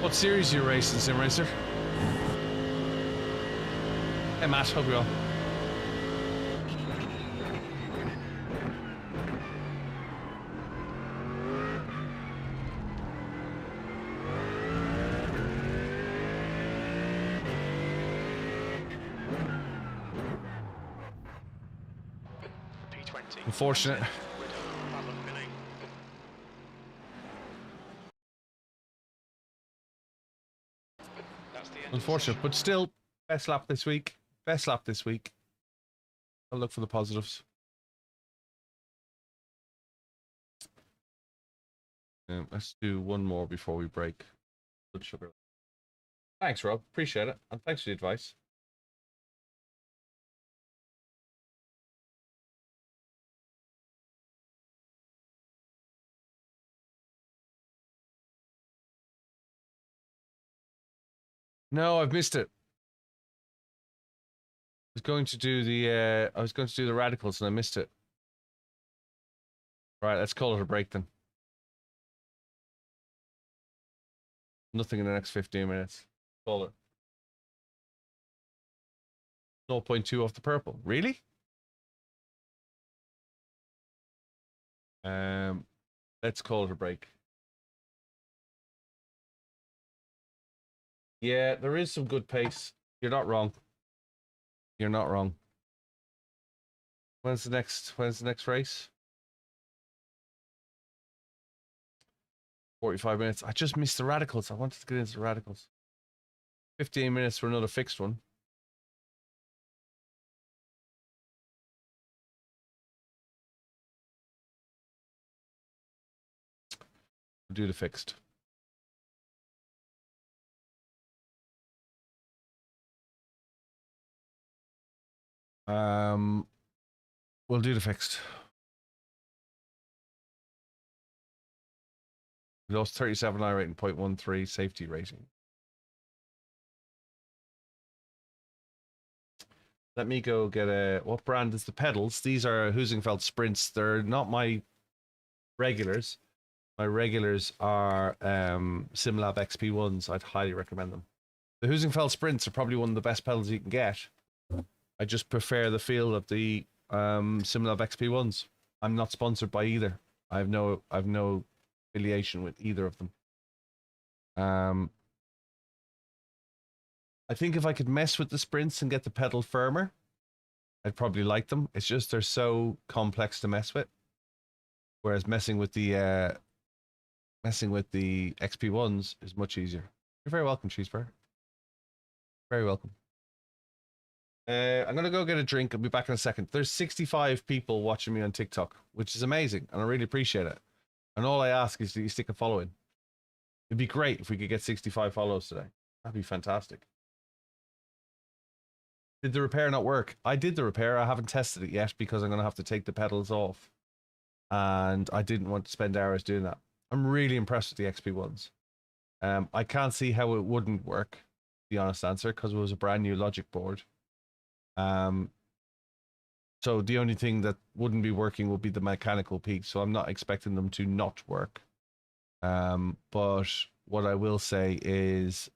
What series are you racing, Sim Racer? Hey Matt, hope you're well. P20. Unfortunate. That's it. We're done. Bad luck, Billy. That's the end of the Unfortunate, session. but still, best lap this week. Best lap this week. I'll look for the positives. Let's do one more before we break. Blood sugar. Thanks, Rob. Appreciate it. And thanks for the advice. No, I've missed it. I was going to do the radicals and I missed it. Right, let's call it a break then. Nothing in the next 15 minutes. Call it. 0.2 off the purple. Really? Let's call it a break. Yeah, there is some good pace. You're not wrong. You're not wrong. When's the next race? 45 minutes. I just missed the radicals. I wanted to get into the radicals. 15 minutes for another fixed one. We'll do the fixed. We'll do the fixed. We lost 37 iRating, 0.13 safety rating. Let me go get a... What brand is the pedals? These are Husingfeld Sprints. They're not my regulars. My regulars are SimLab XP1s. I'd highly recommend them. The Husingfeld Sprints are probably one of the best pedals you can get. I just prefer the feel of the SimLab XP1s. I'm not sponsored by either. I have no affiliation with either of them. I think if I could mess with the sprints and get the pedal firmer, I'd probably like them. It's just they're so complex to mess with. Whereas messing with the XP1s is much easier. You're very welcome, Cheeseburger. Very welcome. I'm gonna go get a drink. I'll be back in a second. There's 65 people watching me on TikTok, which is amazing, and I really appreciate it. And all I ask is that you stick a follow in. It'd be great if we could get 65 follows today. That'd be fantastic. Did the repair not work? I did the repair. I haven't tested it yet because I'm going to have to take the pedals off. And I didn't want to spend hours doing that. I'm really impressed with the XP1s. I can't see how it wouldn't work, the honest answer, because it was a brand new logic board. So the only thing that wouldn't be working would be the mechanical piece. So I'm not expecting them to not work. But what I will say is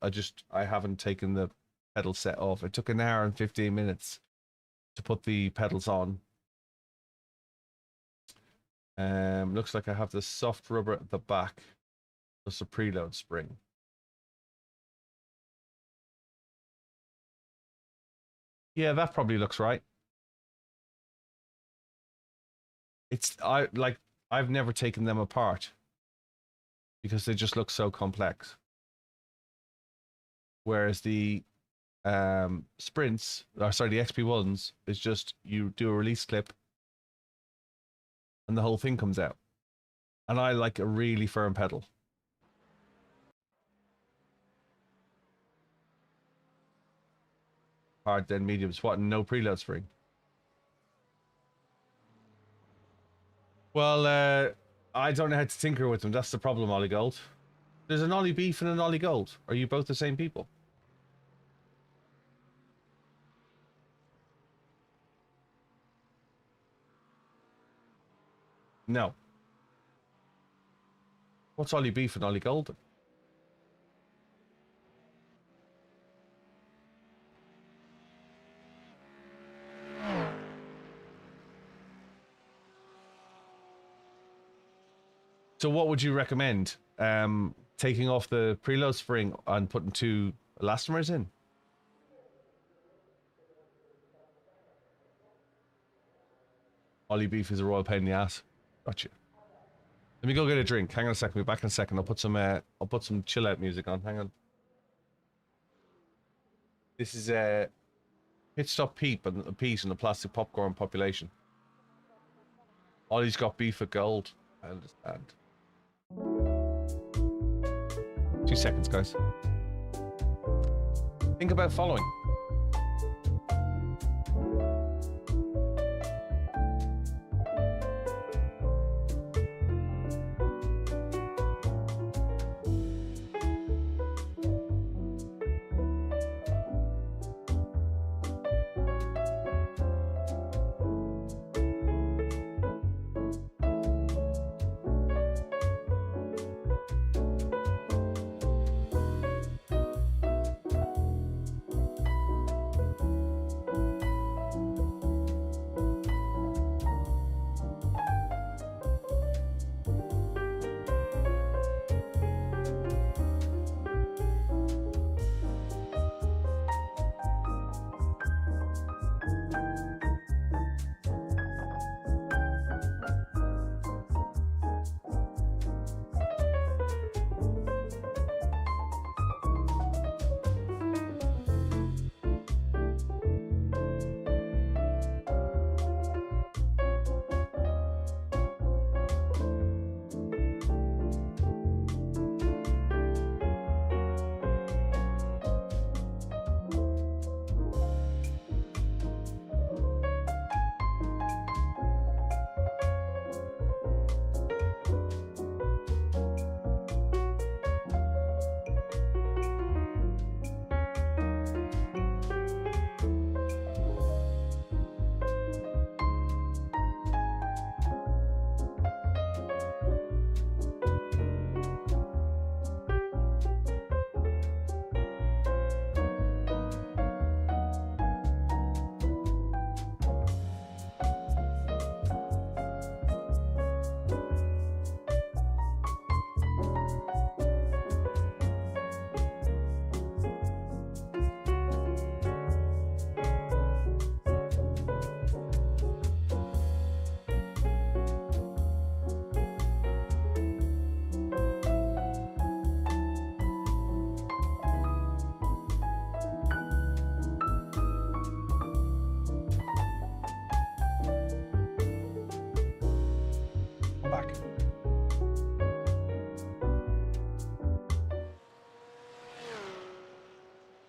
I haven't taken the pedal set off. It took an hour and 15 minutes to put the pedals on. Looks like I have the soft rubber at the back, plus a preload spring. Yeah, that probably looks right. I've never taken them apart because they just look so complex. Whereas the sprints, the XP1s, is just you do a release clip and the whole thing comes out. And I like a really firm pedal. Hard, then medium, SWAT, and no preload spring. Well, I don't know how to tinker with them. That's the problem, Ollie Gold. There's an Ollie Beef and an Ollie Gold. Are you both the same people? No. What's Ollie Beef and Ollie Gold? So what would you recommend? Taking off the preload spring and putting 2 elastomers in? Ollie Beef is a royal pain in the ass. Gotcha. Let me go get a drink. Hang on a second. We'll be back in a second. I'll put some chill out music on. Hang on. This is a Pit Stop Pete and the plastic popcorn population. Ollie's got beef for gold. I understand. 2 seconds, guys. Think about following.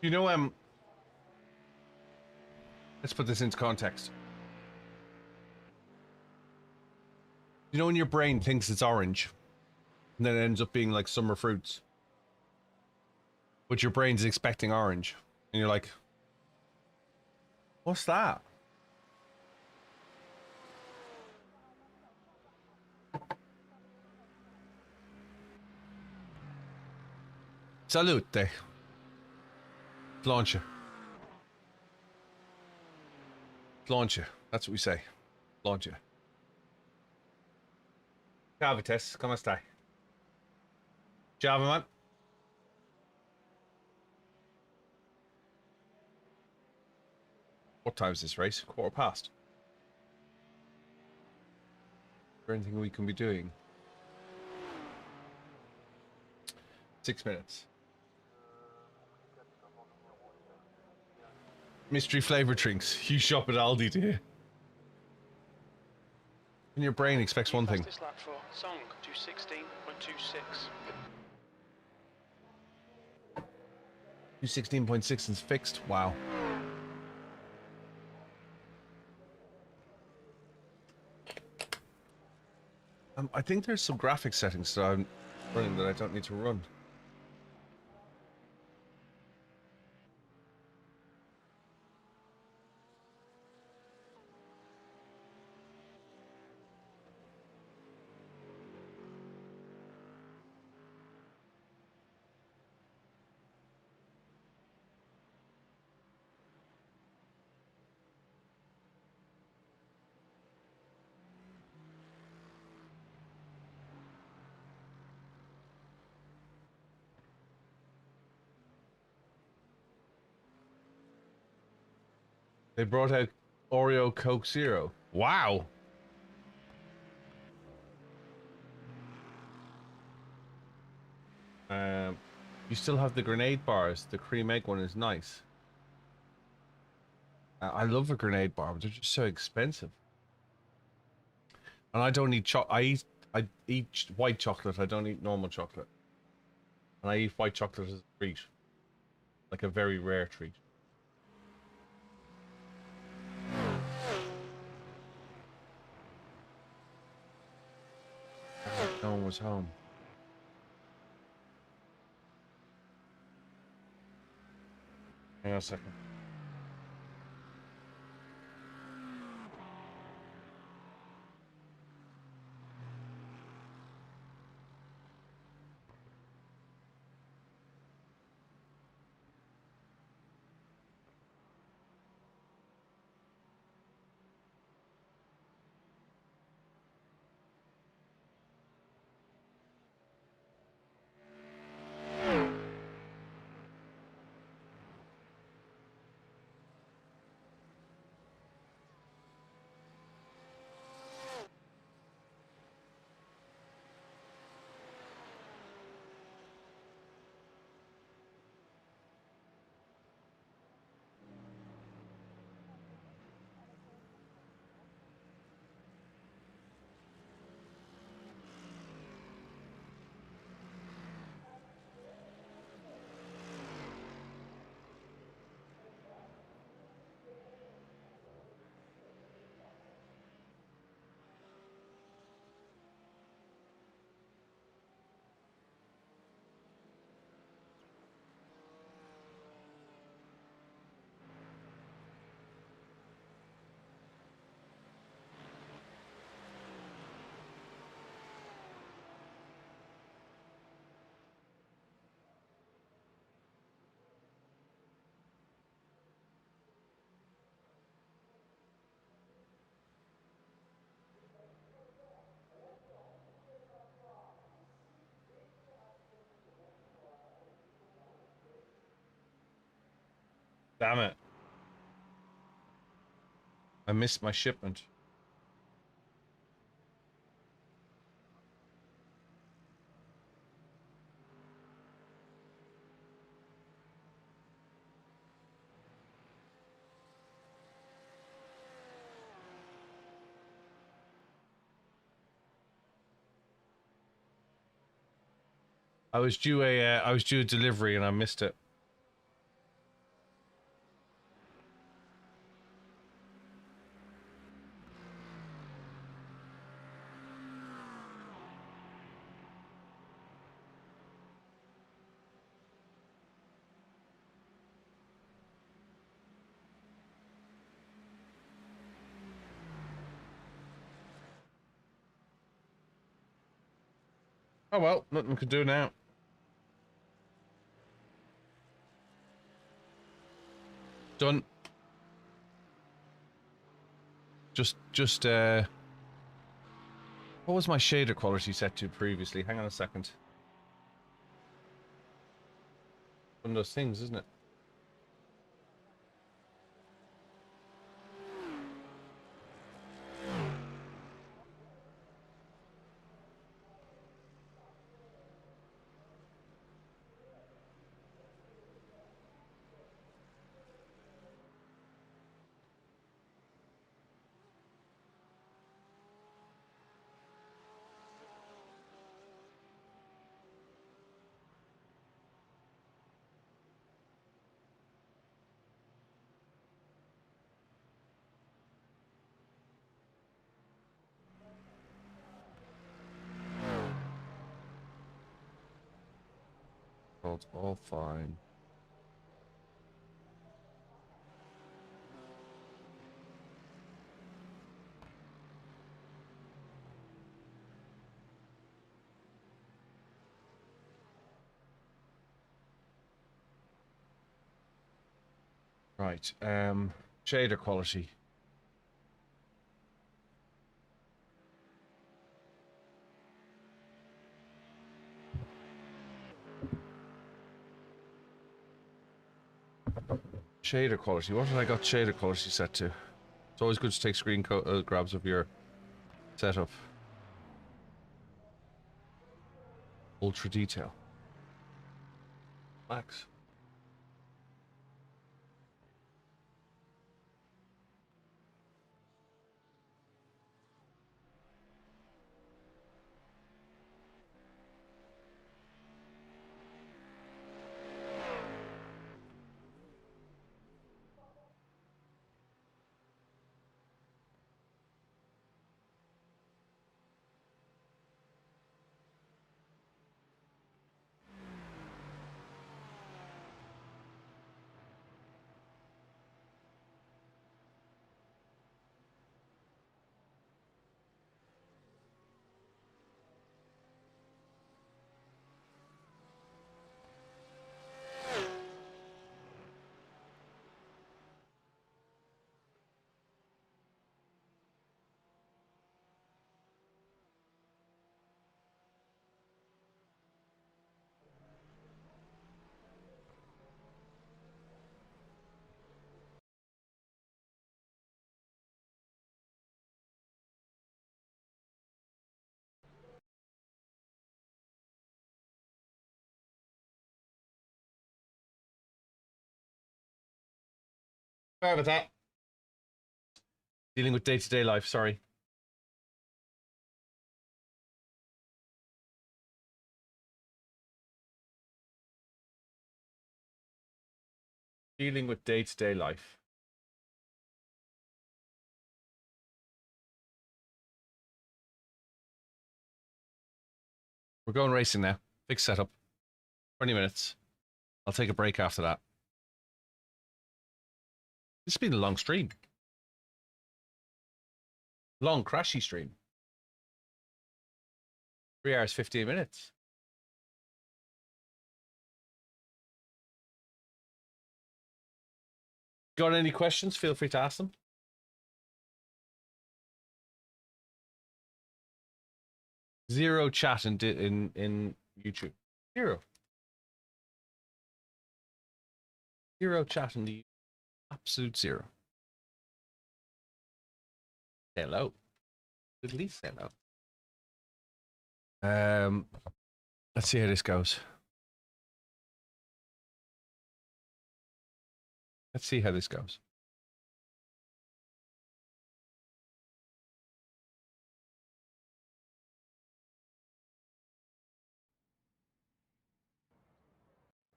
You know, let's put this into context. You know when your brain thinks it's orange, and then it ends up being like summer fruits, but your brain's expecting orange, and you're like, what's that? Salute. Launcher. Launcher. That's what we say. Launcher. Ciao, Vitesse. Come stai? Java, man. What time is this race? 1:15. Is there anything we can be doing? 6 minutes. Mystery flavor drinks. You shop at Aldi, do you? And your brain expects one thing. Fastest lap for Song, 2:16.26. 2:16.6 is fixed. Wow. I think there's some graphic settings that I'm running that I don't need to run. They brought out Oreo Coke Zero. Wow. You still have the grenade bars. The cream egg one is nice. I love a grenade bar, but they're just so expensive. And I don't eat I eat white chocolate. I don't eat normal chocolate. And I eat white chocolate as a treat, like a very rare treat. No one was home. Hang on a second. Damn it. I missed my shipment. I was due a delivery and I missed it. Oh well, nothing we can do now. Done. Just what was my shader quality set to previously? Hang on a second. One of those things, isn't it? Oh, it's all fine. Right, shader quality. Shader quality. What did I got shader quality set to? It's always good to take screen grabs of your setup. Ultra detail. Max. Sorry about that. Dealing with day-to-day life, sorry. Dealing with day-to-day life. We're going racing now. Fixed setup. 20 minutes. I'll take a break after that. This has been a long stream. Long, crashy stream. 3 hours, 15 minutes. Got any questions? Feel free to ask them. Zero chat in YouTube. Zero. Zero chat in the absolute zero. Say hello. At least say hello. Let's see how this goes. Let's see how this goes.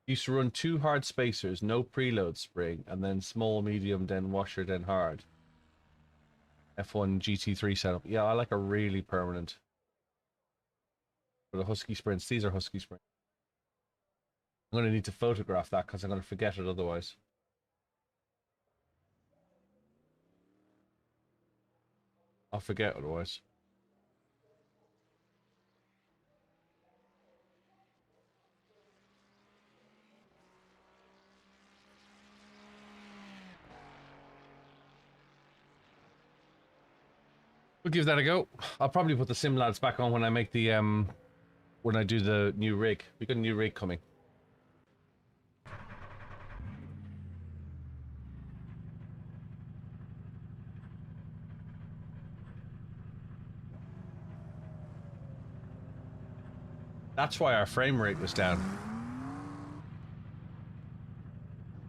Used to run 2 hard spacers, no preload spring, and then small, medium, then washer, then hard. F1 GT3 setup. Yeah, I like a really permanent. For the Husky sprints, these are Husky sprints. I'm going to need to photograph that because I'm going to forget it otherwise. I'll forget otherwise. We'll give that a go. I'll probably put the sim lads back on when I make the when I do the new rig. We got a new rig coming. That's why our frame rate was down.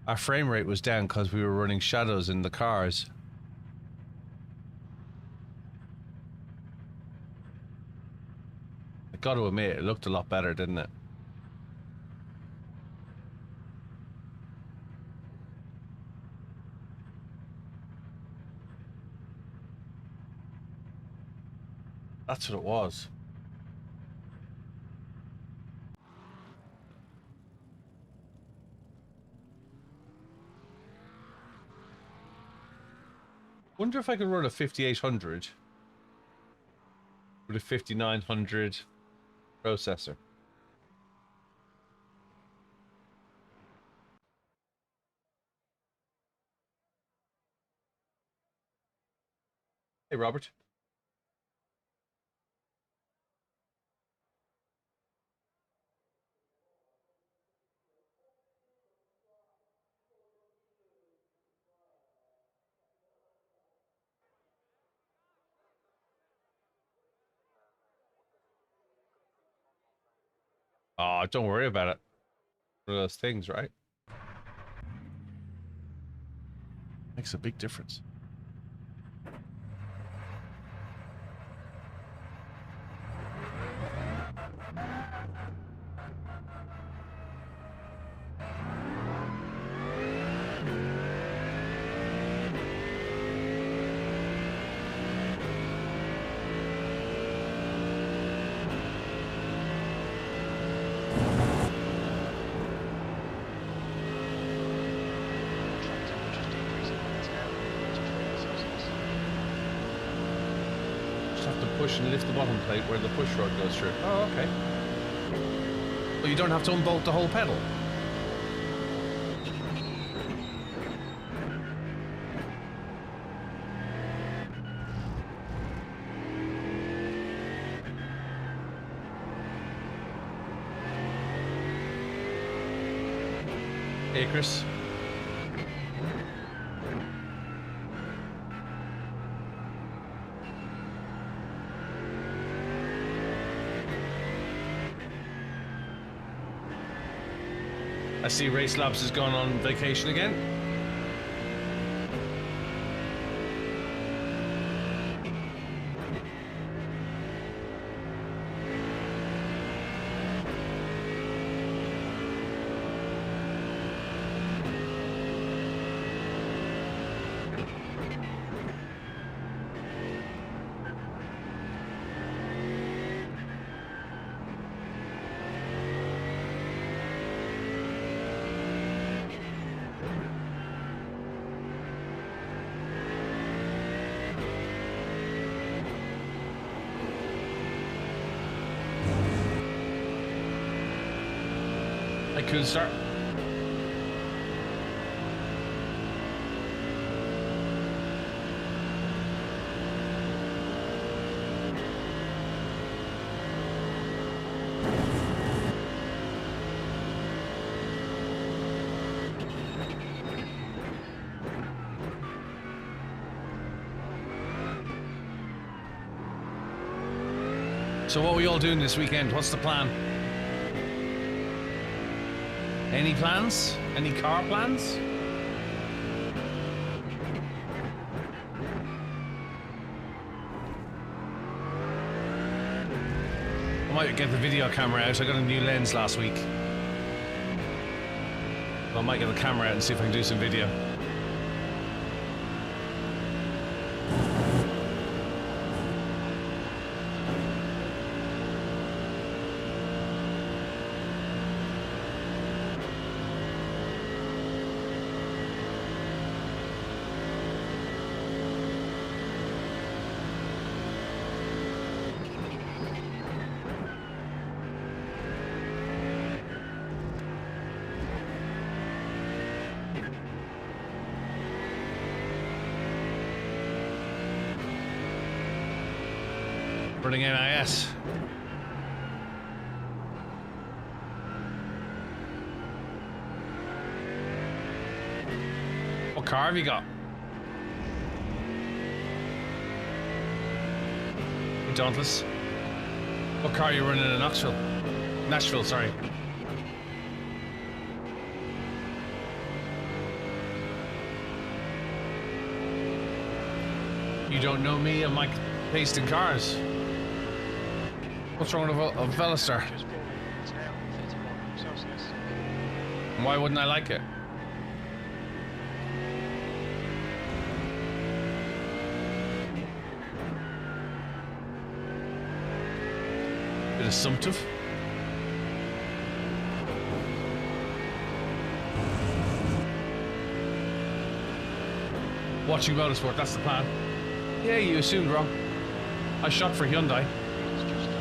Our frame rate was down because we were running shadows in the cars. I got to admit, it looked a lot better, didn't it? That's what it was. Wonder if I could run a 5800 with a 5900 processor. Hey, Robert. Oh, don't worry about it. One of those things, right? Makes a big difference. Track temperature's decreasing on its now, 43 Celsius. Just have to push and lift the bottom plate where the push rod goes through. Oh, okay. Well, you don't have to unbolt the whole pedal. Hey, Chris. I see Race Labs has gone on vacation again. I could start. So what are we all doing this weekend? What's the plan? Any plans? Any car plans? I might get the video camera out. I got a new lens last week. I might get the camera out and see if I can do some video. Running NIS. What car have you got? Hey, Dauntless. What car are you running in Knoxville? Nashville, sorry. You don't know me and my taste in cars. What's wrong with a Veloster? Just falling. It's now 31 Celsius. Why wouldn't I like it? Bit assumptive. Watching motorsport, that's the plan. Yeah, you assumed wrong. I shot for Hyundai. It's just 290.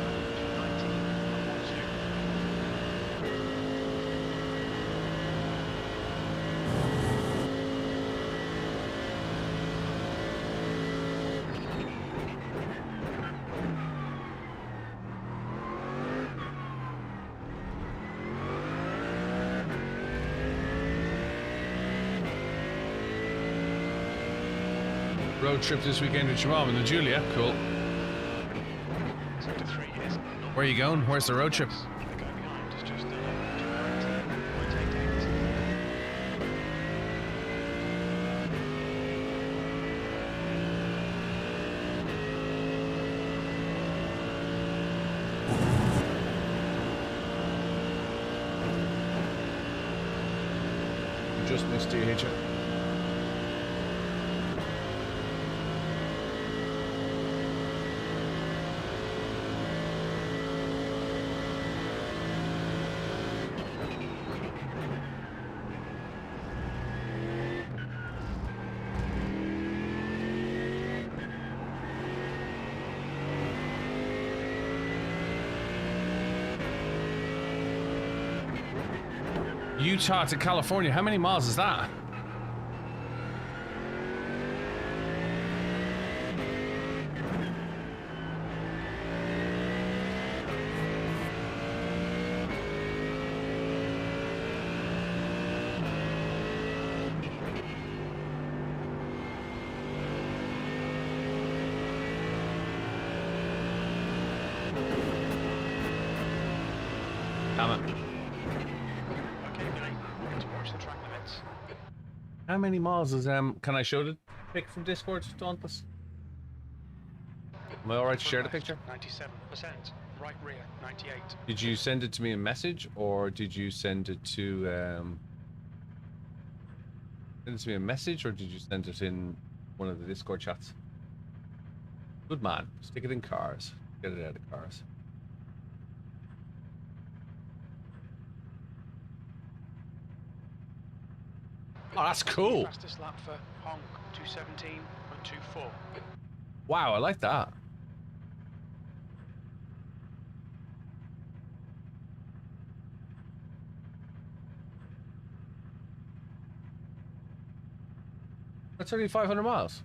Road trip this weekend with your mom and the Julia. Cool. Sector 3 is not. Where are you going? Where's the road trip? The guy behind is just 290.88. You just missed DHL. Utah to California. How many miles is that? Damn it. Okay, Billy. To watch the track limits. How many miles is can I show the pic from Discord, Dauntless? Am I alright to share the picture? 97%. Right rear, 98. Did you send it to me in message or did you send it to send it to me in message or did you send it in one of the Discord chats? Good man. Stick it in cars. Get it out of cars. Oh, that's cool. Fastest lap for Hong, 217.24. Wow, I like that. That's only 500 miles.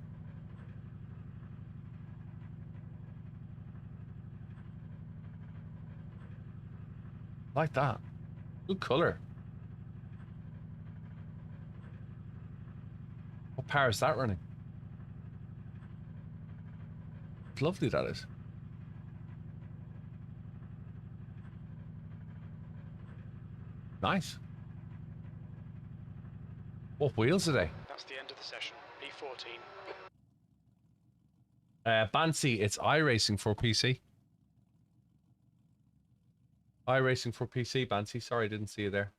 Like that. Good color. What power is that running? It's lovely, that is. Nice. What wheels are they? That's the end of the session. E14. Bancy, it's iRacing for PC. iRacing for PC, Bancy. Sorry, I didn't see you there.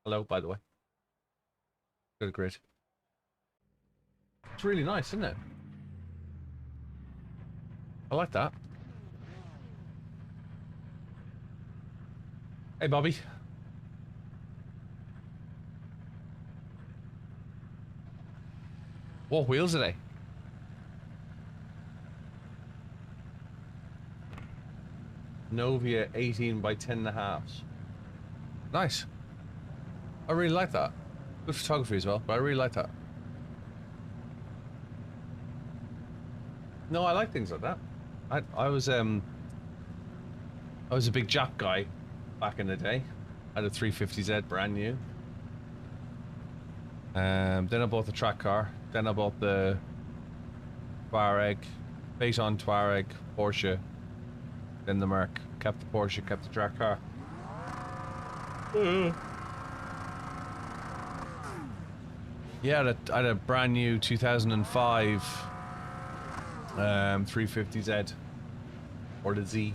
Hello, by the way. Good grid. It's really nice, isn't it? I like that. Hey, Bobby. What wheels are they? Novia 18 by 10.5. Nice. I really like that. Good photography as well, but I really like that. No, I like things like that. I was I was a big Jap guy back in the day. I had a 350Z brand new. Then I bought the track car. Then I bought the Touareg, Phaeton Touareg, Porsche. Then the Merc. Kept the Porsche, kept the track car. Yeah, I had a brand new 2005 350Z. Or the Z.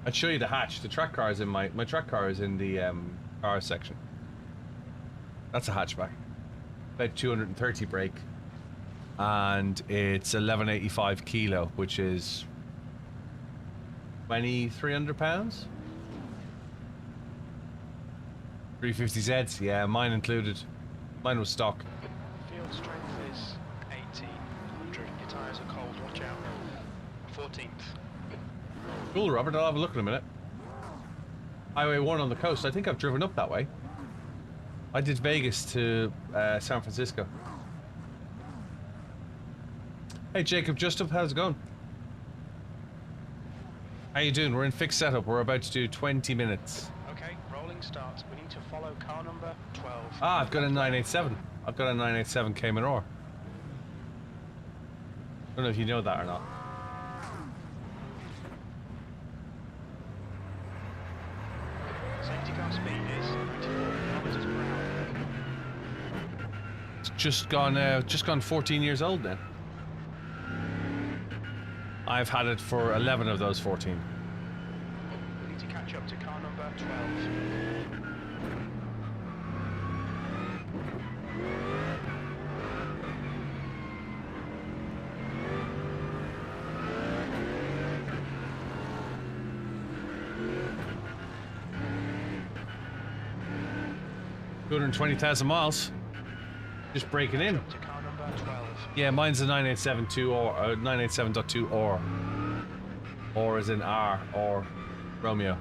I'd show you the hatch. The track car is in my track car is in the car section. That's a hatchback. About 230 brake. And it's 1185 kilo, which is 2,300 pounds. 350Zs, yeah, mine included. Mine was stock. Field strength is 1800. Your tyres are cold, watch out. 14th. Cool, Robert, I'll have a look in a minute. Highway 1 on the coast. I think I've driven up that way. I did Vegas to San Francisco. Hey Jacob, Justin, how's it going? How you doing? We're in fixed setup. We're about to do 20 minutes. Okay, rolling starts. We need to follow car number 12. Ah, I've got a 987. I've got a 987 Cayman Or. I don't know if you know that or not. Safety car speed is 94 kilometers per hour. It's just gone 14 years old then. I've had it for 11 of those 14. We need to catch up to car number 12. $220,000 miles. Just breaking in. To car number 12. Yeah, mine's a 987.2 or 987.2 or. Or as in R or Romeo.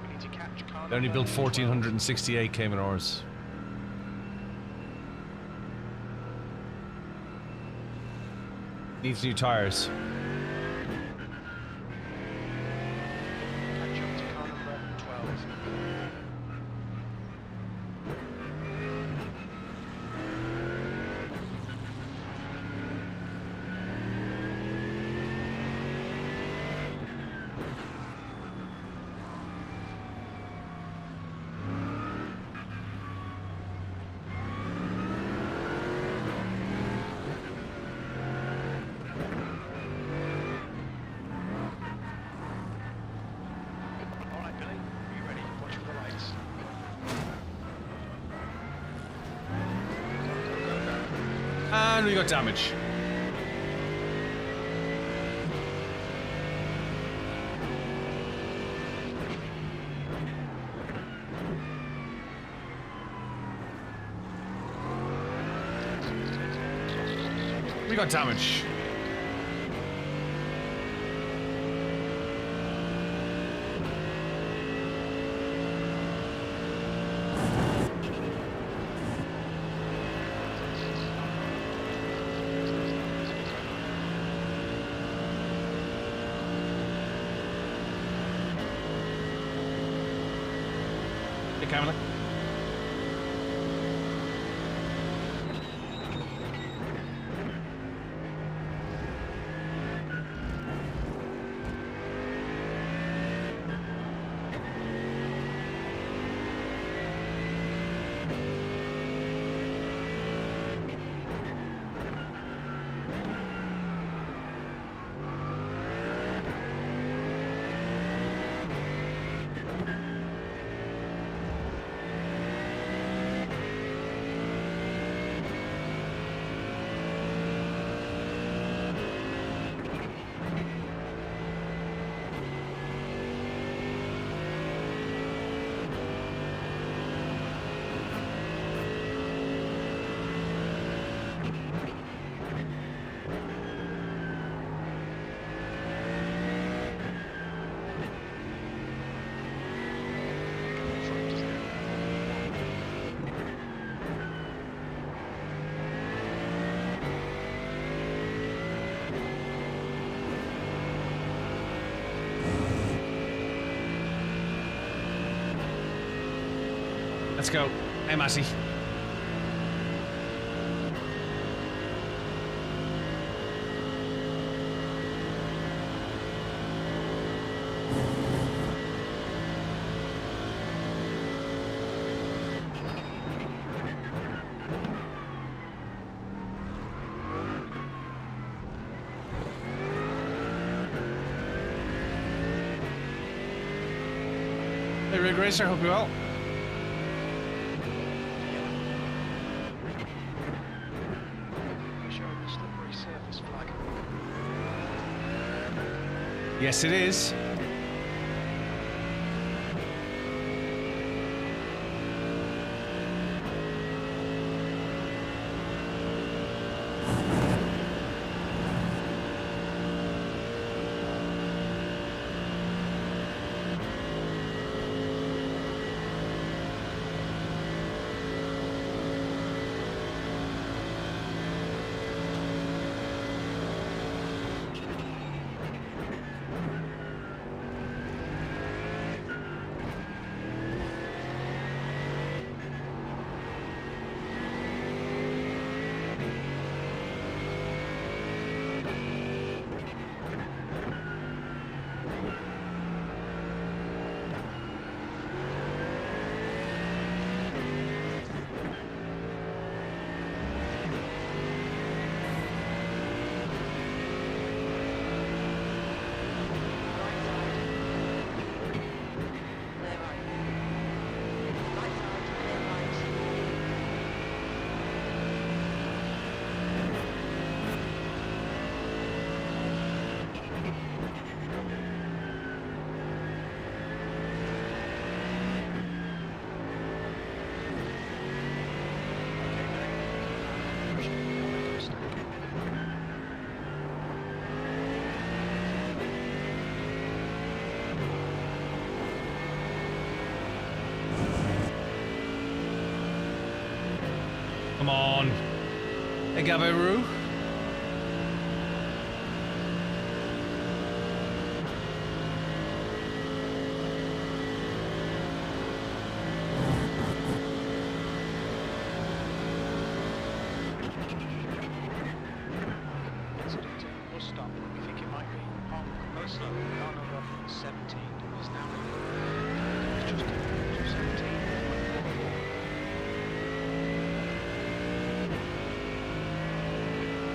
We need to catch car They only number built 1,468 Cayman Ors. Needs new tires. Catch up to car number 12. Alright, Billy, are you ready? Watch for the lights. And we got damage. We got damage. Hey, Kamala. Let's go. Hey, Matty. Hey, Rig Racer, hope you're well. Showing the slippery surface flag. Yes, it is. Come on. Hey, Gabaru. Incident at bus stop. We think it might be Hong Oslo. Car number 17 is now it's just 217.44.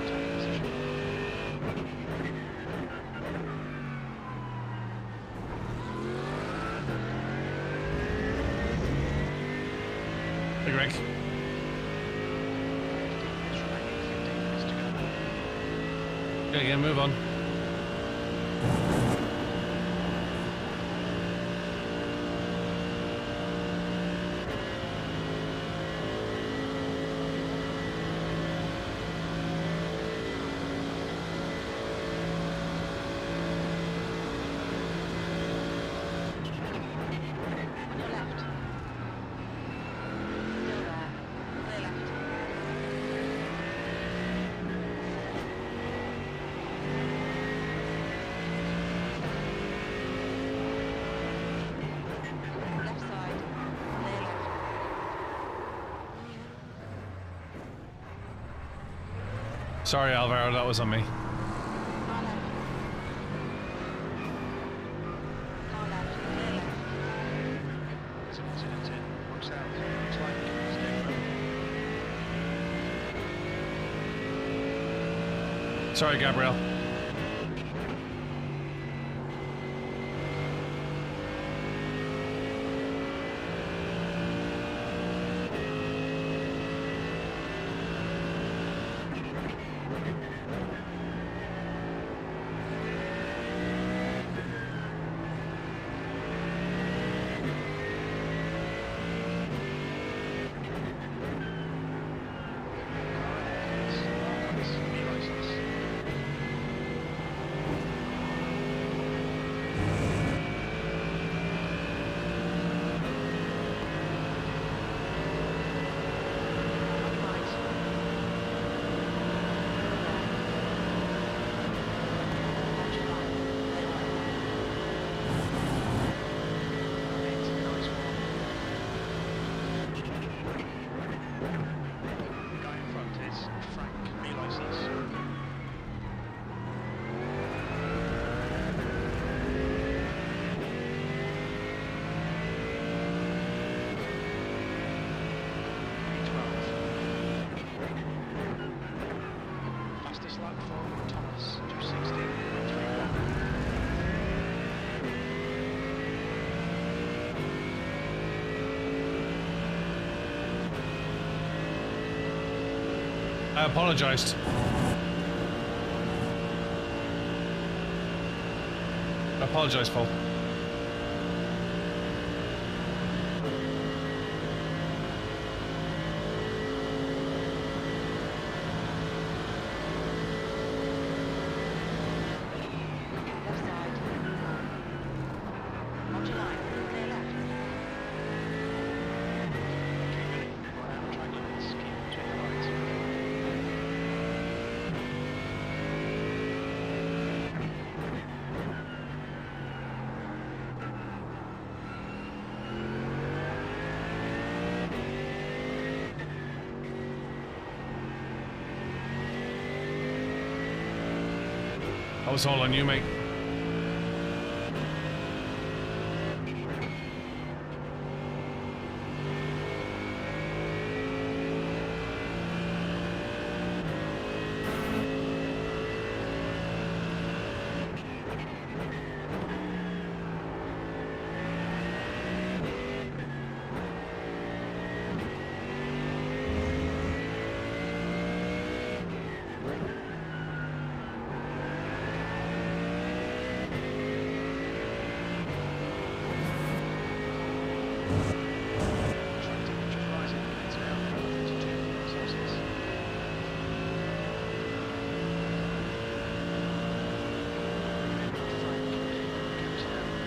Take position. Hey, Greg. It's remaining 15 minutes to go. Yeah, move on. On your left. Still there. Clear left. Left side. Clear left. Sorry, Alvaro, that was on me. Car left. Car left. Clear left. There's an incident in. Looks out. Looks like stay put. Sorry, Gabriel. 104, Thomas, 260.31. I apologised. I apologise, Paul. Left side. Hold your line. Clear left. One out, track limits, keep between the lines. That was all on you, mate. Track temperature's rising, it's now 32 Celsius. Frank, goes now 0.8.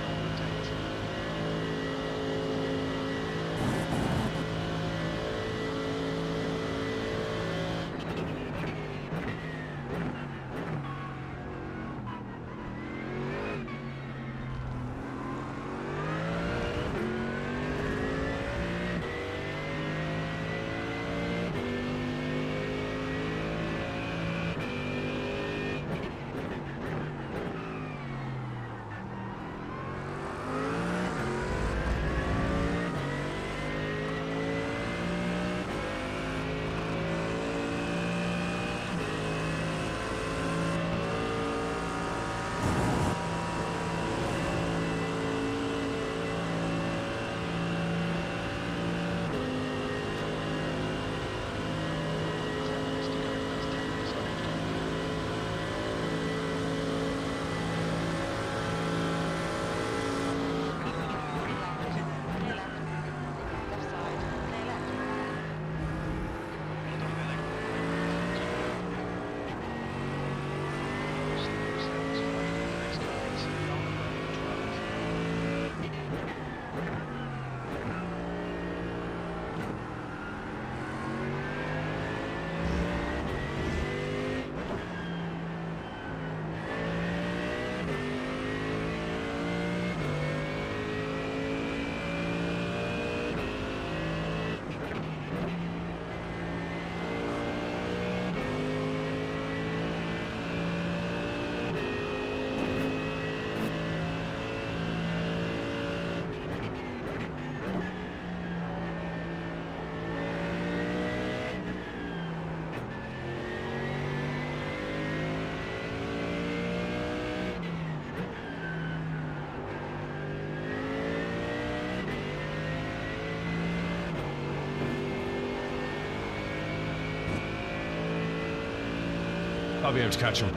I'll be able to catch him.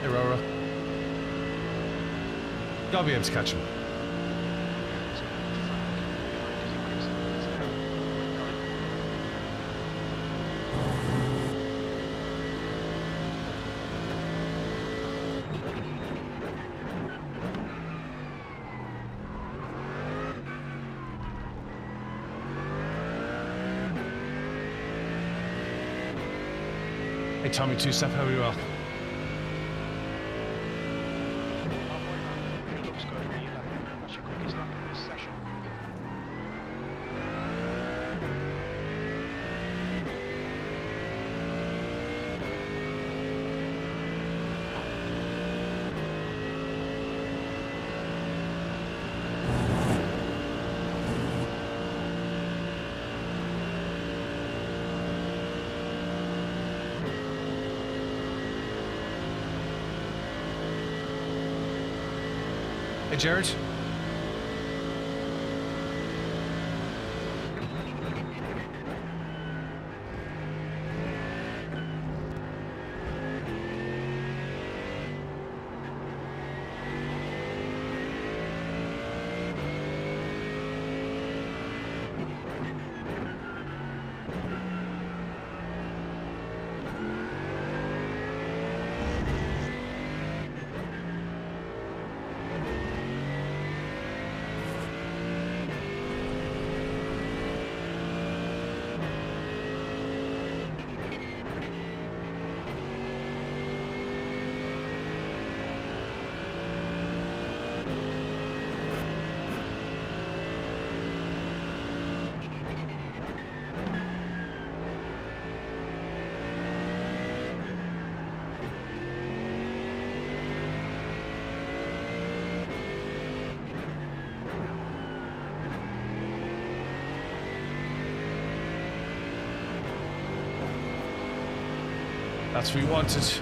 Hey, Rora. I'll be able to catch him. Hey, Tommy, two-step, how are you? Well? Looks good, that's your quickest lap of this session. Hey, Jared. That's what we wanted.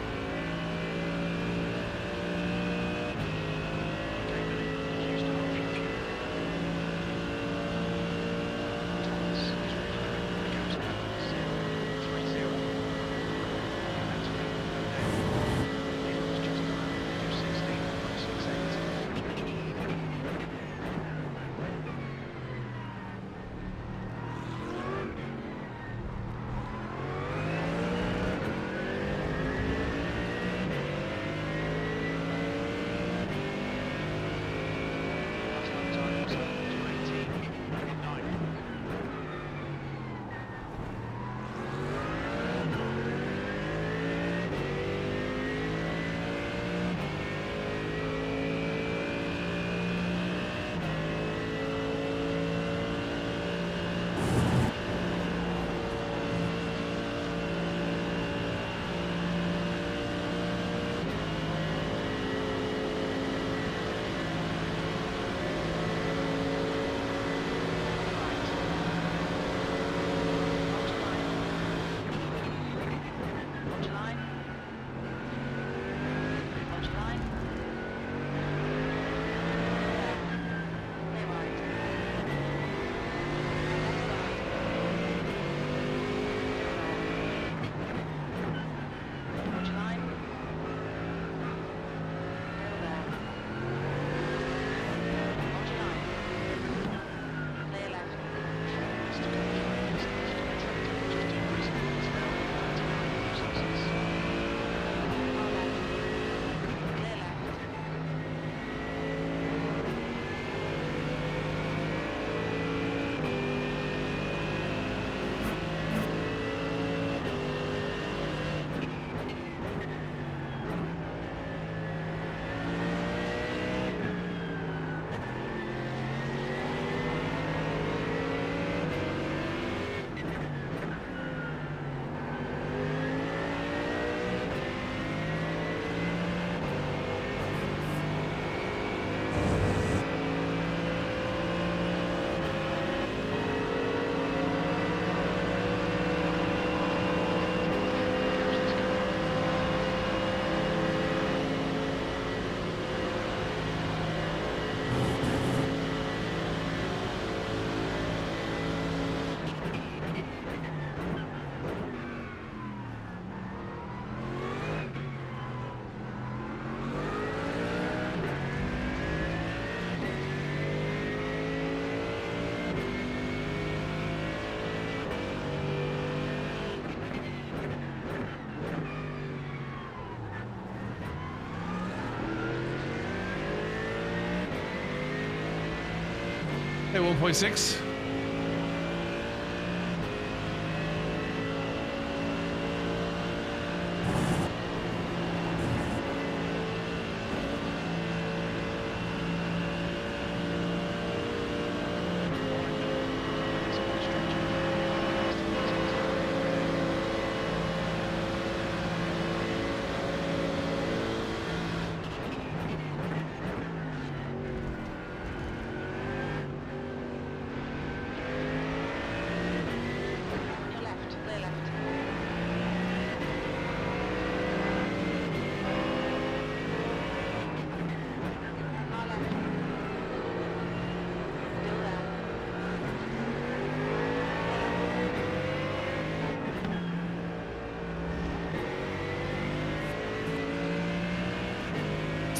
Hey, 1.6.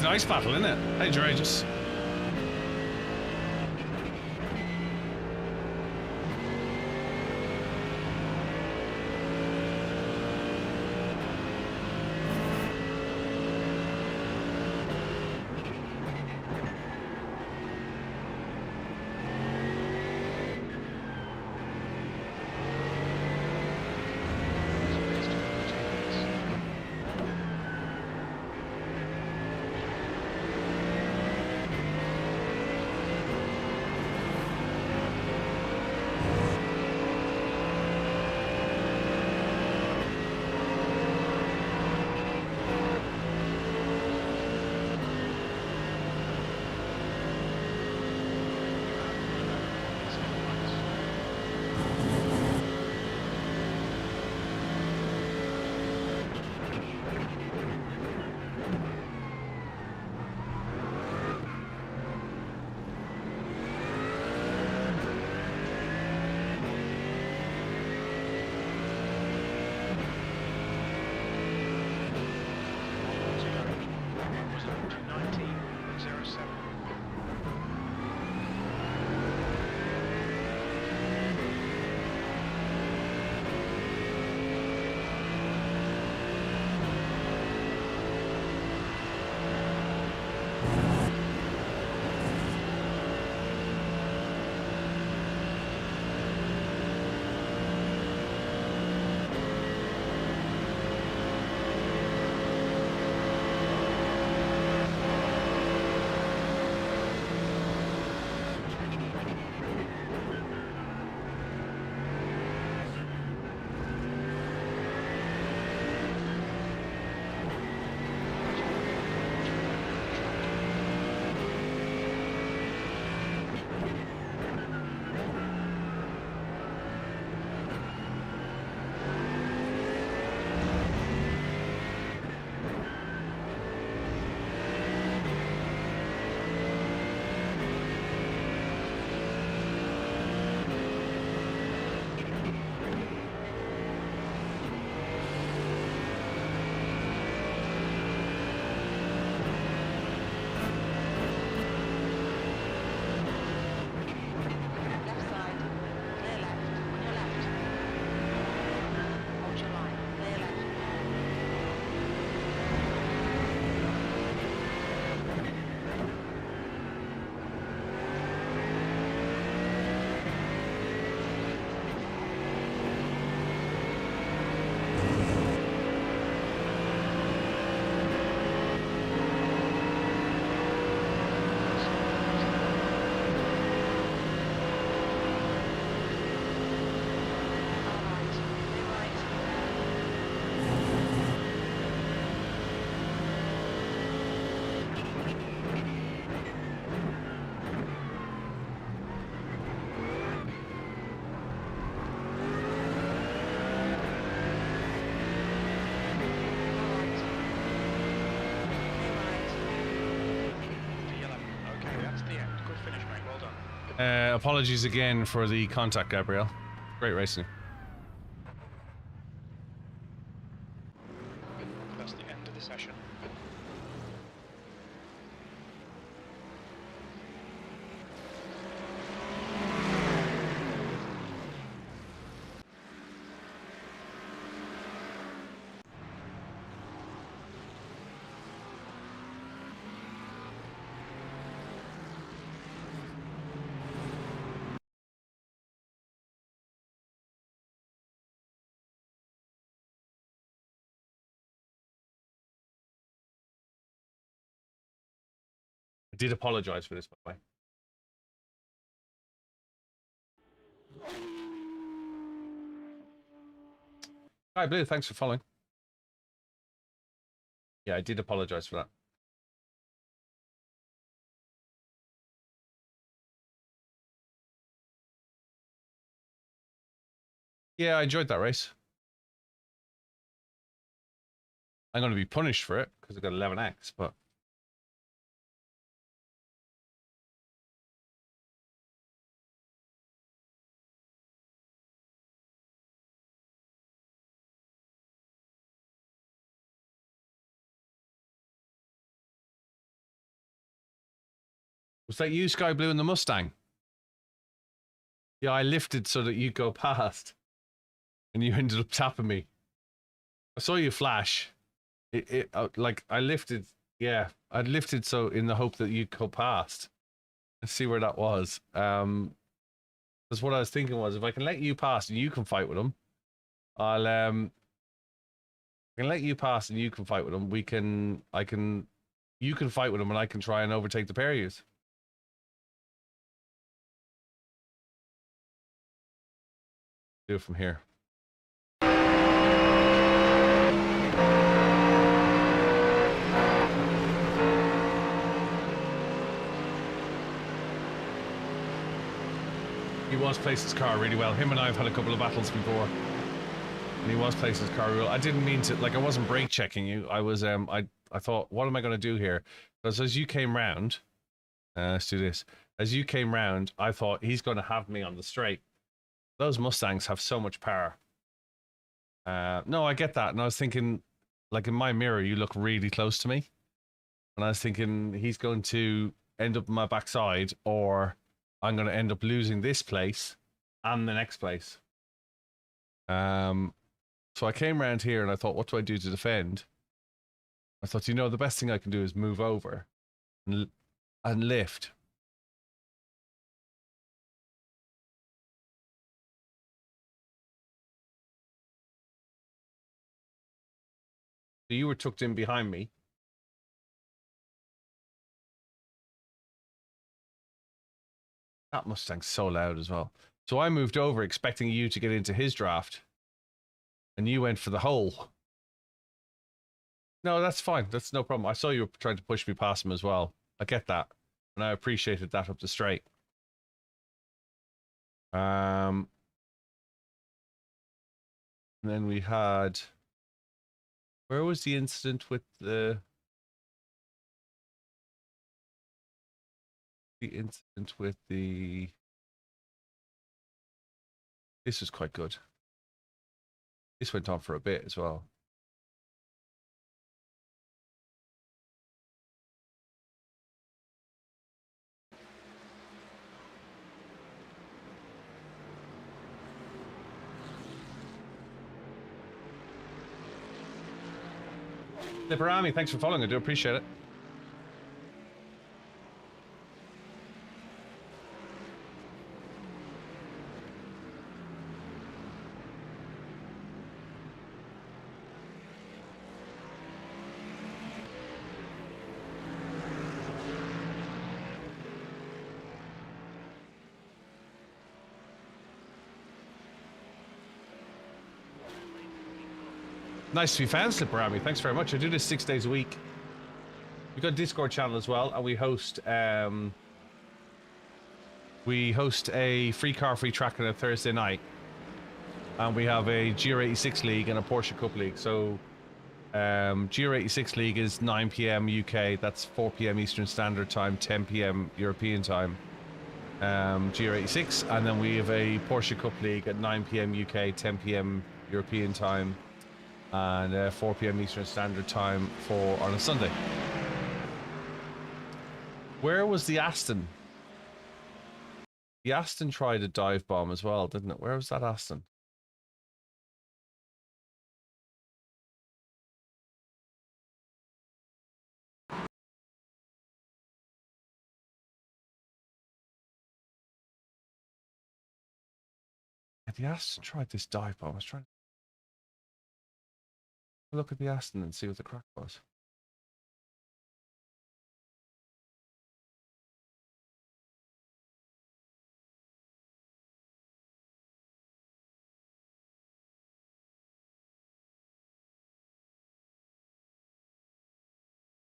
an ice battle, isn't it? Hey, Courageous. Apologies again for the contact, Gabrielle. Great racing. That's the end of the session. I did apologize for this, by the way. Hi, Blue. Thanks for following. Yeah, I did apologize for that. Yeah, I enjoyed that race. I'm going to be punished for it because I got 11x, but Was that you, Sky Blue, in the Mustang? Yeah, I lifted so that you'd go past. And you ended up tapping me. I saw you flash. Like, I lifted. Yeah, I lifted so in the hope that you'd go past. Let's see where that was. Because what I was thinking was, if I can let you pass and you can fight with him, I'll I can let you pass and you can fight with him. You can fight with him and I can try and overtake the pair of yous. Do it from here. He was placed his car really well. Him and I have had a couple of battles before. And he was placed his car really well. I didn't mean to, like, I wasn't brake checking you. I was, I thought, what am I going to do here? Because as you came round, let's do this. As you came round, I thought he's going to have me on the straight. Those Mustangs have so much power. No, I get that. And I was thinking, like, in my mirror, you look really close to me. And I was thinking he's going to end up in my backside, or I'm going to end up losing this place and the next place. So I came around here and I thought, what do I do to defend? I thought, you know, the best thing I can do is move over and lift. So you were tucked in behind me. That Mustang's so loud as well. So I moved over expecting you to get into his draft. And you went for the hole. No, that's fine. That's no problem. I saw you were trying to push me past him as well. I get that. And I appreciated that up the straight. And then we had... Where was the incident with the... The incident with the... This was quite good. This went on for a bit as well. Liparami, thanks for following. I do appreciate it. Nice to be found, Slipperami. Thanks very much. I do this 6 days a week. We've got a Discord channel as well, and we host a free car, free track on a Thursday night. And we have a GR86 League and a Porsche Cup League. So GR86 League is 9 p.m. UK. That's 4 p.m. Eastern Standard Time, 10 p.m. European Time. GR86. And then we have a Porsche Cup League at 9 p.m. UK, 10 p.m. European Time. And 4 p.m. Eastern Standard Time on a Sunday. Where was the Aston? The Aston tried a dive bomb as well, didn't it? Where was that Aston? Yeah, the Aston tried this dive bomb. I was trying to look at the Aston and see what the crack was.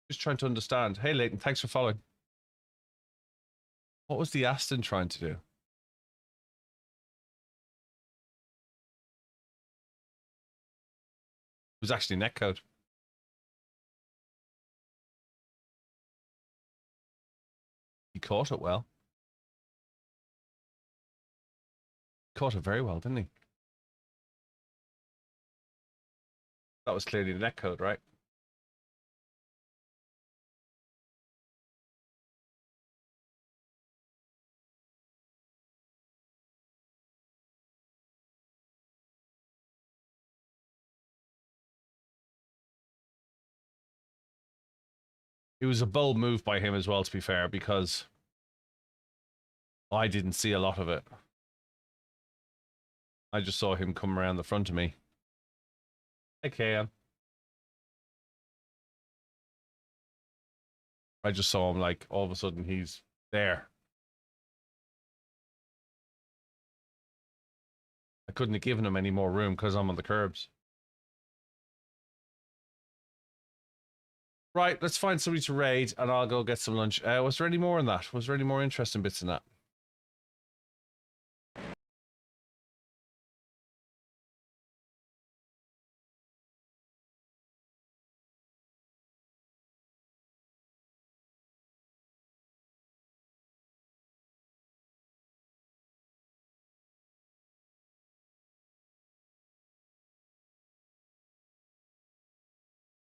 Just trying to understand. Hey, Leighton, thanks for following. What was the Aston trying to do? It was actually netcode. He caught it well. Caught it very well, didn't he? That was clearly the netcode, right? It was a bold move by him as well, to be fair, because I didn't see a lot of it. I just saw him come around the front of me. Okay, I just saw him, like, all of a sudden he's there. I couldn't have given him any more room because I'm on the curbs. Right, let's find somebody to raid and I'll go get some lunch. Was there any more in that? Was there any more interesting bits in that?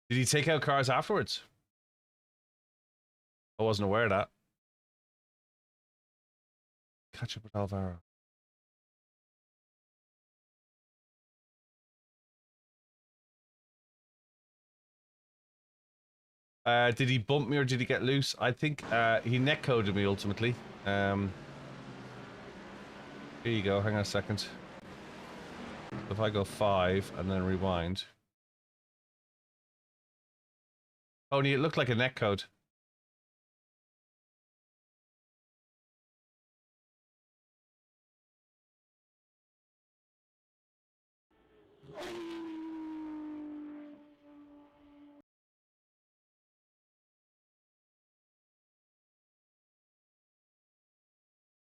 Did he take out cars afterwards? I wasn't aware of that. Catch up with Alvaro. Did he bump me or did he get loose? I think he netcoded me ultimately. Here you go. Hang on a second. If I go 5 and then rewind. Tony, it looked like a netcode.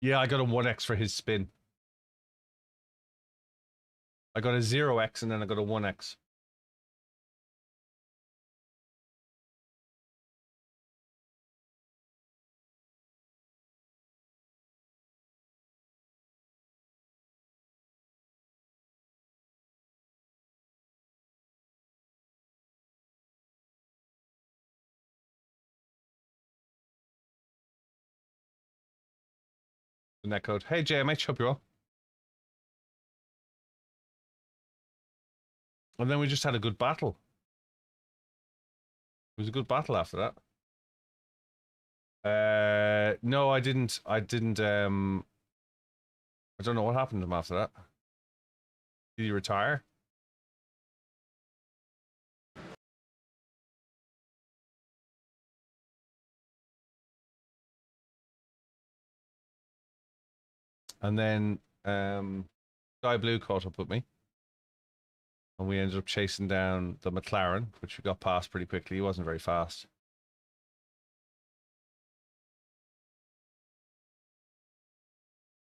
Yeah, I got a 1x for his spin. I got a 0x and then I got a 1x. The netcode. Hey Jay, I might chop you up. And then we just had a good battle. It was a good battle after that. No, I didn't. I don't know what happened to him after that. Did he retire? And then Sky Blue caught up with me. And we ended up chasing down the McLaren, which we got past pretty quickly. He wasn't very fast.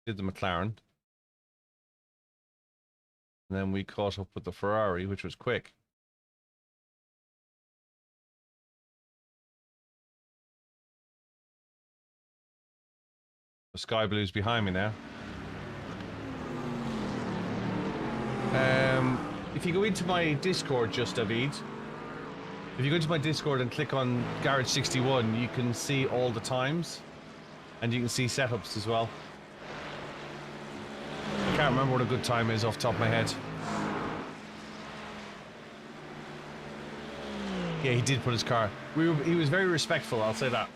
Did the McLaren. And then we caught up with the Ferrari, which was quick. The Sky Blue's behind me now. If you go into my Discord, just David, if you go into my Discord and click on Garage 61, you can see all the times and you can see setups as well. I can't remember what a good time is off the top of my head. Yeah, he did put his car. He was very respectful, I'll say that.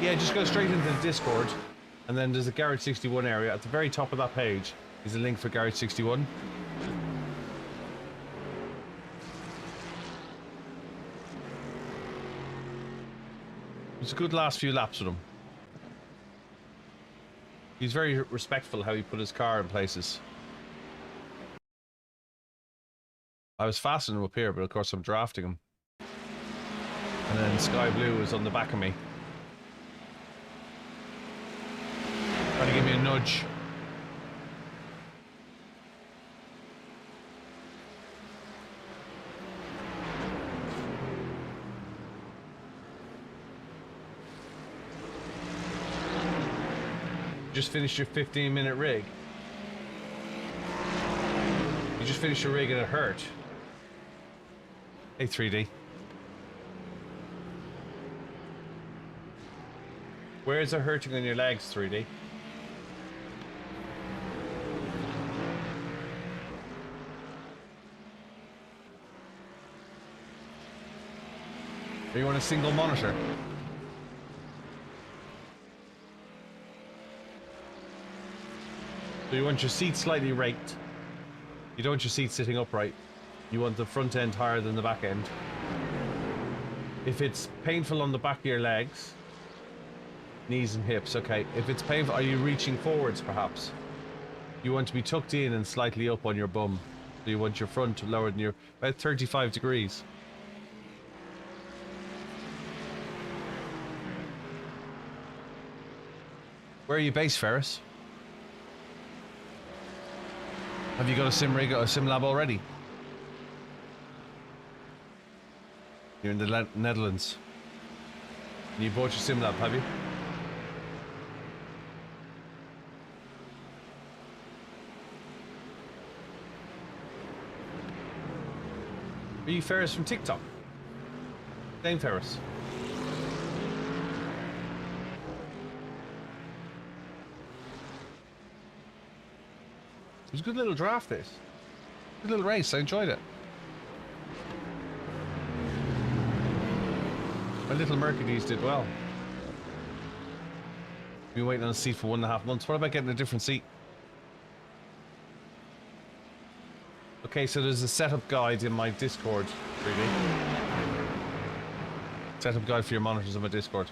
Yeah, just go straight into the Discord and then there's a Garage 61 area. At the very top of that page is a link for Garage 61. It was a good last few laps with him. He's very respectful how he put his car in places. I was fastening him up here, but of course I'm drafting him. And then Sky Blue was on the back of me. Trying to give me a nudge. Just finished your 15-minute rig. You just finished your rig and it hurt. Hey 3D. Where is it hurting on your legs, 3D? Or you want a single monitor? So you want your seat slightly raked. You don't want your seat sitting upright. You want the front end higher than the back end. If it's painful on the back of your legs, knees and hips, okay. If it's painful, are you reaching forwards perhaps? You want to be tucked in and slightly up on your bum. So you want your front lower than your, about 35 degrees. Where are you based, Ferris? Have you got a sim rig or a sim lab already? You're in the Netherlands. And you bought your sim lab, have you? Are you Ferris from TikTok? Same Ferris. It was a good little draft, this. Good little race, I enjoyed it. My little Mercedes did well. Been waiting on a seat for 1.5 months. What about getting a different seat? Okay, so there's a setup guide in my Discord, really. Setup guide for your monitors in my Discord.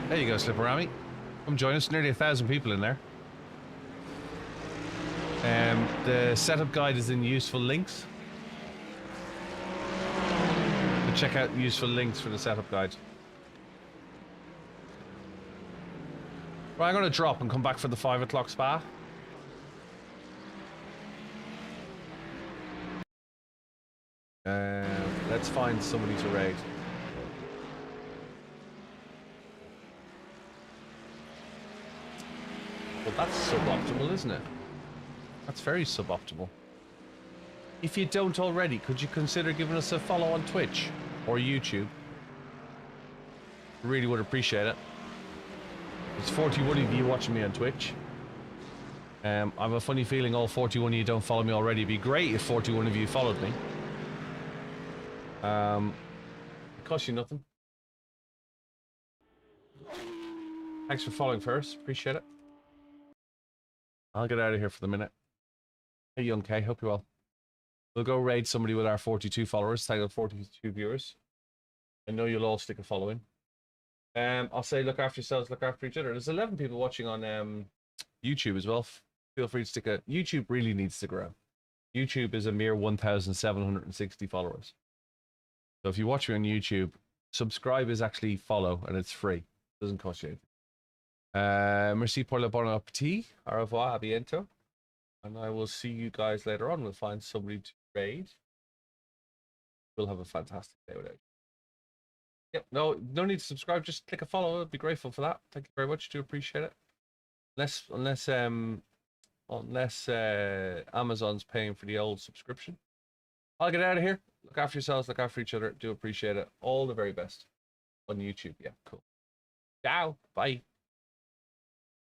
There you go, Slipperami. Come join us. Nearly 1,000 people in there. The setup guide is in useful links. So check out useful links for the setup guide. Right, I'm going to drop and come back for the 5 o'clock spa. Let's find somebody to raid. Well, that's suboptimal, isn't it? That's very suboptimal. If you don't already, could you consider giving us a follow on Twitch or YouTube? Really would appreciate it. There's 41 of you watching me on Twitch. I have a funny feeling all 41 of you don't follow me already. It'd be great if 41 of you followed me. It costs you nothing. Thanks for following first. Appreciate it. I'll get out of here for the minute. Hey, Young K, hope you're well. We'll go raid somebody with our 42 followers, tag of 42 viewers. I know you'll all stick a following. I'll say look after yourselves, look after each other. There's 11 people watching on YouTube as well. Feel free to stick a... YouTube really needs to grow. YouTube is a mere 1,760 followers. So if you watch me on YouTube, subscribe is actually follow, and it's free. It doesn't cost you anything. Merci pour le bon appétit. Au revoir, à bientôt. And I will see you guys later on. We'll find somebody to raid. We'll have a fantastic day without you. Yep, no need to subscribe. Just click a follow. I'd be grateful for that. Thank you very much. Do appreciate it. Unless Amazon's paying for the old subscription. I'll get out of here. Look after yourselves. Look after each other. Do appreciate it. All the very best on YouTube. Yeah, cool. Ciao. Bye.